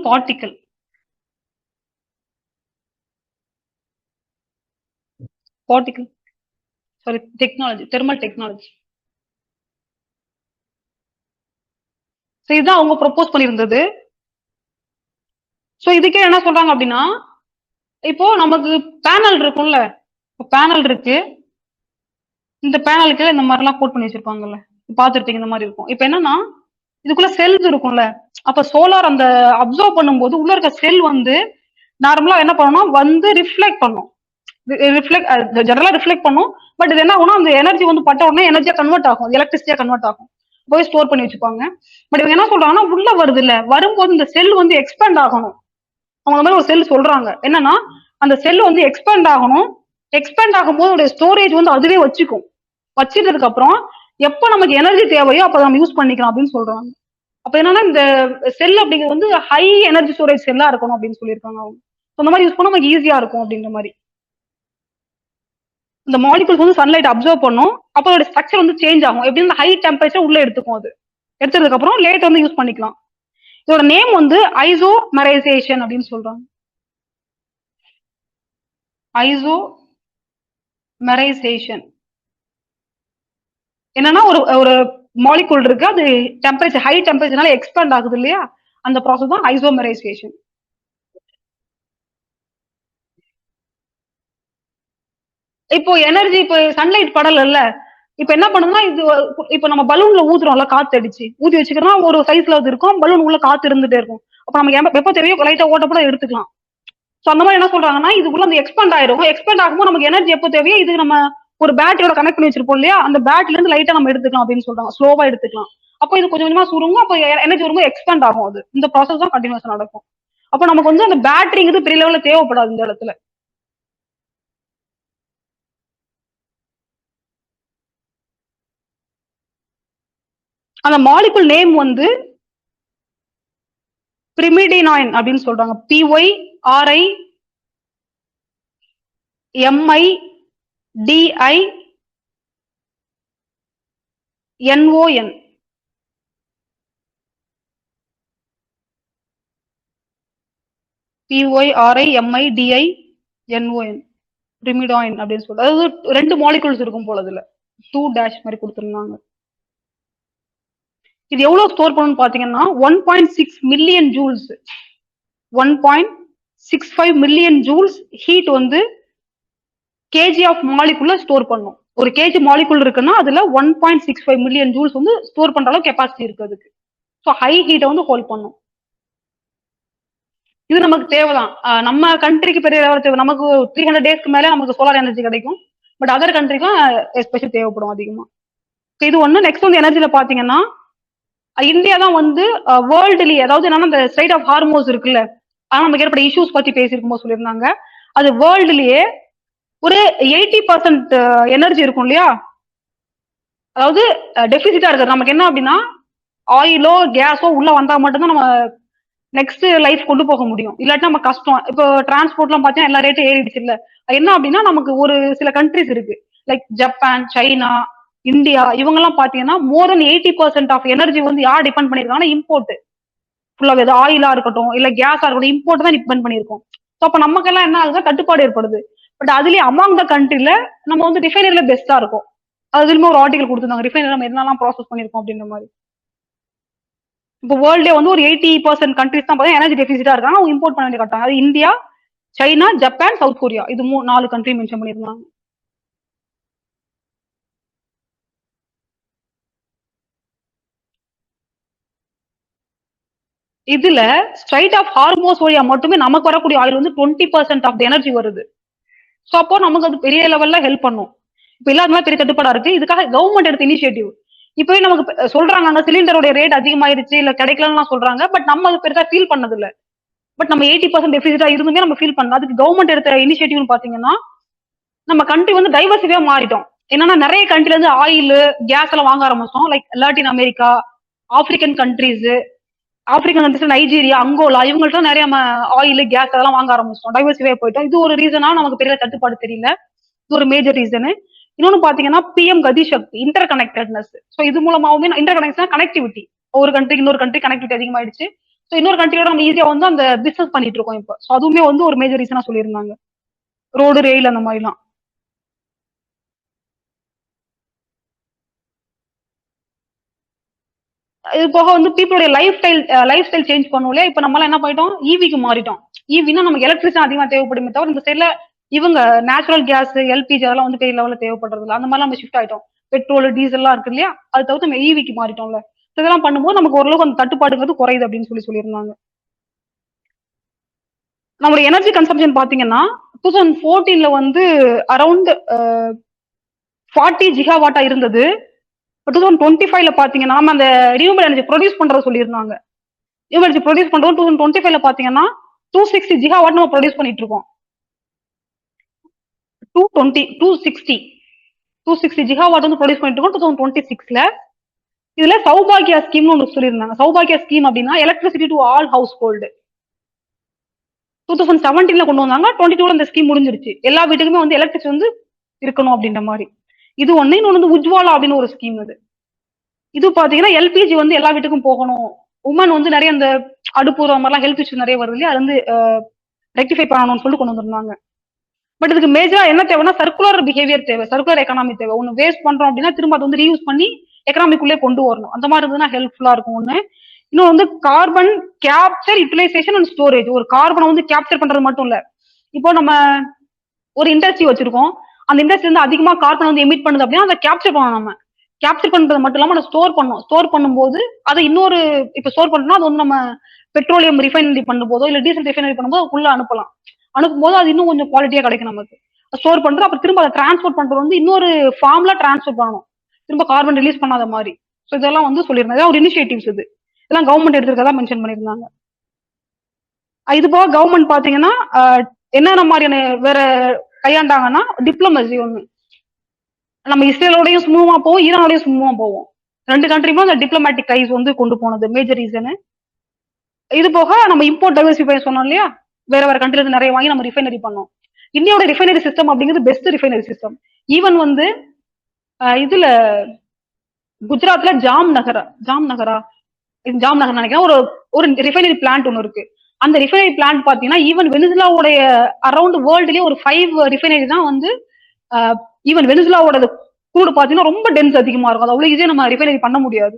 particle sorry technology, thermal technology. இதுதான் அவங்க ப்ரொபோஸ் பண்ணியிருந்தது. சோ இதுக்கே என்ன சொல்றாங்க அப்படின்னா இப்போ நமக்கு பேனல் இருக்கும்ல, பேனல் இருக்கு, இந்த பேனலுக்கு இந்த மாதிரி எல்லாம் கோட் பண்ணி வச்சிருப்பாங்கல்ல, பாத்துருப்பீங்க இந்த மாதிரி இருக்கும். இப்ப என்னன்னா இதுக்குள்ள செல்ஸ் இருக்கும்ல, அப்ப சோலார் அந்த அப்சர்வ் பண்ணும்போது உள்ள இருக்க செல் வந்து நார்மலா என்ன பண்ணணும் வந்து ரிஃப்ளெக்ட் பண்ணும், ஜெனரலா ரிஃப்ளெக்ட் பண்ணும். பட் இது என்ன ஆகும்னா அந்த எனர்ஜி வந்து பட்ட உடனே எனர்ஜியா கன்வெர்ட் ஆகும், எலக்ட்ரிசிட்டியா கன்வெர்ட் ஆகும், போய் ஸ்டோர் பண்ணி வச்சுப்பாங்க. பட் இவங்க என்ன சொல்றாங்கன்னா உள்ள வருது இல்ல, வரும்போது இந்த செல் வந்து எக்ஸ்பேண்ட் ஆகணும். அவங்க மாதிரி ஒரு செல் சொல்றாங்க, என்னன்னா அந்த செல் வந்து எக்ஸ்பேண்ட் ஆகணும். எக்ஸ்பேண்ட் ஆகும்போது அதோட ஸ்டோரேஜ் வந்து அதுவே வச்சிட்டதுக்கு அப்புறம் எப்ப நமக்கு எனர்ஜி தேவையோ அப்ப நம்ம யூஸ் பண்ணிக்கலாம் அப்படின்னு சொல்றாங்க. அப்ப என்னன்னா இந்த செல் அப்படிங்கிறது வந்து ஹை எனர்ஜி ஸ்டோரேஜ் செல்லா இருக்கணும் அப்படின்னு சொல்லியிருக்காங்க அவங்க. அந்த மாதிரி யூஸ் பண்ணா நமக்கு ஈஸியா இருக்கும் அப்படின்ற மாதிரி. இந்த மாலிகுல்ஸ் வந்து சன்லைட் அப்சர்வ் பண்ணும், அப்போ அதோட ஸ்ட்ரக்சர் வந்து சேஞ்ச் ஆகும். எப்படின்னா ஹை டெம்பரேச்சர் உள்ள எடுத்துக்கும். அது எடுத்ததுக்கு அப்புறம் லேட் வந்து யூஸ் பண்ணிக்கலாம். இதோட நேம் வந்து ஐசோமெரைசேஷன் அப்படின்னு சொல்றாங்க. ஐசோமெரைசேஷன் என்னன்னா ஒரு ஒரு மாலிகூல் இருக்கு, அது டெம்பரேச்சர் ஹை டெம்பரேச்சர்னால எக்ஸ்பேண்ட் ஆகுது இல்லையா, அந்த ப்ராசஸ் தான் ஐசோமெரைசேஷன். இப்போ எனர்ஜி இப்போ சன்லைட் படல, இப்ப என்ன பண்ணுதுன்னா இது இப்ப நம்ம பலூன்ல ஊதுறோம்ல, காத்து அடிச்சு ஊதி வச்சுக்கிறோம், ஒரு சைஸ்ல அது இருக்கும், பலூன் உள்ள காத்து இருந்துட்டே இருக்கும். அப்ப நமக்கு எப்ப தேவையோ லைட்டா ஓட்டப்பட எடுத்துக்கலாம். சோ அந்த மாதிரி என்ன சொல்றாங்கன்னா இதுக்குள்ள அந்த எக்ஸ்பேண்ட் ஆயிரும். எக்ஸ்பேண்ட் ஆகும்போது நமக்கு எனர்ஜி எப்போ தேவையோ இது நம்ம ஒரு பேட்டரியோட கனெக்ட் பண்ணி வச்சிருப்போம் இல்லையா, அந்த பேட்டரில இருந்து லைட்டா நம்ம எடுத்துக்கலாம் அப்படின்னு சொல்றாங்க. ஸ்லோவா எடுத்துக்கலாம். அப்போ இது கொஞ்சம் கொஞ்சமா சுருங்கும், அப்போ எனர்ஜி வரும்போது எக்ஸ்பேண்ட் ஆகும். அது இந்த ப்ராசஸ் தான் கண்டினியூஸா நடக்கும். அப்போ நமக்கு வந்து அந்த பேட்டரிங்கிறது பெரிய லெவல்ல தேவைப்படாது இந்த இடத்துல. அந்த மாலிகுல் நேம் வந்து பிரிமிடினைன் அப்படின்னு சொல்றாங்க. PYRIMIDINON. PYRIMIDINON பிரிமிடாயின் அப்படின்னு சொல்றது. அதாவது 2 மாலிகுல்ஸ் இருக்கும் போல, அதுல 2 டேஷ் மாதிரி கொடுத்திருந்தாங்க. இது எவ்வளவு ஸ்டோர் பண்ணணும்னு பாத்தீங்கன்னா 1.6 million joules, 1.65 million joules heat வந்து கேஜி ஆஃப் மாலிகுல்ல ஸ்டோர் பண்ணும். ஒரு கேஜி மாலிகுல் இருக்குன்னா அதுல 1.65 மில்லியன் ஜூல்ஸ் வந்து ஸ்டோர் பண்ற அளவுக்கு கெப்பாசிட்டி இருக்கு அதுக்கு. ஸோ ஹை ஹீட்டை வந்து ஹோல்ட் பண்ணும். இது நமக்கு தேவைதான். நம்ம கண்ட்ரிக்கு பெரிய லெவல் தேவை. நமக்கு 300 டேஸ்க்கு மேல நமக்கு சோலார் எனர்ஜி கிடைக்கும். பட் அதர் கண்ட்ரிக்கும் எஸ்பெஷல் தேவைப்படும் அதிகமா. இது ஒண்ணு. நெக்ஸ்ட் வந்து எனர்ஜில பாத்தீங்கன்னா இந்தியா தான் வந்து வேர்ல்டுலயே, அதாவது என்னன்னா இந்த ஸ்ட்ரைட் ஆஃப் ஹார்மோஸ் இருக்குல்ல, ஆனா நமக்கு ஏற்பட்ட இஷ்யூஸ் பத்தி பேசியிருக்கும் போது சொல்லியிருந்தாங்க. அது வேர்ல்டுலயே ஒரு 80% எனர்ஜி இருக்கும் இல்லையா, அதாவது டெபிசிட்டா இருக்கு. நமக்கு என்ன அப்படின்னா ஆயிலோ கேஸோ உள்ள வந்தா மட்டும்தான் நம்ம நெக்ஸ்ட் லைஃப் கொண்டு போக முடியும். இல்லாட்டி நம்ம கஷ்டம். இப்போ டிரான்ஸ்போர்ட் எல்லாம் பாத்தீங்கன்னா எல்லா ரேட்டும் ஏறிடுச்சு இல்ல. என்ன அப்படின்னா நமக்கு ஒரு சில கண்ட்ரிஸ் இருக்கு லைக் ஜப்பான், சைனா, இந்தியா, இவங்க எல்லாம் பாத்தீங்கன்னா மோர் தென் 80% ஆஃப் எனர்ஜி வந்து யார் டிபெண்ட் பண்ணிருக்காங்கன்னா இம்போர்ட். ஃபுல்லாவே அது ஆயிலா இருக்கட்டும் இல்ல கேஸா இருக்கட்டும், இம்போர்ட் தான் டிபெண்ட் பண்ணிருக்கோம். ஸோ அப்ப நமக்கெல்லாம் என்ன ஆகுதுன்னா தட்டுப்பாடு ஏற்படுது. பட் அதுலயே அமாங் த கண்ட்ரில நம்ம வந்து ரிஃபைனரியில பெஸ்டா இருக்கும். அது திரும்ப ஒரு ஆர்டிகல் கொடுத்துருந்தாங்க, ரிஃபைனரி நம்ம என்னெல்லாம் ப்ராசஸ் பண்ணிருக்கோம் அப்படின்ற மாதிரி. இப்போ வேர்ல்டே வந்து ஒரு 80% கண்ட்ரிஸ் தான் பார்த்தா எனர்ஜி டெபிசிட்டா இருக்காங்க, அவங்க இம்போர்ட் பண்ண வேண்டிய கட்டாங்க. அது India, China, Japan, south Korea, இது 4 கண்ட்ரி மென்ஷன் பண்ணியிருந்தாங்க. இதுல ஸ்ட்ரைட் ஆஃப் ஹார்மோஸ் வழியா மட்டுமே நமக்கு வரக்கூடிய ஆயில் வந்து 20% ஆஃப் எனர்ஜி வருது. ஸோ அப்போ நமக்கு அது பெரிய லெவல்ல ஹெல்ப் பண்ணும். இப்போ இல்லாதனால பெரிய தட்டுப்பாடா இருக்கு. இதுக்காக கவர்மெண்ட் எடுத்த இனிஷியேட்டிவ். இப்பவே நமக்கு சொல்றாங்க அந்த சிலிண்டரோட ரேட் அதிகமாயிருச்சு இல்ல கிடைக்கலன்னு சொல்றாங்க. பட் நம்ம அது பெருசா ஃபீல் பண்ணது இல்ல. பட் நம்ம 80% டெபிசிட்டா இருந்துமே நம்ம ஃபீல் பண்ணலாம். அதுக்கு கவர்மெண்ட் எடுத்த இனிஷியேட்டிவ்னு பாத்தீங்கன்னா நம்ம கண்ட்ரி வந்து டைவர்சிட்டியா மாறிட்டோம். என்னன்னா நிறைய கண்ட்ரில இருந்து ஆயில் கேஸ் எல்லாம் வாங்க ஆரம்பிச்சோம். Like Latin America, African countries, Nigeria, Angola, இவங்கள்ட்ட நிறைய ஆயில் கேஸ் அதெல்லாம் வாங்க ஆரம்பிச்சோம். டைவர்சிட்டியா போயிட்டோம். இது ஒரு ரீசனா நமக்கு பெரிய தட்டுப்பாடு தெரியல. இது ஒரு மேஜர் ரீசனு. இன்னொன்னு பாத்தீங்கன்னா பிஎம் கதி சக்தி, இன்டர் கனெக்டட்னஸ். ஸோ இது மூலமாவுமே இன்டர் கனெக்ஷன் கனெக்டிவிட்டி, ஒரு கண்ட்ரி இன்னொரு கண்ட்ரி கனெக்டிவிட்டி அதிகமாயிடுச்சு. ஸோ இன்னொரு கண்ட்ரியோட நம்ம ஈஸியா வந்து அந்த பிசினஸ் பண்ணிட்டு இருக்கோம் இப்போ. ஸோ அதுவுமே வந்து ஒரு மேஜர் ரீசனா சொல்லியிருந்தாங்க. ரோடு, ரயில் அந்த மாதிரிலாம். இது போக வந்து பீப்புளுடைய லைஃப் ஸ்டைல் சேஞ்ச் பண்ணும் இல்லையா. இப்ப நம்ம என்ன பண்ணிட்டோம், ஈவிக்கு மாறிட்டோம். ஈவினா நமக்கு எலக்ட்ரிசிட்டி அதிகமா தேவைப்படுமே தவிர இந்த சைட்ல இவங்க நேச்சுரல் கேஸ், எல்பிஜி அதெல்லாம் வந்து பெரிய லெவலில் தேவைப்படுறது இல்லை. அந்த மாதிரிலாம் நம்ம ஷிஃப்ட் ஆயிட்டோம். பெட்ரோல், டீசல் எல்லாம் இருக்கு இல்லையா, அது தவிர்த்து நம்ம ஈவிக்கு மாறிட்டோம்ல. இதெல்லாம் பண்ணும்போது நமக்கு ஓரளவுக்கு அந்த தட்டுப்பாடுங்கிறது குறையுது அப்படின்னு சொல்லியிருந்தாங்க. நம்மளுடைய எனர்ஜி கன்சம்ஷன் பாத்தீங்கன்னா 2014 வந்து அரௌண்ட் 40 ஜிகாவாட்டா இருந்தது. 2025 பாத்தீங்கன்னா நம்ம அந்த ரினியூவபிள் எனர்ஜி ப்ரொடியூஸ் பண்றத சொல்லியிருந்தாங்க. ரினியூவபிள் எனர்ஜி ப்ரொடியூஸ் பண்றோம் 2025 பாத்தீங்கன்னா 260 ஜிகாவாட் நம்ம ப்ரொடியூஸ் பண்ணிட்டு இருக்கோம். 260 ஜிகாவாட் வந்து ப்ரொடியூஸ் பண்ணிட்டு இருக்கோம் 2026ல. இதுல சௌபாகியா ஸ்கீம்னு ஒன்று சொல்லியிருந்தாங்க. சௌபாகியா ஸ்கீம் அப்படின்னா electricity to all household 2017ல கொண்டு வந்தாங்க. 22ல இந்த ஸ்கீம் முடிஞ்சிருச்சு. எல்லா வீட்டுக்குமே வந்து எலக்ட்ரிசிட்டி வந்து இருக்கணும் அப்படின்ற மாதிரி. இது ஒண்ணு. இன்னொன்று வந்து உஜ்வாலா அப்படின்னு ஒரு ஸ்கீம். இது பாத்தீங்கன்னா எல்பிஜி வந்து எல்லா வீட்டுக்கும் போகணும். உமன் வந்து நிறைய இந்த அடுப்பு மாதிரிலாம் ஹெல்த் இஷ்யூ நிறைய வருது இல்லையா, அது வந்து ரெக்டிஃபை பண்ணணும்னு சொல்லிட்டு கொண்டு வந்திருந்தாங்க. பட் இதுக்கு மேஜரா என்ன தேவைன்னா சர்க்குலர் பிஹேவியர் தேவை, சர்க்குலர் எக்கனாமி தேவை. ஒன்று வேஸ்ட் பண்றோம் அப்படின்னா திரும்ப அதை வந்து ரீயூஸ் பண்ணி எக்கனாமிக்குள்ளே கொண்டு வரணும். அந்த மாதிரி இருந்ததுன்னா ஹெல்ப்ஃபுல்லா இருக்கும் ஒண்ணு. இன்னும் வந்து carbon capture utilisation and storage. ஒரு கார்பனை வந்து கேப்சர் பண்றது மட்டும் இல்ல. இப்போ நம்ம ஒரு இண்டஸ்ட்ரி வச்சிருக்கோம், அந்த இண்டஸ்ட்ரி வந்து அதிகமா கார்பன் வந்து எமிட் பண்ணுது அப்படின்னா அதை கேப்சர் பண்ணணும். நம்ம கேப்சர் பண்றது மட்டும் இல்லாம அதை ஸ்டோர் பண்ணணும். ஸ்டோர் பண்ணும்போது அதை இன்னொரு இப்ப ஸ்டோர் பண்ணோம்னா அது வந்து நம்ம பெட்ரோலியம் ரிஃபைனரி பண்ணும்போதோ இல்ல டீசல் ரிஃபைனரி பண்ணும்போது உள்ள அனுப்பலாம். அனுப்பும்போது அது இன்னும் கொஞ்சம் குவாலிட்டியா கிடைக்கும் நமக்கு. ஸ்டோர் பண்றது அப்புறம் திரும்ப அதை டிரான்ஸ்போர்ட் பண்றது வந்து இன்னொரு ஃபார்ம்ல டிரான்ஸ்போர்ட் பண்ணணும், திரும்ப கார்பன் ரிலீஸ் பண்ணாத மாதிரி. ஸோ இதெல்லாம் வந்து சொல்லியிருந்தாங்க. ஒரு இனிஷியேட்டிவ்ஸ் இது இதெல்லாம் கவர்மெண்ட் எடுத்துருக்கதா மென்ஷன் பண்ணியிருந்தாங்க. இது போக கவர்மெண்ட் பாத்தீங்கன்னா என்னென்ன மாதிரியான வேற கையாண்டாங்கன்னா டிப்ளமசி ஒண்ணு. நம்ம இஸ்ரேலோடையும் சுமூகமா போவோம், ஈரானோடையும் சுமூகமா போவோம். 2 கண்ட்ரியுமே அந்த டிப்ளமேட்டிக் டைஸ் வந்து கொண்டு போனது மேஜர் ரீசனு. இது போக நம்ம இம்போர்ட் டைவர்சிஃபை சொன்னோம் இல்லையா, வேற வேற கண்ட்ரில இருந்து நிறைய வாங்கி நம்ம ரிஃபைனரி பண்ணோம். இந்தியாவோட ரிஃபைனரி சிஸ்டம் அப்படிங்கிறது பெஸ்ட் ரிஃபைனரி சிஸ்டம். ஈவன் வந்து இதுல குஜராத்ல ஜாம் நகர் நினைக்கிறேன், ஒரு ஒரு ரிஃபைனரி பிளான்ட் ஒன்று இருக்கு. அந்த ரிஃபைனரி பிளான்ட் பாத்தீங்கன்னா ஈவன் வெனிசுலாவுடைய அரௌண்ட் வேர்ல்டுலயே ஒரு 5 ரிஃபைனரி தான் வந்து ஈவன் வெனிசுலாவோட கூடு பாத்தீங்கன்னா ரொம்ப டென்ஸ் அதிகமா இருக்கும். அது அவ்வளவு ஈஸியா நம்ம ரிஃபைனரி பண்ண முடியாது.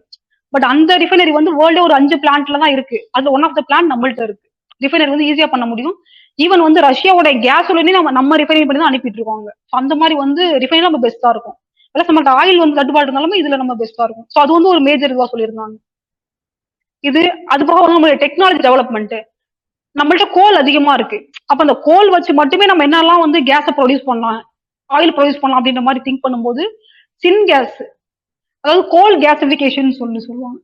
பட் அந்த ரிஃபைனரி வந்து வேர்ல்டு ஒரு 5 பிளான்ட்ல தான் இருக்கு. அது ஒன் ஆஃப் த பிளான்ட் நம்மள்ட்ட இருக்கு. ரிஃபைனரி வந்து ஈஸியா பண்ண முடியும். ஈவன் வந்து ரஷ்யாவோட கேஸ் நம்ம ரிஃபைனரி பண்ணி தான் அனுப்பிட்டு இருக்காங்க. அந்த மாதிரி வந்து ரிஃபைனரி நம்ம பெஸ்டா இருக்கும். பிளஸ் நம்மகிட்ட ஆயில் வந்து தட்டுப்பாடு இருந்தாலுமே இதுல நம்ம பெஸ்டா இருக்கும். ஸோ அது வந்து ஒரு மேஜர் இதுவா சொல்லியிருந்தாங்க. இது அது போக வந்து நம்மளுடைய டெக்னாலஜி டெவலப்மெண்ட். நம்மள்ட்ட கோல் அதிகமா இருக்கு. அப்ப அந்த கோல் வச்சு மட்டுமே நம்ம என்னெல்லாம் வந்து கேஸை ப்ரொடியூஸ் பண்ணலாம், ஆயில் ப்ரொடியூஸ் பண்ணலாம் அப்படின்ற மாதிரி திங்க் பண்ணும்போது சின் கேஸ், அதாவது கோல் கேசிபிகேஷன் சொல்லுவாங்க.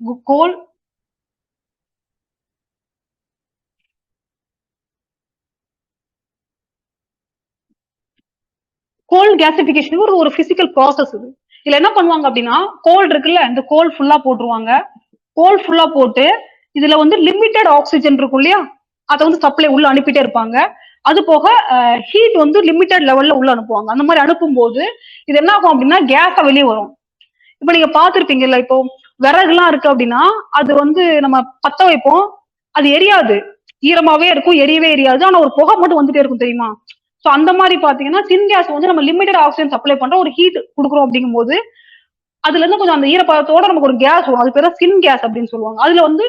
கோல் கேசிபிகேஷன் ஒரு பிசிக்கல் ப்ராசஸ். இது இதுல என்ன பண்ணுவாங்க அப்படின்னா கோல் இருக்குல்ல, இந்த கோல் ஃபுல்லா போட்டுருவாங்க. கோல் ஃபுல்லா போட்டு இதுல வந்து லிமிட்டட் ஆக்சிஜன் இருக்கும் இல்லையா, அதை வந்து சப்ளை உள்ள அனுப்பிட்டே இருப்பாங்க. அது போக ஹீட் வந்து லிமிட்டட் லெவல்ல உள்ள அனுப்புவாங்க. அந்த மாதிரி அனுப்பும்போது இது என்ன ஆகும் அப்படின்னா கேஸா வெளியே வரும். இப்ப நீங்க பாத்துருப்பீங்கல்ல, இப்போ விறகுலாம் இருக்கு அப்படின்னா அது வந்து நம்ம பத்த வைப்போம், அது எரியாது, ஈரமாவே இருக்கும், எரியவே எரியாது. ஆனா ஒரு புகை மட்டும் வந்துட்டே இருக்கும் தெரியுமா. சோ அந்த மாதிரி பாத்தீங்கன்னா சின் கேஸ் வந்து நம்ம லிமிட்டட் ஆக்சிஜன் சப்ளை பண்றோம், ஒரு ஹீட் கொடுக்குறோம் அப்படிங்கும்போது அதுல இருந்து கொஞ்சம் அந்த ஈரப்பதத்தோட நமக்கு ஒரு கேஸ் வரும். அது பேர் சின் கேஸ் அப்படின்னு சொல்லுவாங்க. அதுல வந்து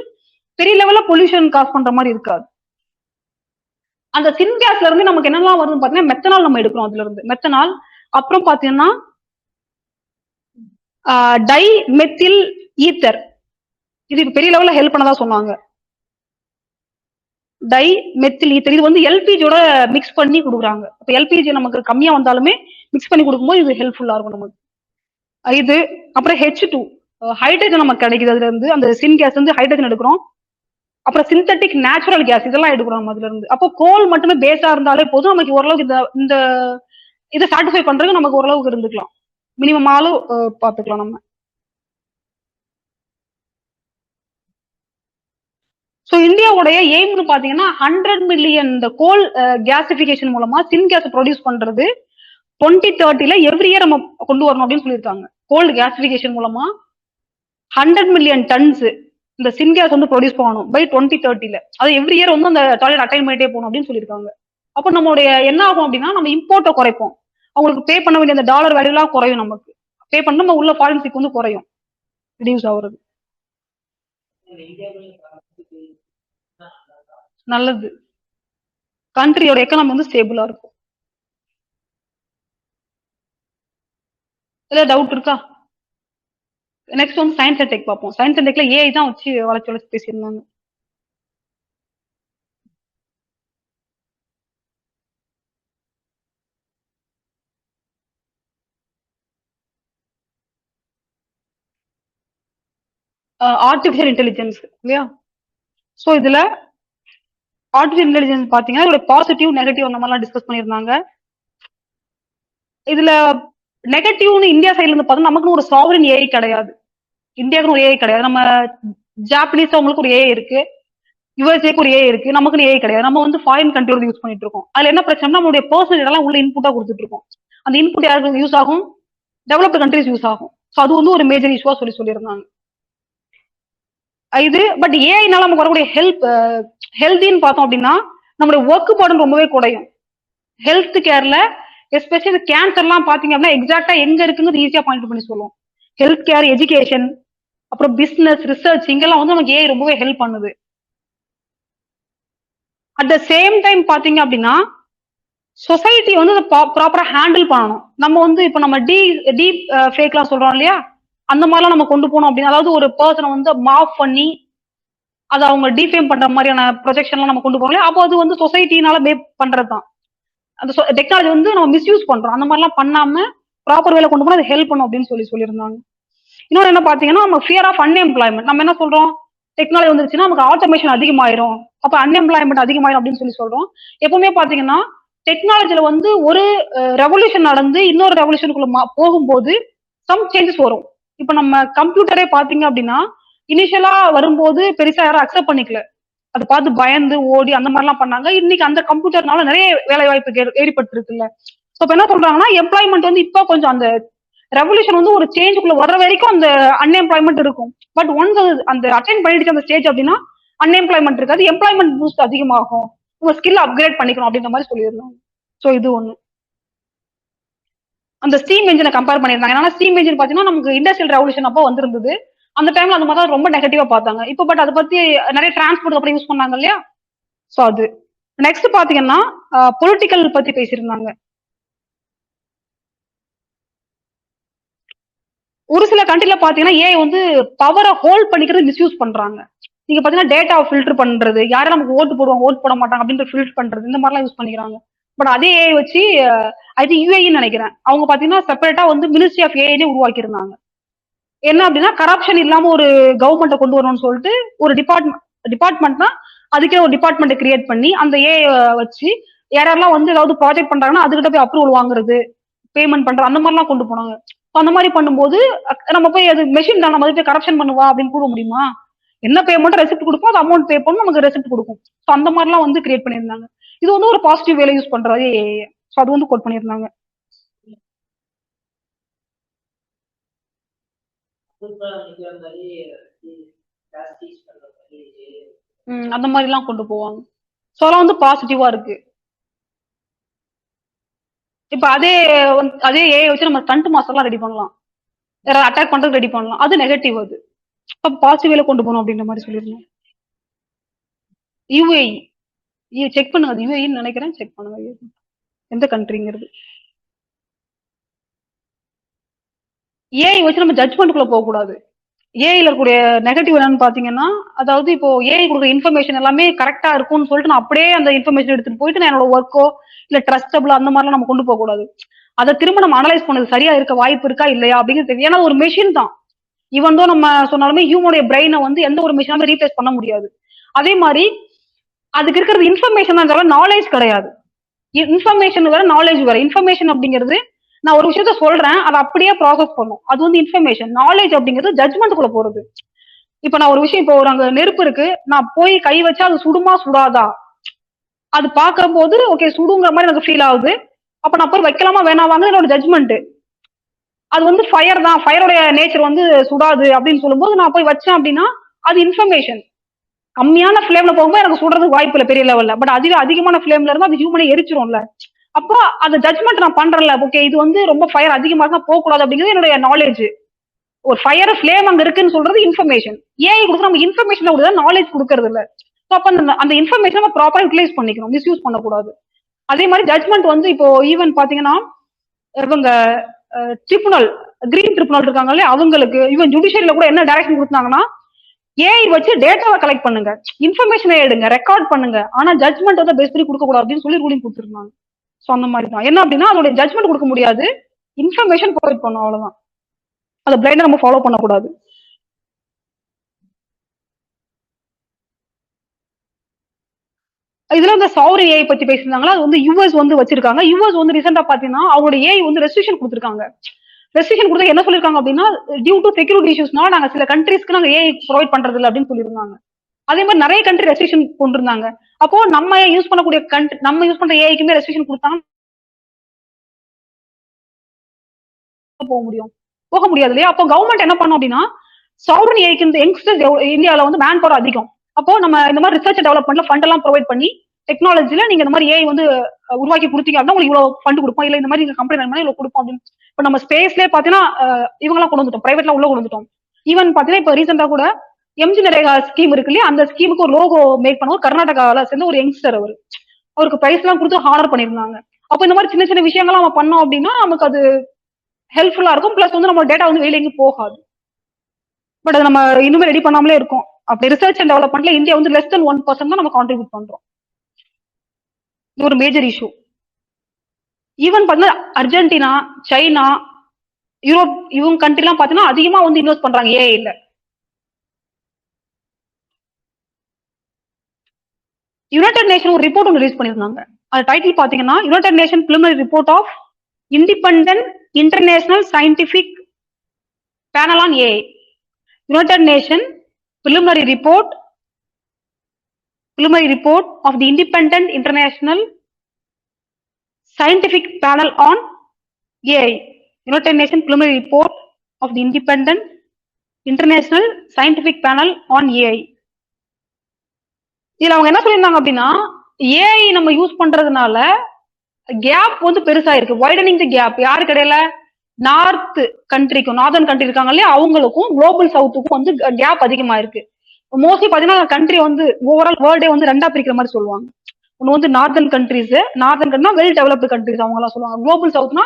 பெரிய லெவல்ல பொல்யூஷன் காஸ் பண்ற மாதிரி இருக்காது. அந்த சின் கேஸ்ல இருந்து நமக்கு என்னெல்லாம் வருதுன்னு பாத்தீங்கன்னா மெத்தனால் நம்ம எடுக்கிறோம். அதுல இருந்து மெத்தனால், அப்புறம் பாத்தீங்கன்னா டை மெத்தில் ஈத்தர், இது பெரிய லெவல்ல ஹெல்ப் பண்ணதா சொன்னாங்க. டை மெத்தில் ஈத்தர் இது வந்து எல்பிஜியோட மிக்ஸ் பண்ணி கொடுக்குறாங்க. இப்ப எல்பிஜி நமக்கு கம்மியா வந்தாலுமே மிக்ஸ் பண்ணி கொடுக்கும்போது இது ஹெல்ப்ஃபுல்லா இருக்கும் நமக்கு. இது அப்புறம் H2 ஹைட்ரஜன் நமக்கு கிடைக்குது. அதுல இருந்து அந்த சின் கேஸ் வந்து ஹைட்ரஜன் எடுக்கிறோம். அப்புறம் சிந்தட்டிக் நேச்சுரல் கேஸ் இதெல்லாம் எடுக்கிறோம் அதுல இருந்து. அப்போ கோல் மட்டுமே பேஸா இருந்தாலே போதும், நமக்கு ஓரளவுக்கு இந்த இதை சாட்டிஸ்ஃபை பண்றதுக்கு நமக்கு ஓரளவுக்கு இருந்துக்கலாம். மினிமமாலும் பாத்துக்கலாம் நம்ம. ஸோ இந்தியாவுடைய எய்ம்னு பாத்தீங்கன்னா 100 மில்லியன் இந்த கோல் கேசிபிகேஷன் மூலமா சின் கேஸ் ப்ரொடியூஸ் பண்றது 2030ல எவ்ரி இயர் நம்ம கொண்டு வரணும் அப்படின்னு சொல்லியிருக்காங்க. கோல்டு கேசிபிகேஷன் மூலமா 100 மில்லியன் டன்ஸ் இந்த சின் கேஸ் வந்து ப்ரொடியூஸ் பண்ணணும் பை 2030ல. அது எவ்ரி இயர் வந்து அந்த டார்கெட் அட்டைன் பண்ணிட்டே போகணும் அப்படின்னு சொல்லியிருக்காங்க. அப்போ நம்மளுடைய என்ன ஆகும் அப்படின்னா நம்ம இம்போர்ட்டை குறைப்போம், அவங்களுக்கு பே பண்ண வேண்டிய அந்த டாலர் வேல்யூலாம் குறையும், நமக்கு பே பண்ண நம்ம உள்ள ஃபாரின் சிக் வந்து குறையும், ரிடியூஸ் ஆகுறது. நல்லது, கண்ட்ரியோட எக்கனாமி வந்து ஸ்டேபிளா இருக்கும். ஏதாவது டவுட் இருக்கா? நெக்ஸ்ட் வந்து சயின்ஸ் அண்ட் டெக் பார்ப்போம். சயின்ஸ் அண்ட் டெக்ல ஏஐ தான் வச்சு வளர்ச்சி பேசியிருந்தாங்க. ஆர்டிபிஷியல் இன்டெலிஜென்ஸ் இல்லையா. ஸோ இதுல ஆர்டிபிஷியல் இன்டெலிஜென்ஸ் பாத்தீங்கன்னா இதோட பாசிட்டிவ் நெகட்டிவ் அந்த மாதிரிலாம் டிஸ்கஸ் பண்ணியிருந்தாங்க. இதுல நெகட்டிவ்னு இந்தியா சைடுல இருந்து பார்த்தா நமக்குன்னு ஒரு சாவரின் ஏஐ கிடையாது. இந்தியாவுக்கு ஒரு ஏஐ கிடையாது. நம்ம ஜாப்பனீஸ் அவங்களுக்கு ஒரு ஏஐ இருக்கு, யுஎஸ்ஏக்கு ஒரு ஏஐ இருக்கு, நமக்குன்னு ஏஐ கிடையாது. நம்ம வந்து ஃபாரின் கண்ட்ரியோட யூஸ் பண்ணிட்டு இருக்கோம். அதுல என்ன பிரச்சனை, நம்மளுடைய பர்சனல் எல்லாம் உள்ள இன்புட்டா கொடுத்துட்டு இருக்கோம். அந்த இன்புட் யாருக்கு யூஸ் ஆகும், டெவலப்டு கண்ட்ரிஸ் யூஸ் ஆகும். ஸோ அது வந்து ஒரு மேஜர் இஷ்யூவா சொல்லியிருந்தாங்க. இது பட் ஏஐனால நமக்கு வரக்கூடிய ஹெல்த்தின்னு பார்த்தோம் அப்படின்னா நம்மளுடைய ஒர்க் பர்டன் ரொம்பவே குறையும். ஹெல்த் கேர்ல எஸ்பெஷலி கேன்சர்லாம் பாத்தீங்க அப்படின்னா எக்ஸாக்டா எங்க இருக்குங்கிறது ஈஸியா பாயிண்ட் பண்ணி சொல்லுவோம். ஹெல்த் கேர், எஜுகேஷன், அப்புறம் பிசினஸ், ரிசர்ச் இங்கெல்லாம் வந்து நமக்கு ஏஐ ரொம்பவே ஹெல்ப் பண்ணுது. அட் த சேம் டைம் பாத்தீங்க அப்படின்னா சொசைட்டி வந்து அதை ப்ராப்பரா ஹேண்டில் பண்ணணும். நம்ம வந்து இப்ப நம்ம டீப் ஃபேக்லாம் சொல்றோம் இல்லையா, அந்த மாதிரிலாம் நம்ம கொண்டு போனோம் அப்படின்னா, அதாவது ஒரு பர்சனை வந்து மாஃப் பண்ணி அதை அவங்க டிஃபேம் பண்ற மாதிரியான ப்ரொஜெக்ஷன்லாம் நம்ம கொண்டு போறோம் இல்லையா, அப்போ அது வந்து சொசைட்டினால மேக் பண்றதுதான். அந்த டெக்னாலஜி வந்து நம்ம மிஸ்யூஸ் பண்றோம். அந்த மாதிரிலாம் பண்ணாம ப்ராப்பர் வேலை கொண்டு போனா அது ஹெல்ப் பண்ணும் அப்படின்னு சொல்லியிருந்தாங்க. இன்னொன்று என்ன பாத்தீங்கன்னா, நம்ம ஃபியர் ஆஃப் அன்எம்ப்ளாய்மெண்ட். நம்ம என்ன சொல்றோம், டெக்னாலஜி வந்துருச்சுன்னா நமக்கு ஆட்டோமேஷன் அதிகமாயிரும், அப்ப அன்எம்ப்ளாய்மெண்ட் அதிகமாயிரும் அப்படின்னு சொல்றோம். எப்பவுமே பாத்தீங்கன்னா டெக்னாலஜில வந்து ஒரு ரெவல்யூஷன் நடந்து இன்னொரு ரெவல்யூஷனுக்குள்ள போகும்போது சம் சேஞ்சஸ் வரும். இப்ப நம்ம கம்ப்யூட்டரே பாத்தீங்க அப்படின்னா இனிஷியலா வரும்போது பெருசா யாரும் அக்செப்ட் பண்ணிக்கல, அதை பார்த்து பயந்து ஓடி அந்த மாதிரிலாம் பண்ணாங்க. இன்னைக்கு அந்த கம்ப்யூட்டர்னால நிறைய வேலை வாய்ப்பு ஏற்பட்டு இருக்குல்ல. இப்ப என்ன சொல்றாங்கன்னா எம்ப்ளாய்மெண்ட் வந்து இப்ப கொஞ்சம் அந்த ரெவல்யூஷன் வந்து ஒரு சேஞ்சுக்குள்ள வர்ற வரைக்கும் அந்த அன்எம்ப்ளாய்மெண்ட் இருக்கும். பட் ஒன்ஸ் அந்த அட்டைன் பண்ணிடுச்சு அந்த ஸ்டேஜ் அப்படின்னா அன்எம்ப்ளாய்மெண்ட் இருக்காது, எம்ப்ளாய்மெண்ட் பூஸ்ட் அதிகமாகும், உங்க ஸ்கில் அப்கிரேட் பண்ணிக்கணும் அப்படின்ற மாதிரி சொல்லியிருந்தாங்க. சோ இது ஒண்ணு. அந்த ஸ்டீம் என்ஜினை கம்பேர் பண்ணியிருந்தாங்க. ஏன்னா ஸ்டீம் என்ஜின் பாத்தீங்கன்னா நமக்கு இண்டஸ்ட்ரியல் ரெவல்யூஷன் அப்போ வந்திருந்தது. அந்த டைம்ல அந்த மாதிரி ரொம்ப நெகட்டிவா பார்த்தாங்க. இப்போ பட் அதை பத்தி நிறைய டிரான்ஸ்போர்ட் அப்படி யூஸ் பண்ணாங்க இல்லையா. சோ அது நெக்ஸ்ட் பாத்தீங்கன்னா பொலிட்டிக்கல் பத்தி பேசியிருந்தாங்க. ஒரு சில கண்ட்ரில பாத்தீங்கன்னா ஏஐ வந்து பவரை ஹோல்ட் பண்ணிக்கிறது மிஸ்யூஸ் பண்றாங்க. நீங்க பாத்தீங்கன்னா டேட்டா ஃபில்டர் பண்றது, யாரும் நமக்கு ஓட்டு போடுவாங்க ஓட்டு போட மாட்டாங்க அப்படின்ற ஃபில்டர் பண்றது, இந்த மாதிரிலாம் யூஸ் பண்ணிக்கிறாங்க. பட் அதே ஏஐ வச்சு ஐ திங்க் யூஏன்னு நினைக்கிறேன், அவங்க பாத்தீங்கன்னா செப்பரேட்டா வந்து மினிஸ்ட்ரி ஆஃப் ஏஐனே உருவாக்கி இருந்தாங்க. என்ன அப்படின்னா கரப்ஷன் இல்லாம ஒரு கவர்மெண்ட்டை கொண்டு வரணும்னு சொல்லிட்டு ஒரு டிபார்ட்மெண்ட்னா அதுக்கே ஒரு டிபார்ட்மெண்ட் கிரியேட் பண்ணி அந்த ஏஐ வச்சு யாரெல்லாம் வந்து ஏதாவது ப்ராஜெக்ட் பண்றாங்கன்னா அதுகிட்ட போய் அப்ரூவல் வாங்குறது, பேமெண்ட் பண்றது, அந்த மாதிரிலாம் கொண்டு போனாங்க. அந்த மாதிரி பண்ணும்போது நம்ம போய் அது மெஷின் தான், நம்ம போய் கரப்ஷன் பண்ணுவா அப்படின்னு கூற முடியுமா? என்ன பேமெண்ட் ரெசிப்ட் கொடுப்போம், அது அமௌண்ட் பே பண்ணும், நமக்கு ரெசிப்ட் கொடுக்கும். ஸோ அந்த மாதிரிலாம் வந்து கிரியேட் பண்ணியிருந்தாங்க. இது வந்து ஒரு பாசிட்டிவ் வேலை யூஸ் பண்றது. ஸோ அது வந்து கோட் பண்ணியிருந்தாங்க. அந்த மாதிரி எல்லாம் கொண்டு போவாங்க. ஸோ அதெல்லாம் வந்து பாசிட்டிவா இருக்கு. இப்ப அதே ஏஐ வச்சு நம்ம ஸ்டண்ட் மாஸ்டர் எல்லாம் ரெடி பண்ணலாம், யாராவது அட்டாக் பண்றது ரெடி பண்ணலாம். அது நெகட்டிவ். அது பாசிட்டிவ் வேலை கொண்டு போகணும் அப்படின்ற மாதிரி சொல்லிருந்தேன். யூஏஇ செக் பண்ணுங்க, அது யூஏஇன்னு நினைக்கிறேன், செக் பண்ணுங்க எந்த கண்ட்ரிங்கிறது. ஏஐ வச்சு நம்ம ஜட்மெண்ட்டுக்குள்ள போக கூடாது. ஏஐல இருக்கக்கூடிய நெகட்டிவ் என்னன்னு பாத்தீங்கன்னா, அதாவது இப்போ ஏஐ கொடுக்குற இன்ஃபர்மேஷன் எல்லாமே கரெக்டா இருக்கும்னு சொல்லிட்டு நான் அப்படியே அந்த இன்ஃபர்மேஷன் எடுத்துட்டு போயிட்டு நான் என்னோட ஒர்க்கோ இல்ல ட்ரஸ்டபிள் அந்த மாதிரிலாம் நம்ம கொண்டு போக கூடாது. அதை திரும்ப நம்ம அனலைஸ் பண்ணது சரியா இருக்க வாய்ப்பு இருக்கா இல்லையா அப்படிங்கிறது தெரியும். ஏன்னா ஒரு மெஷின் தான், இவன் தான் நம்ம சொன்னாலுமே ஹியூமனுடைய பிரெயினை வந்து எந்த ஒரு மிஷினாலும் ரீப்ளேஸ் பண்ண முடியாது. அதே மாதிரி அதுக்கு இருக்கிறது இன்ஃபர்மேஷன் தான், நாலேஜ் கிடையாது. இன்ஃபர்மேஷன் வேற, நாலேஜ் வேற. இன்ஃபர்மேஷன் அப்படிங்கிறது நான் ஒரு விஷயத்த சொல்றேன், அதை அப்படியே ப்ராசஸ் பண்ணும், அது வந்து இன்ஃபர்மேஷன். நாலேஜ் அப்படிங்கிறது ஜட்மெண்ட்டுக்குள்ள போறது. இப்ப நான் ஒரு விஷயம், இப்போ ஒரு அங்க நெருப்பு இருக்கு, நான் போய் கை வச்சா அது சுடுமா சுடாதா, அது பார்க்கும் போது ஓகே சுடுங்கிற மாதிரி எனக்கு ஃபீல் ஆகுது, அப்ப நான் போய் வைக்கலாமா வேணாவாங்க என்னோட ஜட்மெண்ட். அது வந்து ஃபயர் தான், ஃபயரோட நேச்சர் வந்து சுடாது அப்படின்னு சொல்லும்போது நான் போய் வச்சேன் அப்படின்னா அது இன்ஃபர்மேஷன். கம்மியான ஃபிளேம்ல போகும்போது எனக்கு சுடுறதுக்கு வாய்ப்பு இல்லை பெரிய லெவல்ல, பட் அதிகமான ஃபிளேம்ல இருந்தா அது ஹியூமனை எரிச்சிரும்ல. அப்போ அந்த ஜட்மெண்ட் நான் பண்றேன்ல, ஓகே இது வந்து ரொம்ப ஃபயர் அதிகமா இருந்தா போகக்கூடாது அப்படிங்கிறது என்னுடைய நாலேஜ். ஒரு ஃபயர் ஃபிளேம் அங்க இருக்குன்னு சொல்றது இன்ஃபர்மேஷன். ஏஐ கொடுக்குற நம்ம இன்ஃபர்மேஷன் கொடுத்தா நாலேஜ் கொடுக்கறது இல்ல. அப்ப அந்த இன்ஃபர்மேஷன் நம்ம ப்ராப்பரா யூட்டிலைஸ் பண்ணிக்கணும், மிஸ்யூஸ் பண்ணக்கூடாது. அதே மாதிரி ஜட்மெண்ட் வந்து இப்போ ஈவன் பாத்தீங்கன்னா இவங்க ட்ரிபுனல், கிரீன் ட்ரிபுனல் இருக்காங்களே அவங்களுக்கு, ஈவன் ஜுடிஷியரியில கூட என்ன டைரக்ஷன் கொடுத்தாங்கன்னா ஏஐ வச்சு டேட்டாவை கலெக்ட் பண்ணுங்க, இன்ஃபர்மேஷனை எடுங்க, ரெக்கார்ட் பண்ணுங்க, ஆனா ஜட்மெண்ட் வந்து பேஸ் பண்ணி கொடுக்க கூடாது அப்படின்னு சொல்லி ரூலிங் கொடுத்துருந்தாங்க. ஸோ அந்த மாதிரி தான். என்ன அப்படின்னா அதோட ஜட்மெண்ட் கொடுக்க முடியாது, இன்ஃபர்மேஷன் ப்ரொவைட் பண்ணும், அவ்வளவுதான். அதை பிளைண்டா நம்ம ஃபாலோ பண்ணக்கூடாது. இதுல இந்த சாவரின் ஏஐ பத்தி பேசியிருந்தாங்களா, அது வந்து யூஎஸ் வந்து வச்சிருக்காங்க. யூஎஸ் வந்து ரீசெண்டா பாத்தீங்கன்னா அவங்களோட ஏஐ வந்து ரெஸ்ட்ரிக்ஷன் கொடுத்திருக்காங்க. ரெஸ்ட்ரிக்ஷன் கொடுத்தா என்ன சொல்லிருக்காங்க அப்படின்னா, டியூ டு செக்யூரிட்டி இஷ்யூஸ்னால நாங்க சில கண்ட்ரீஸ்க்கு நாங்க ஏஐ ப்ரொவைட் பண்றது இல்ல அப்படின்னு சொல்லியிருந்தாங்க. அதே மாதிரி நிறைய கண்ட்ரி ரெஸ்ட்ரிக்ஷன் கொண்டு இருந்தாங்க. அப்போ நம்ம யூஸ் பண்ணக்கூடிய நம்ம யூஸ் பண்ற ஏஐக்குமே ரெஸ்ட்ரிக்ஷன் கொடுத்தாங்க போக முடியும், போக முடியாது இல்லையா? அப்போ கவர்மெண்ட் என்ன பண்ணும் அப்படின்னா, சாவரின் ஏஐக்கு இந்த யங்ஸ்டர்ஸ் இந்தியாவில் வந்து மேன் பவர் அதிகம். அப்போ நம்ம இந்த மாதிரி ரிசர்ச் டெவலப்மெண்ட்ல ஃபண்ட் எல்லாம் ப்ரொவைட் பண்ணி டெக்னாலஜில நீங்க இந்த மாதிரி ஏஐ வந்து உருவாக்கி கொடுத்தீங்க அப்படின்னா உங்களுக்கு இவ்வளவு ஃபண்ட் கொடுப்போம், இல்ல இந்த மாதிரி நீங்க கம்பெனி பண்ணி இவ்வளவு கொடுப்போம் அப்படின்னு. இப்ப நம்ம ஸ்பேஸ்லேயே பாத்தீங்கன்னா இவங்கெல்லாம் கொண்டு வந்துட்டோம், பிரைவேட்ல உள்ள கொண்டு வந்துட்டோம். ஈவன் பாத்தீங்கன்னா இப்ப ரீசெண்டா கூட எம்ஜி நரேகா ஸ்கீம் இருக்கு இல்லையா, அந்த ஸ்கீமுக்கு ஒரு லோகோ மேக் பண்ணுவோம் கர்நாடகாவில சேர்ந்து ஒரு யங்ஸ்டர் அவருக்கு பிரைஸ் எல்லாம் கொடுத்து ஹானர் பண்ணிருந்தாங்க. அப்ப இந்த மாதிரி சின்ன சின்ன விஷயங்கள்லாம் நம்ம பண்ணோம் அப்படின்னா நமக்கு அது ஹெல்ப்ஃபுல்லா இருக்கும். பிளஸ் வந்து நம்ம டேட்டா வந்து வெளியே எங்கேயும் போகாது. பட் அது நம்ம இன்னுமே ரெடி பண்ணாமலே இருக்கும். அப்படி ரிசர்ச் அண்ட் டெவலப்மெண்ட்ல இந்தியா வந்து less than 1% தான் நம்ம கான்ட்ரிபியூட் பண்றோம். இது ஒரு மேஜர் இஷ்யூ. ஈவன் பாத்தீங்கன்னா அர்ஜென்டினா, சைனா, யூரோப் இவங்க கண்ட்ரி எல்லாம் பாத்தீங்கன்னா அதிகமா வந்து இன்வெஸ்ட் பண்றாங்க ஏஐல. யுனைடெட் நேஷன் ஒரு ரிப்போர்ட் ஒன்று ரிலீஸ் பண்ணியிருந்தாங்க. அது டைட்டில் பாத்தீங்கன்னா United Nation preliminary report of independent international scientific panel on AI. United Nation preliminary report of the Independent International Scientific Panel on AI. United Nation preliminary report of the Independent International Scientific Panel on AI. இதுல அவங்க என்ன சொல்லியிருந்தாங்க அப்படின்னா, ஏஐ நம்ம யூஸ் பண்றதுனால கேப் வந்து பெருசா இருக்கு. வைடனிங் தி கேப் யாருக்கு இடையில, நார்த் கண்ட்ரிக்கும் நார்தர்ன் கண்ட்ரி இருக்காங்க இல்லையா அவங்களுக்கும் குளோபல் சவுத்துக்கும் வந்து கேப் அதிகமா இருக்கு. மோஸ்ட்லி பாத்தீங்கன்னா கண்ட்ரி வந்து ஓவரால் வேர்ல்டே வந்து ரெண்டா பிரிக்கிற மாதிரி சொல்லுவாங்க. ஒன்னு வந்து நார்தர்ன் கண்ட்ரிஸ் கண்ட்ரினா வெல் டெவலப்டு கண்ட்ரிஸ் அவங்க எல்லாம் சொல்லுவாங்க. குளோபல் சவுத்னா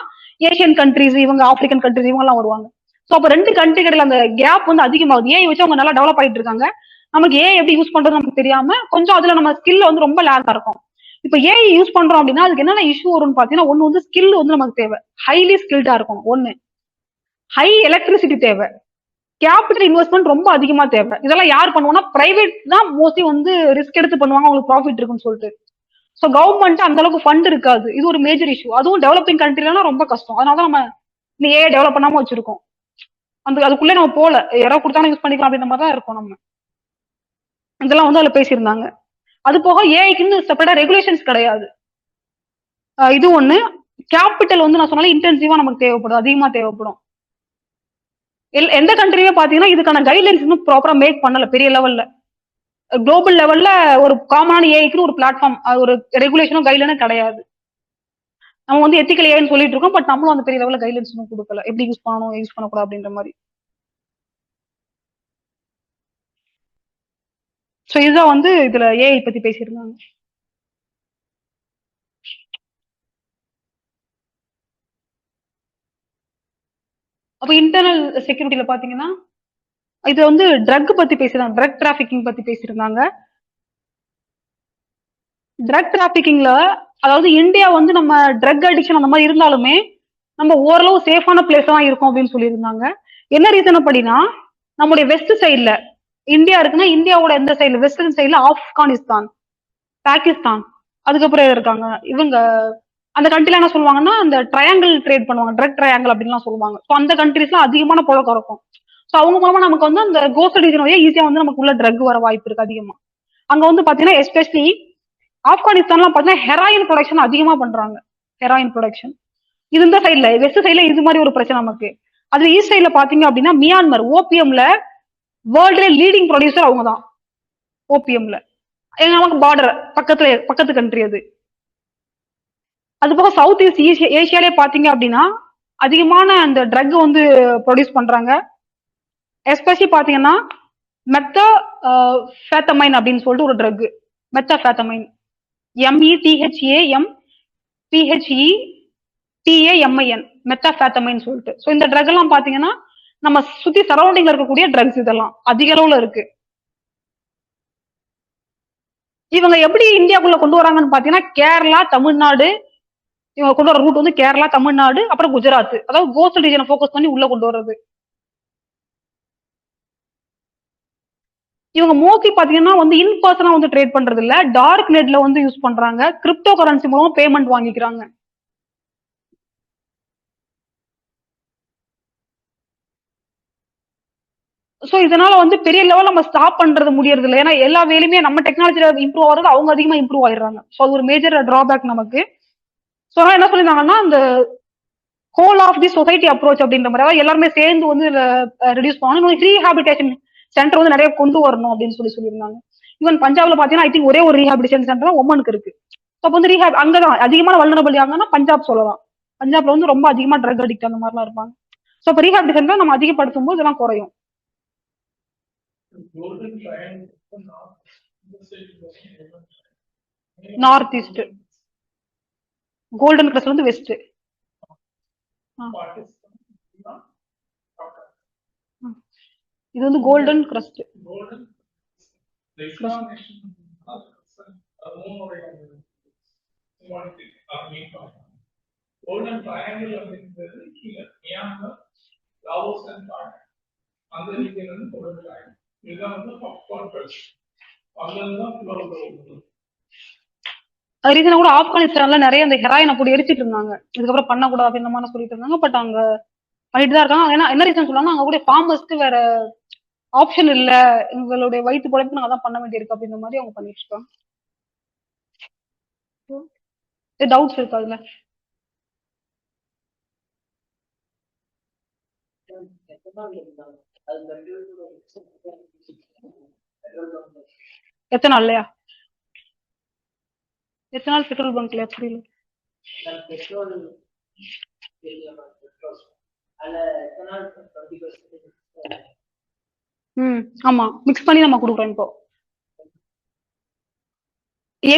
ஏசியன் கண்ட்ரிஸ், இவங்க ஆப்பிரிக்கன் கண்ட்ரிஸ் இவங்க எல்லாம் வருவாங்க. ஸோ அப்ப ரெண்டு கண்ட்ரி கிடையில அந்த கேப் வந்து அதிகமாகுது. ஏஐ வச்சு அவங்க நல்லா டெவலப் ஆயிட்டு இருக்காங்க. நமக்கு ஏஐ எப்படி யூஸ் பண்றது நமக்கு தெரியாம கொஞ்சம் அதுல நம்ம ஸ்கில் வந்து ரொம்ப லேக்கா இருக்கும். இப்ப ஏஐ யூஸ் பண்றோம் அப்படின்னா அதுக்கு என்னென்ன இஷ்யூ வரும்னு பாத்தீங்கன்னா, ஒண்ணு வந்து ஸ்கில் வந்து நமக்கு தேவை, ஹைலி ஸ்கில்டா இருக்கணும். ஒண்ணு ஹை எலக்ட்ரிசிட்டி தேவை, கேபிட்டல் இன்வெஸ்ட்மெண்ட் ரொம்ப அதிகமா தேவை. இதெல்லாம் யார் பண்ணுவோம்னா பிரைவேட் தான் மோஸ்ட்லி வந்து ரிஸ்க் எடுத்து பண்ணுவாங்க, அவங்களுக்கு ப்ராஃபிட் இருக்குன்னு சொல்லிட்டு. ஸோ கவர்மெண்ட் அந்த அளவுக்கு ஃபண்ட் இருக்காது. இது ஒரு மேஜர் இஷ்யூ. அதுவும் டெவலப்பிங் கண்ட்ரிலாம் ரொம்ப கஷ்டம். அதனால நம்ம இந்த ஏஐ டெவலப் பண்ணாம வச்சிருக்கோம். அதுக்குள்ளே நம்ம போல யாராவது கொடுத்தாலும் யூஸ் பண்ணிக்கலாம் அப்படின்ற மாதிரி தான் இருக்கும். நம்ம இதெல்லாம் வந்து அதுல பேசியிருந்தாங்க. அது போக ஏஐக்கு செப்பரேட்டா ரெகுலேஷன்ஸ் கிடையாது. இது ஒண்ணு. கேபிட்டல் வந்து நான் சொன்னாலும் இன்டென்சிவா நமக்கு தேவைப்படும், அதிகமா தேவைப்படும். எந்த கண்ட்ரியுமே பாத்தீங்கன்னா இதுக்கான கைட்லைன்ஸ் இன்னும் ப்ராப்பரா மேக் பண்ணல பெரிய லெவல்ல. குளோபல் லெவல்ல ஒரு காமனான ஏஐக்கு ஒரு பிளாட்ஃபார்ம், ஒரு ரெகுலேஷனும் கைட்லைனும் கிடையாது. நம்ம வந்து எத்திக்கல் ஏன்னு சொல்லிட்டு இருக்கோம், பட் நம்மளும் அந்த பெரிய லெவல்ல கைட்லைன்ஸ் கொடுக்கல, எப்படி யூஸ் பண்ணணும் யூஸ் பண்ணக்கூடாது அப்படின்ற மாதிரி. ஸோ இதுதான் வந்து இதுல ஏஐ பத்தி பேசியிருந்தாங்க. அப்ப இன்டர்னல் செக்யூரிட்டியில பாத்தீங்கன்னா இது வந்து ட்ரக் பத்தி பேசியிருந்தாங்க, ட்ரக் டிராபிகிங் பத்தி பேசியிருந்தாங்க. ட்ரக் டிராபிகிங்ல அதாவது இந்தியா வந்து நம்ம ட்ரக் அடிக்ஷன் அந்த மாதிரி இருந்தாலுமே நம்ம ஓரளவு சேஃபான பிளேஸ் தான் இருக்கும் அப்படின்னு சொல்லியிருந்தாங்க. என்ன ரீசன் அப்படின்னா, நம்முடைய வெஸ்ட் சைட்ல இந்தியா இருக்குன்னா இந்தியாவோட எந்த சைட்ல, வெஸ்டர்ன் சைட்ல ஆப்கானிஸ்தான், பாகிஸ்தான், அதுக்கப்புறம் இருக்காங்க இவங்க அந்த கண்ட்ரில என்ன சொல்லுவாங்கன்னா அந்த ட்ரையாங்கிள் ட்ரேட் பண்ணுவாங்க, ட்ரக் ட்ரையாங்கிள் அப்படின்லாம் சொல்லுவாங்க. ஸோ அந்த கண்ட்ரிஸ்ல அதிகமான புழக்கம் இருக்கும். ஸோ அவங்க மூலமா நமக்கு வந்து அந்த கோஸ்டல் ரீஜன் வழியா ஈஸியா வந்து நமக்கு உள்ள ட்ரக் வர வாய்ப்பு இருக்கு அதிகமா. அங்க வந்து பாத்தீங்கன்னா எஸ்பெஷலி ஆப்கானிஸ்தான்லாம் பாத்தீங்கன்னா ஹெராயின் ப்ரொடக்ஷன் அதிகமா பண்றாங்க. ஹெராயின் ப்ரொடக்ஷன் இது இந்த சைட்ல, வெஸ்ட் சைட்ல இது மாதிரி ஒரு பிரச்சனை நமக்கு. அது ஈஸ்ட் சைட்ல பாத்தீங்க அப்படின்னா மியான்மர் ஓபிஎம்ல வேர்ல்ட்ல லீடிங் ப்ரொடியூசர் அவங்க தான். ஓபிஎம்ல நமக்கு பார்டர் பக்கத்து கண்ட்ரி அது. அது போக சவுத் ஈஸ்ட் ஏசியாலே பாத்தீங்க அப்படின்னா அதிகமான அந்த ட்ரக் வந்து ப்ரொடியூஸ் பண்றாங்க. எஸ்பெஷலி பாத்தீங்கன்னா மெத்தா அப்படின்னு சொல்லிட்டு ஒரு ட்ரக், மெத்தாஃபேத்தமைன், METHAMPHETHETAMIN, மெத்தாஃபேத்தமைன் சொல்லிட்டு. ஸோ இந்த ட்ரக் எல்லாம் பாத்தீங்கன்னா நம்ம சுத்தி சரௌண்டிங்ல இருக்கக்கூடிய ட்ரக்ஸ் இதெல்லாம் அதிக அளவுல இருக்கு. இவங்க எப்படி இந்தியாக்குள்ள கொண்டு வராங்கன்னு பாத்தீங்கன்னா கேரளா, தமிழ்நாடு, இவங்க கொண்டு வர ரூட் வந்து கேரளா, தமிழ்நாடு, அப்புறம் குஜராத், அதாவது கோஸ்டல் ரீஜனை ஃபோக்கஸ் பண்ணி உள்ள கொண்டு வர்றது. இவங்க மோஸ்ட்லி பாத்தீங்கன்னா வந்து இன் பர்சனா வந்து ட்ரேட் பண்றது இல்ல, டார்க் நெட்ல வந்து யூஸ் பண்றாங்க, கிரிப்டோ கரன்சி மூலமா பேமெண்ட் வாங்கிக்கிறாங்க. சோ இதனால வந்து பெரிய லெவல் நம்ம ஸ்டாப் பண்றது முடியறது இல்லை. ஏன்னா எல்லா வேலையுமே நம்ம டெக்னாலஜில இம்ப்ரூவ் ஆகிறது அவங்க அதிகமா இம்ப்ரூவ் ஆயிடுறாங்க. ஸோ அது ஒரு மேஜர் டிராபேக் நமக்கு. ஸோ என்ன சொல்லியிருந்தாங்கன்னா அந்த whole of the society approach அப்படின்ற மாதிரி, அதாவது எல்லாருமே சேர்ந்து வந்து ரெடியூஸ் பண்ணணும், ரீஹாபிலிட்டேஷன் சென்டர் வந்து நிறைய கொண்டு வரணும் அப்படின்னு சொல்லியிருந்தாங்க. ஈவன் பஞ்சாப்ல பாத்தீங்கன்னா ஐ திங்க் ஒரே ஒரு ரீஹாபிலிட்டேஷன் சென்டர் ஒமனுக்கு இருக்கு. அப்போ வந்து ரீஹாப் அங்கதான் அதிகமான வல்னரபிள் யாருன்னா பஞ்சாப் சொல்லலாம். பஞ்சாப்ல வந்து ரொம்ப அதிகமா ட்ரக் அடிக்ட் அந்த மாதிரிலாம் இருப்பாங்க. ஸோ இப்போ ரீஹாபிலிட்டேஷன் நம்ம அதிகப்படுத்தும் போது இதெல்லாம் குறையும். நார்த் ஈஸ்ட், கோல்டன் கிரஸ்ட் வந்து வெஸ்ட். இது வந்து கோல்டன் கிரஸ்ட். கோல்டன் ட்ரையாங்கிள் அப்படிங்கிறது கீழே மியான்மர், லாவோஸ் அண்ட் தாய்லாந்து அந்த ரீஜன் வந்து கோல்டன் ட்ரையாங்கிள். இதுதான் வந்து பாப்கார்ன் பெல்ட். அதுதான் ரீசனா கூட ஆப்கானிஸ்தான்ல நிறைய அந்த ஹெராயின் அப்படி எரிச்சிட்டு இருந்தாங்க. இதுக்கப்புறம் பண்ணக்கூடாது அப்படின்ற மாதிரி சொல்லிட்டு இருந்தாங்க. பட் அங்க பண்ணிட்டு தான் இருக்காங்க. ஏன்னா என்ன ரீசன் சொல்லுவாங்க, அங்க கூட ஃபார்மர்ஸ்க்கு வேற ஆப்ஷன் இல்ல, எங்களுடைய வயிற்று பொழைப்பு நாங்க தான் பண்ண வேண்டியிருக்கு அப்படின்ற மாதிரி அவங்க பண்ணிட்டு இருக்காங்க. டவுட்ஸ் இருக்கு அதுல? எத்தனை நாள்லையா? எத்தனை நாள் பெட்ரோல் பங்க்ல? புரியல. பெட்ரோல் அதுல எத்தனை நாள் 20%. ஆமா, மிக்ஸ் பண்ணி நம்ம கொடுக்குறோம் இப்போ.